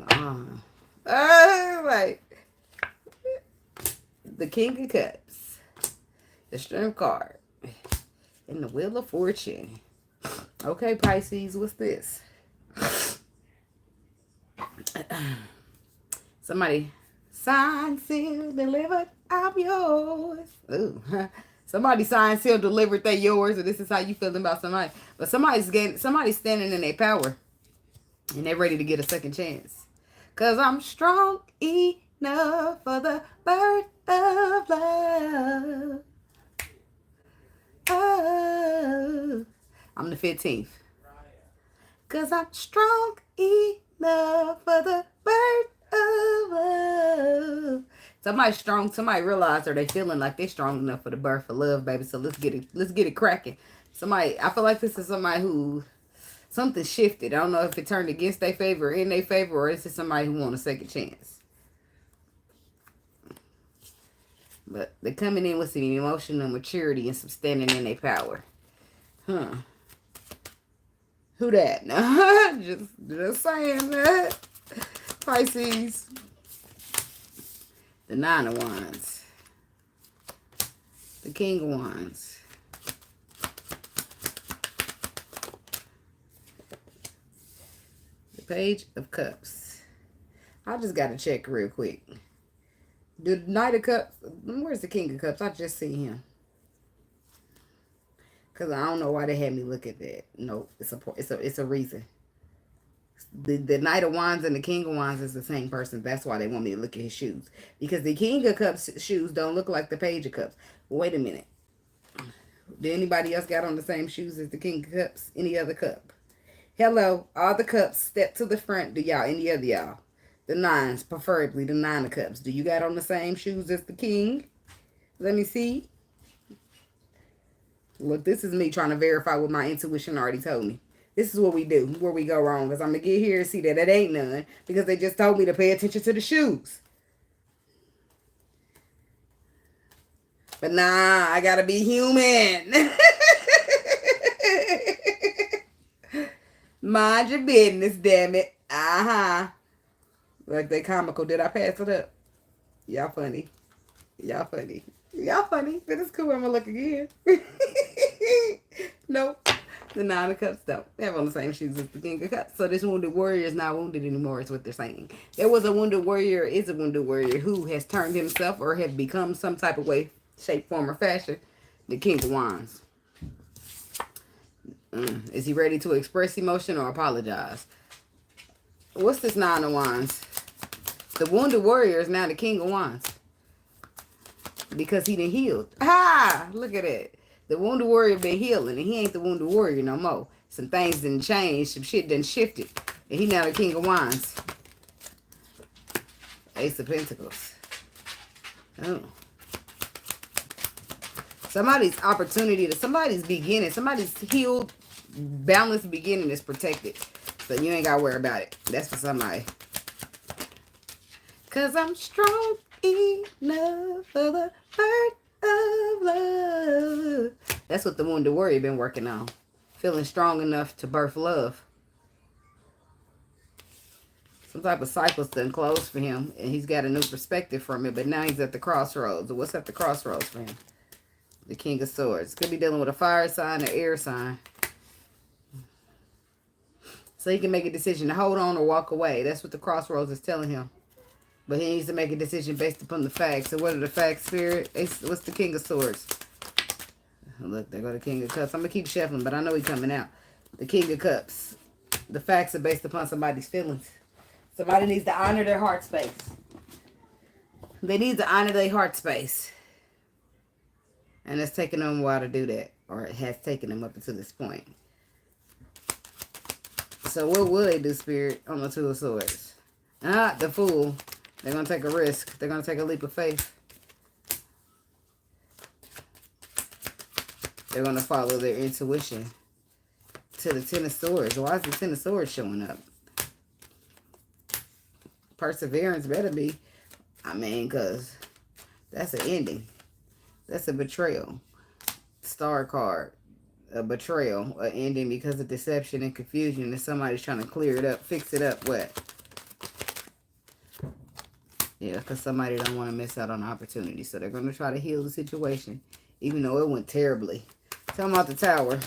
Speaker 1: like, the King of Cups, the Strength card, and the Wheel of Fortune. Okay, Pisces, what's this? Somebody, sign, seal, delivered, I'm yours. Ooh, somebody signed, sealed, delivered, they yours, or this is how you feeling about somebody. But somebody's standing in their power, and they're ready to get a second chance. Cause I'm strong enough for the birth of love. Oh, I'm the 15th. Cause I'm strong enough for the birth of love. Somebody's strong. Somebody realized, or they feeling like they're strong enough for the birth of love, baby. So let's get it cracking. Somebody, I feel like this is somebody who something shifted. I don't know if it turned against their favor or in their favor, or this is somebody who wants a second chance. But they're coming in with some emotional maturity and some standing in their power. Huh. Who that? just saying that. Pisces. The Nine of Wands. The King of Wands. The Page of Cups. I just got to check real quick. The Knight of Cups. Where's the King of Cups? I just see him. Because I don't know why they had me look at that. No, it's a reason. The Knight of Wands and the King of Wands is the same person. That's why they want me to look at his shoes. Because the King of Cups shoes don't look like the Page of Cups. Wait a minute. Did anybody else got on the same shoes as the King of Cups? Any other cup? Hello, all the cups, step to the front. Do y'all, any other y'all? The nines, preferably the Nine of Cups. Do you got on the same shoes as the King? Let me see. Look, this is me trying to verify what my intuition already told me. This is what we do, where we go wrong. Because I'm going to get here and see that it ain't none. Because they just told me to pay attention to the shoes. But nah, I got to be human. Mind your business, damn it. Like they comical. Did I pass it up? Y'all funny. Y'all funny. Y'all funny. But it's cool. I'm going to look again. Nope. The Nine of Cups don't. They have on the same shoes as the King of Cups. So this wounded warrior is not wounded anymore is what they're saying. There was a wounded warrior, is a wounded warrior who has turned himself or have become some type of way, shape, form, or fashion. The King of Wands. Is he ready to express emotion or apologize? What's this Nine of Wands? The wounded warrior is now the King of Wands. Because he done healed. Look at it. The wounded warrior been healing, and he ain't the wounded warrior no more. Some things done changed, some shit done shifted, and he now the King of Wands. Ace of Pentacles. Oh. Somebody's opportunity to, somebody's beginning, somebody's healed, balanced beginning is protected. So you ain't got to worry about it. That's for somebody. Because I'm strong enough for the birth of love. That's what the wounded warrior been working on. Feeling strong enough to birth love. Some type of cycle's done closed for him, and he's got a new perspective from it, but now he's at the crossroads. What's at the crossroads for him? The King of Swords. Could be dealing with a fire sign or air sign. So he can make a decision to hold on or walk away. That's what the crossroads is telling him. But he needs to make a decision based upon the facts. So what are the facts, Spirit? What's the King of Swords? Look, there go the King of Cups. I'm going to keep shuffling, but I know he's coming out. The King of Cups. The facts are based upon somebody's feelings. Somebody needs to honor their heart space. They need to honor their heart space. And it's taken them a while to do that. Or it has taken them up until this point. So what will they do, Spirit, on the Two of Swords? The Fool. They're going to take a risk. They're going to take a leap of faith. They're going to follow their intuition. To the Ten of Swords. Why is the Ten of Swords showing up? Perseverance better be. I mean, because that's an ending. That's a betrayal. Star card. A betrayal. An ending because of deception and confusion. And somebody's trying to clear it up. Fix it up. What? Yeah, because somebody don't want to miss out on opportunity. So they're going to try to heal the situation. Even though it went terribly. Tell them about the Tower.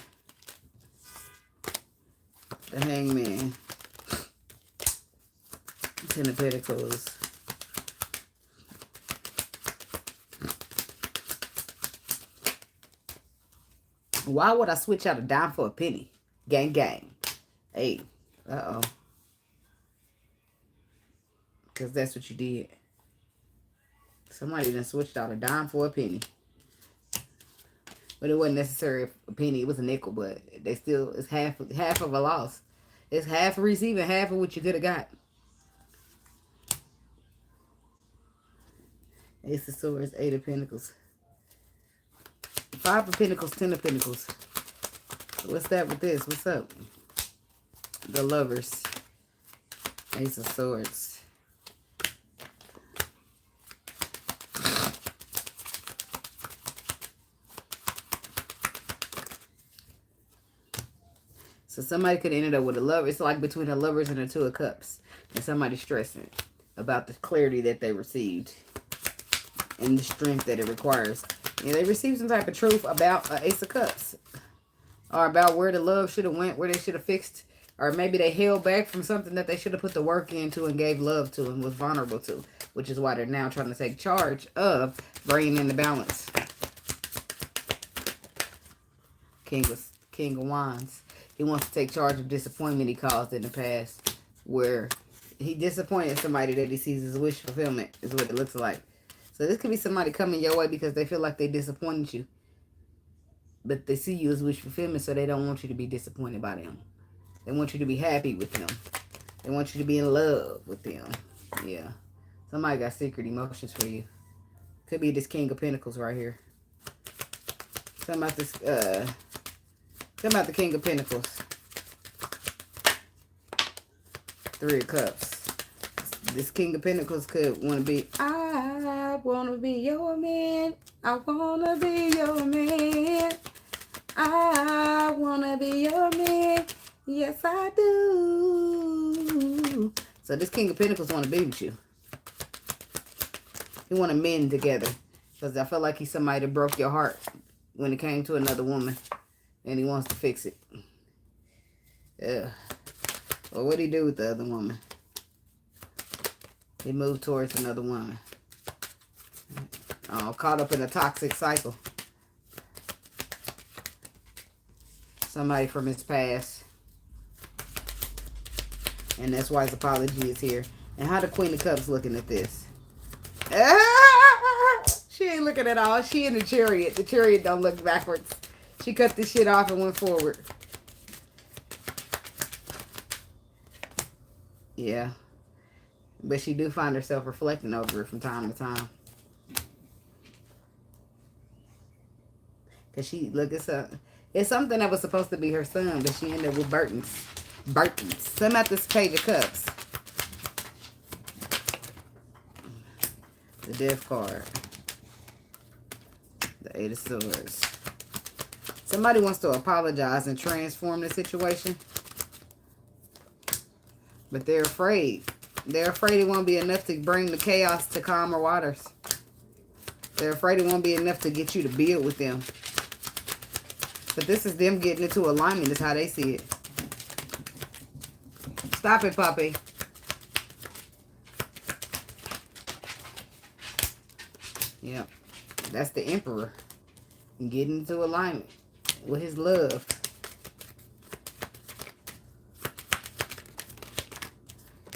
Speaker 1: The Hangman. Ten of Pentacles. Why would I switch out a dime for a penny? Gang, gang. Hey. Uh-oh. Because that's what you did. Somebody done switched out a dime for a penny. But it wasn't necessarily a penny. It was a nickel, but they still, it's half of a loss. It's half receiving, half of what you could have got. Ace of Swords, Eight of Pentacles. Five of Pentacles, Ten of Pentacles. What's that with this? What's up? The Lovers. Ace of Swords. So somebody could end up with a lover. It's like between the Lovers and the Two of Cups. And somebody's stressing about the clarity that they received. And the strength that it requires. Yeah, they received some type of truth about Ace of Cups. Or about where the love should have went. Where they should have fixed. Or maybe they held back from something that they should have put the work into and gave love to and was vulnerable to. Which is why they're now trying to take charge of bringing in the balance. King of Wands. He wants to take charge of disappointment he caused in the past. Where he disappointed somebody that he sees as wish fulfillment. Is what it looks like. So this could be somebody coming your way because they feel like they disappointed you. But they see you as wish fulfillment, so they don't want you to be disappointed by them. They want you to be happy with them. They want you to be in love with them. Yeah. Somebody got secret emotions for you. Could be this King of Pentacles right here. Talking about this, talking about the King of Pentacles. Three of Cups. This King of Pentacles could want to be, I want to be your man. I want to be your man. I want to be your man. Yes, I do. So this King of Pentacles want to be with you. He want to mend together. Because I feel like he's somebody that broke your heart when it came to another woman. And he wants to fix it. Yeah. Well, what'd he do with the other woman? He moved towards another woman. Oh, caught up in a toxic cycle. Somebody from his past. And that's why his apology is here. And how the Queen of Cups looking at this? She ain't looking at all. She in the Chariot. The Chariot don't look backwards. She cut this shit off and went forward. Yeah. But she do find herself reflecting over it from time to time. Because she, look, it's something that was supposed to be her son, but she ended up with Burton's. Some at this Page of Cups. The Death card. The Eight of Swords. Somebody wants to apologize and transform the situation. But they're afraid. They're afraid it won't be enough to bring the chaos to calmer waters. They're afraid it won't be enough to get you to build with them. But this is them getting into alignment is how they see it. Stop it, puppy. Yep. That's the Emperor. Getting into alignment with his love.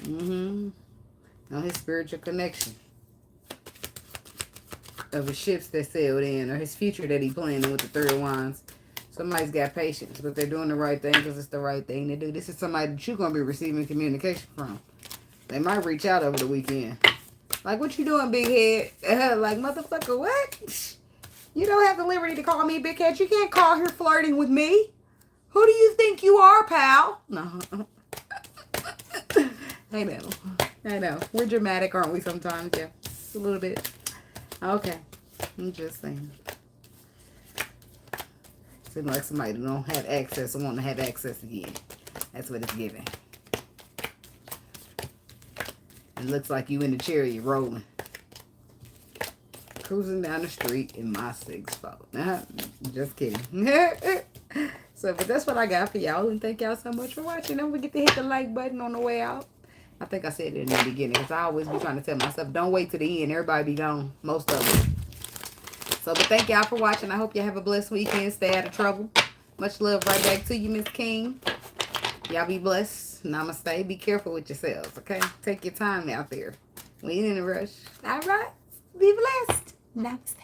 Speaker 1: On his spiritual connection. Of his ships that sailed in. Or his future that he planning with the 3 of Wands. Somebody's got patience. But they're doing the right thing because it's the right thing to do. This is somebody that you're going to be receiving communication from. They might reach out over the weekend. Like, what you doing, big head? Like, motherfucker, what? You don't have the liberty to call me big head. You can't call here flirting with me. Who do you think you are, pal? No. I know. I know. We're dramatic, aren't we, sometimes? Yeah. Just a little bit. Okay. I'm just saying. Seems like somebody don't have access and want to have access again. That's what it's giving. It looks like you in the chariot rolling. Cruising down the street in my 6'4". Just kidding. So, but that's what I got for y'all. And thank y'all so much for watching. Don't forget to hit the like button on the way out. I think I said it in the beginning. Because I always be trying to tell myself, don't wait to the end. Everybody be gone. Most of them. So, but thank y'all for watching. I hope y'all have a blessed weekend. Stay out of trouble. Much love right back to you, Miss King. Y'all be blessed. Namaste. Be careful with yourselves, okay? Take your time out there. We ain't in a rush. All right. Be blessed. Namaste.